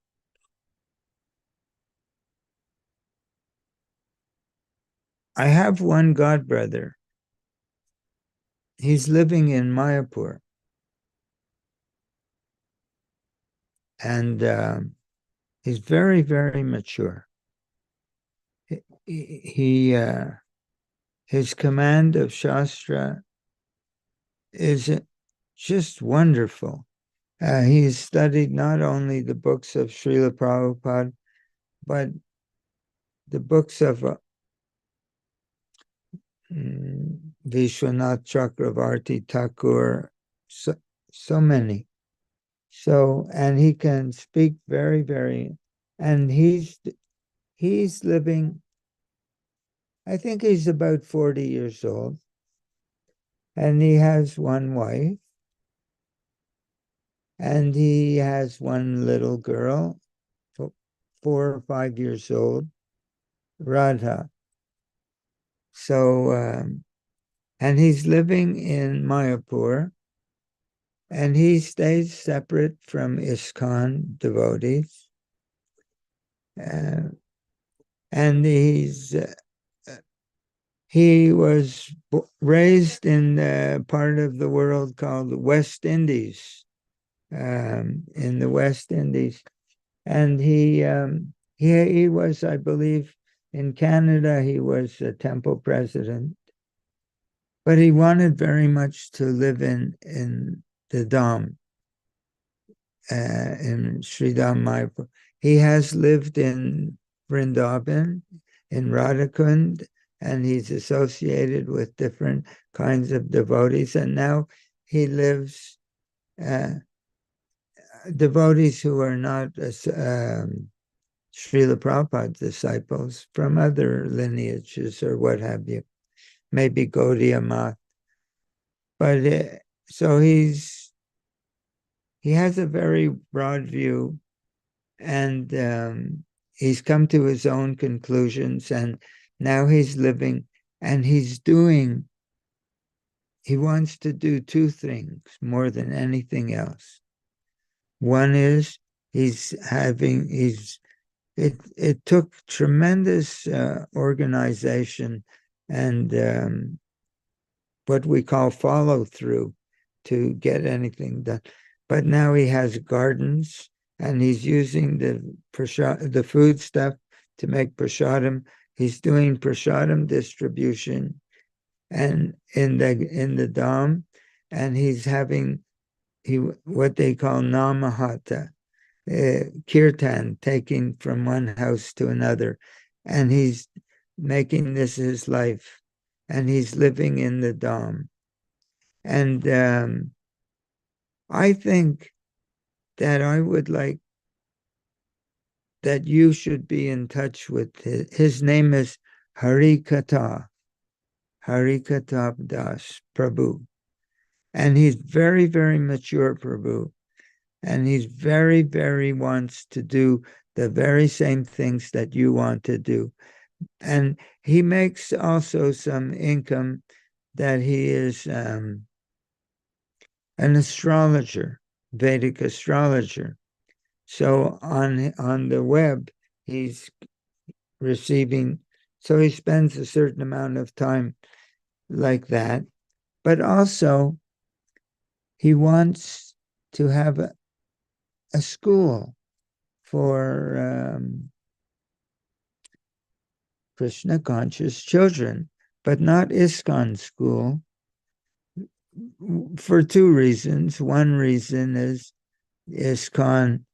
I have one godbrother. He's living in Mayapur. And he's very, very mature. He his command of Shastra is just wonderful. He's studied not only the books of Srila Prabhupada, but the books of Vishwanath Chakravarti Thakur, so many. So, and he can speak very, very, and he's living, I think he's about 40 years old, and he has one wife, and he has one little girl, 4 or 5 years old, Radha. So, and he's living in Mayapur, and he stays separate from ISKCON devotees. And he was raised in the part of the world called West Indies, in the West Indies. And he was, I believe, in Canada, he was a temple president. But he wanted very much to live in the Dham, in Sri Dham Mayapur. He has lived in Vrindavan, in Radhakund, and he's associated with different kinds of devotees. And now he lives, devotees who are not Srila Prabhupada disciples from other lineages or what have you, maybe Gaudiya Math. But so he has a very broad view, and he's come to his own conclusions, and now he's living and he's doing he wants to do two things more than anything else. One is it took tremendous organization and what we call follow through to get anything done. But now he has gardens and he's using the food stuff to make prasadam. He's doing prasadam distribution and in the Dham, and he's having what they call namahata, kirtan, taking from one house to another, and he's making this his life, and he's living in the Dham. And I think that I would like that you should be in touch with his name is Harikata Das Prabhu. And he's very, very mature Prabhu. And he's very, very wants to do the very same things that you want to do. And he makes also some income that he is an astrologer, Vedic astrologer. So on the web, he's receiving, so he spends a certain amount of time like that. But also, he wants to have a school for Krishna conscious children, but not ISKCON school for two reasons. One reason is ISKCON,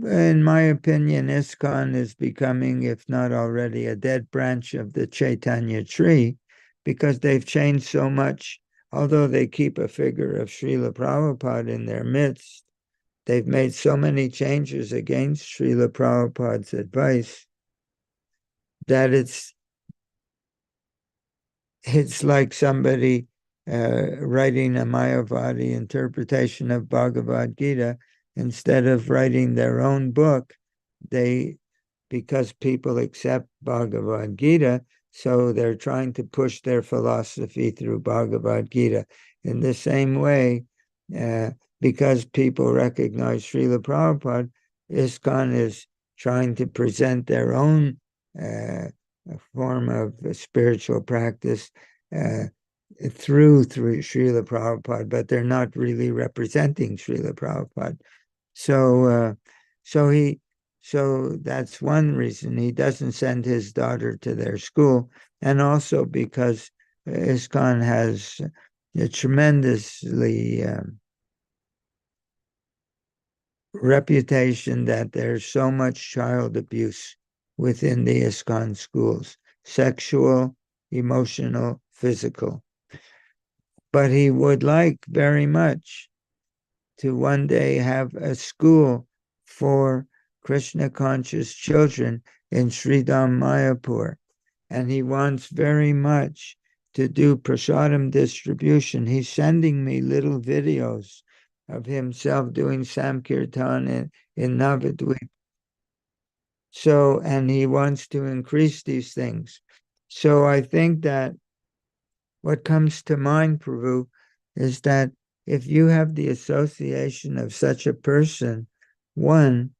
in my opinion, ISKCON is becoming, if not already, a dead branch of the Chaitanya tree because they've changed so much. Although they keep a figure of Srila Prabhupada in their midst, they've made so many changes against Srila Prabhupada's advice that it's like somebody writing a Mayavadi interpretation of Bhagavad Gita. Instead of writing their own book, because people accept Bhagavad Gita, so they're trying to push their philosophy through Bhagavad Gita. In the same way, because people recognize Srila Prabhupada, ISKCON is trying to present their own form of spiritual practice through Srila Prabhupada, but they're not really representing Srila Prabhupada. So that's one reason he doesn't send his daughter to their school, and also because ISKCON has a tremendously reputation that there's so much child abuse within the ISKCON schools, sexual, emotional, physical. But he would like very much to one day have a school for Krishna conscious children in Sridham Mayapur. And he wants very much to do prasadam distribution. He's sending me little videos of himself doing Samkirtan in Navadvip. So, and he wants to increase these things. So I think that what comes to mind, Prabhu, is that if you have the association of such a person, one,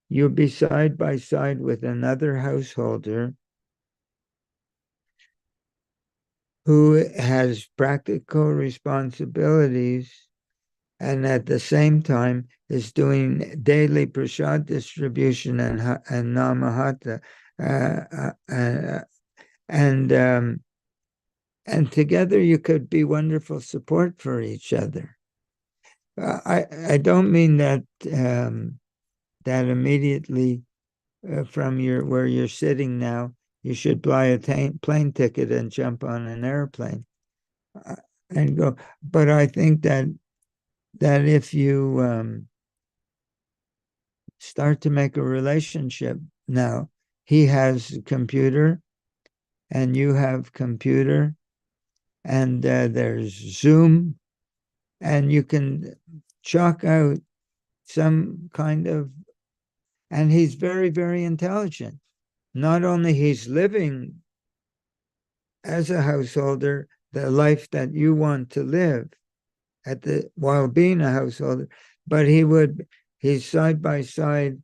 you'll be side by side with another householder who has practical responsibilities and at the same time is doing daily prasad distribution and namahata, and together you could be wonderful support for each other. I don't mean that that immediately from where you're sitting now, you should buy a plane ticket and jump on an airplane and go. But I think that if you start to make a relationship now, he has a computer and you have computer, and there's Zoom, and you can chalk out some kind of, and he's very, very intelligent. Not only he's living as a householder, the life that you want to live while being a householder, but he's side by side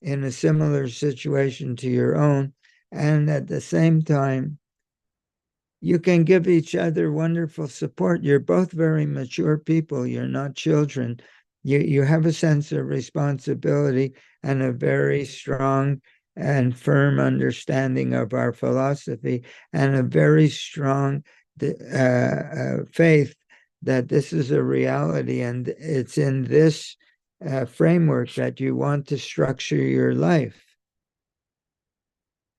in a similar situation to your own. And at the same time, you can give each other wonderful support. You're both very mature people. You're not children. You have a sense of responsibility and a very strong and firm understanding of our philosophy, and a very strong faith that this is a reality, and it's in this framework that you want to structure your life.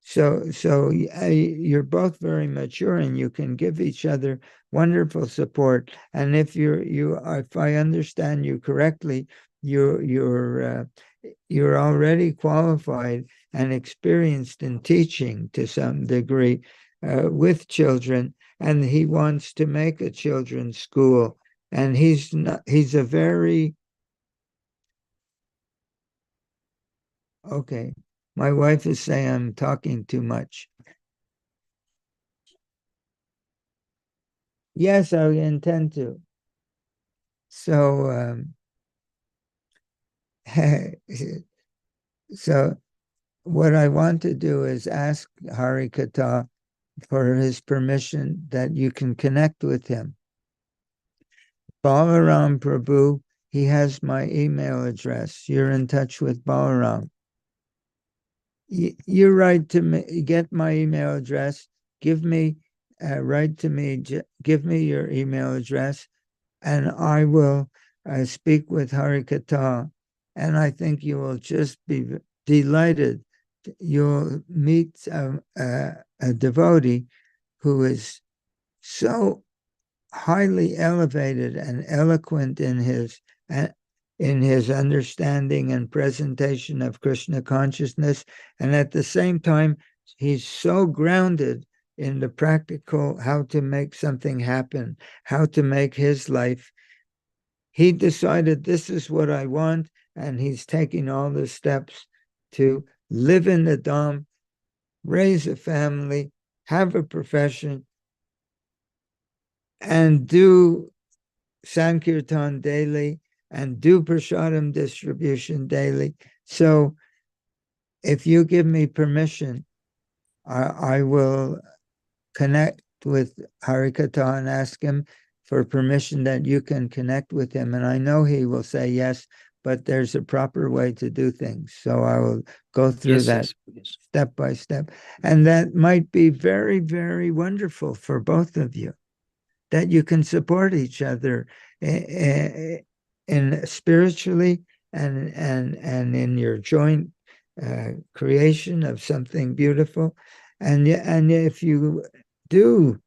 So you're both very mature, and you can give each other wonderful support. And if if I understand you correctly, you're already qualified and experienced in teaching to some degree with children, and he wants to make a children's school. And he's a very okay. My wife is saying I'm talking too much. Yes, I intend to. So, so what I want to do is ask Harikata for his permission that you can connect with him. Balaram Prabhu, he has my email address. You're in touch with Balaram. You write to me, get my email address, write to me, give me your email address, and I will speak with Harikata, and I think you will just be delighted. You'll meet a devotee who is so highly elevated and eloquent in his understanding and presentation of Krishna consciousness, and at the same time, he's so grounded in the practical, how to make something happen, how to make his life. He decided, this is what I want, and he's taking all the steps to live in the Dham, raise a family, have a profession, and do Sankirtan daily, and do Prasadam distribution daily. So if you give me permission, I will connect with Harikata and ask him for permission that you can connect with him. And I know he will say yes, but there's a proper way to do things. So I will go through that step by step. And that might be very, very wonderful for both of you, that you can support each other in spiritually and in your joint creation of something beautiful. And if you do,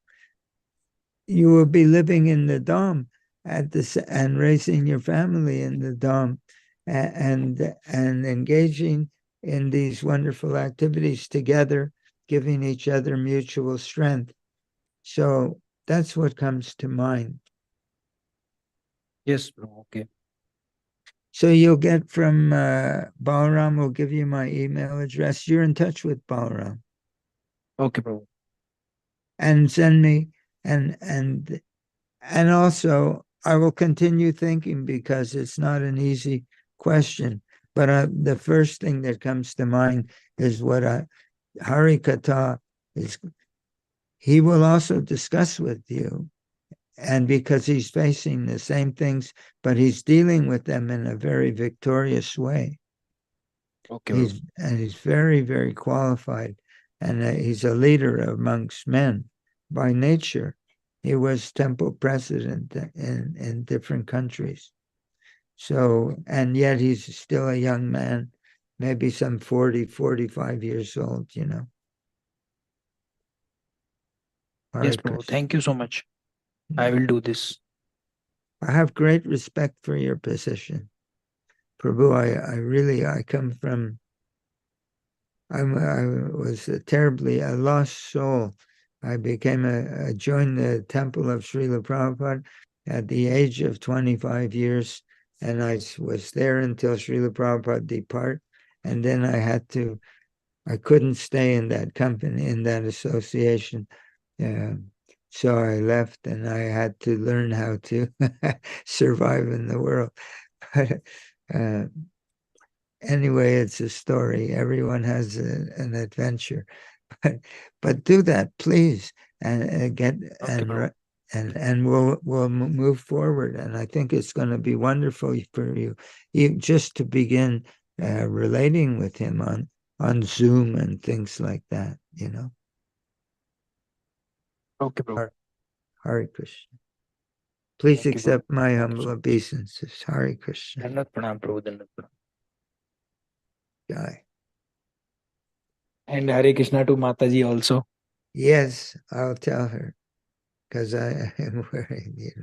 you will be living in the Dham and raising your family in the Dham, and engaging in these wonderful activities together, giving each other mutual strength. So that's what comes to mind. Yes, okay. So you'll get from Balaram will give you my email address. You're in touch with Balaram. Okay, Prabhu. And send me, and also I will continue thinking, because it's not an easy question. But the first thing that comes to mind is what Harikata is. He will also discuss with you, and because he's facing the same things, but he's dealing with them in a very victorious way. Okay. He's very, very qualified, and he's a leader amongst men by nature. He was temple president in different countries. So, and yet he's still a young man, maybe some 40, 45 years old, Yes, Prabhu. Thank you so much. I will do this. I have great respect for your position. Prabhu, I come from, I was terribly a lost soul. I joined the temple of Srila Prabhupada at the age of 25 years, and I was there until Srila Prabhupada depart, and then I couldn't stay in that company, in that association. So I left and I had to learn how to survive in the world. But anyway, it's a story. Everyone has an adventure. But do that, please, and get Okay, Prabhu. and we'll move forward. And I think it's going to be wonderful for you just to begin relating with him on Zoom and things like that. Okay, Prabhu. Hare Krishna. Please Thank you, Prabhu. accept my Thank you humble so much. obeisances. Hare Krishna. Dandavat pranam, Prabhu. Dandavat pranam. Jai. And Hare Krishna to Mataji also. Yes, I'll tell her because I am worried.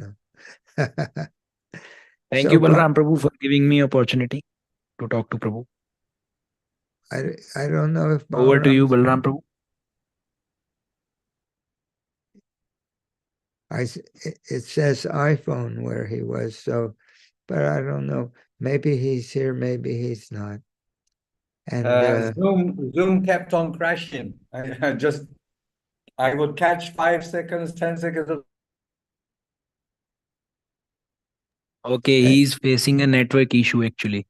Thank So, you, Balram Prabhu, for giving me opportunity to talk to Prabhu. I don't know if Over to you, Balaram's- Balram Prabhu. it says iPhone where he was, so, but I don't know. Maybe he's here, maybe he's not. And Zoom kept on crashing. I would catch 5 seconds, 10 seconds of Okay, he's facing a network issue actually.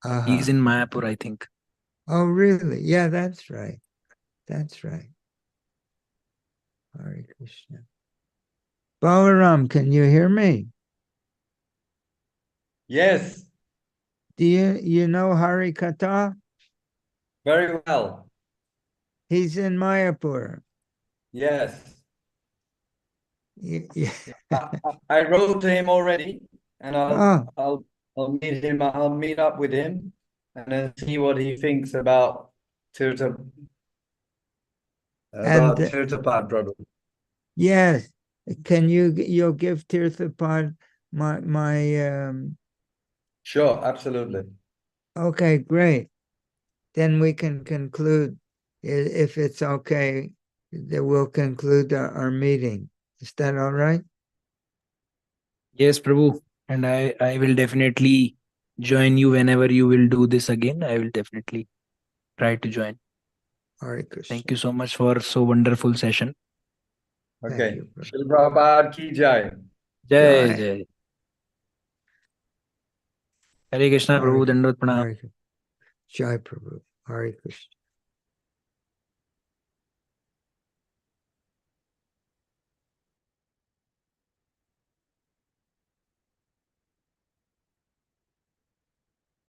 He's uh-huh. in Mayapur, I think. Oh, really? Yeah, that's right. That's right. Hare Krishna. Balaram, can you hear me? Yes, Do you know Hari Kata? very well. He's in Mayapur. Yes. Yeah. I wrote to him already, and Oh, I'll meet him. I'll meet up with him, and then see what he thinks about Tirtha and Prabhu. yes, can you'll give Tirthapad my Sure, absolutely. okay, great. Then we can conclude if it's okay, that we'll conclude our meeting. Is that all right? Yes, Prabhu. And I will definitely join you whenever you will do this again. I will definitely try to join. Hare Krishna. Thank you so much for so wonderful session. Thank Okay. you, brother. Shri Prabhupada ki jai. Jai Jai. Jai. Hare Krishna, Hare Prabhu. Dandavat pranam. Hare Jai Prabhu. Hare Krishna.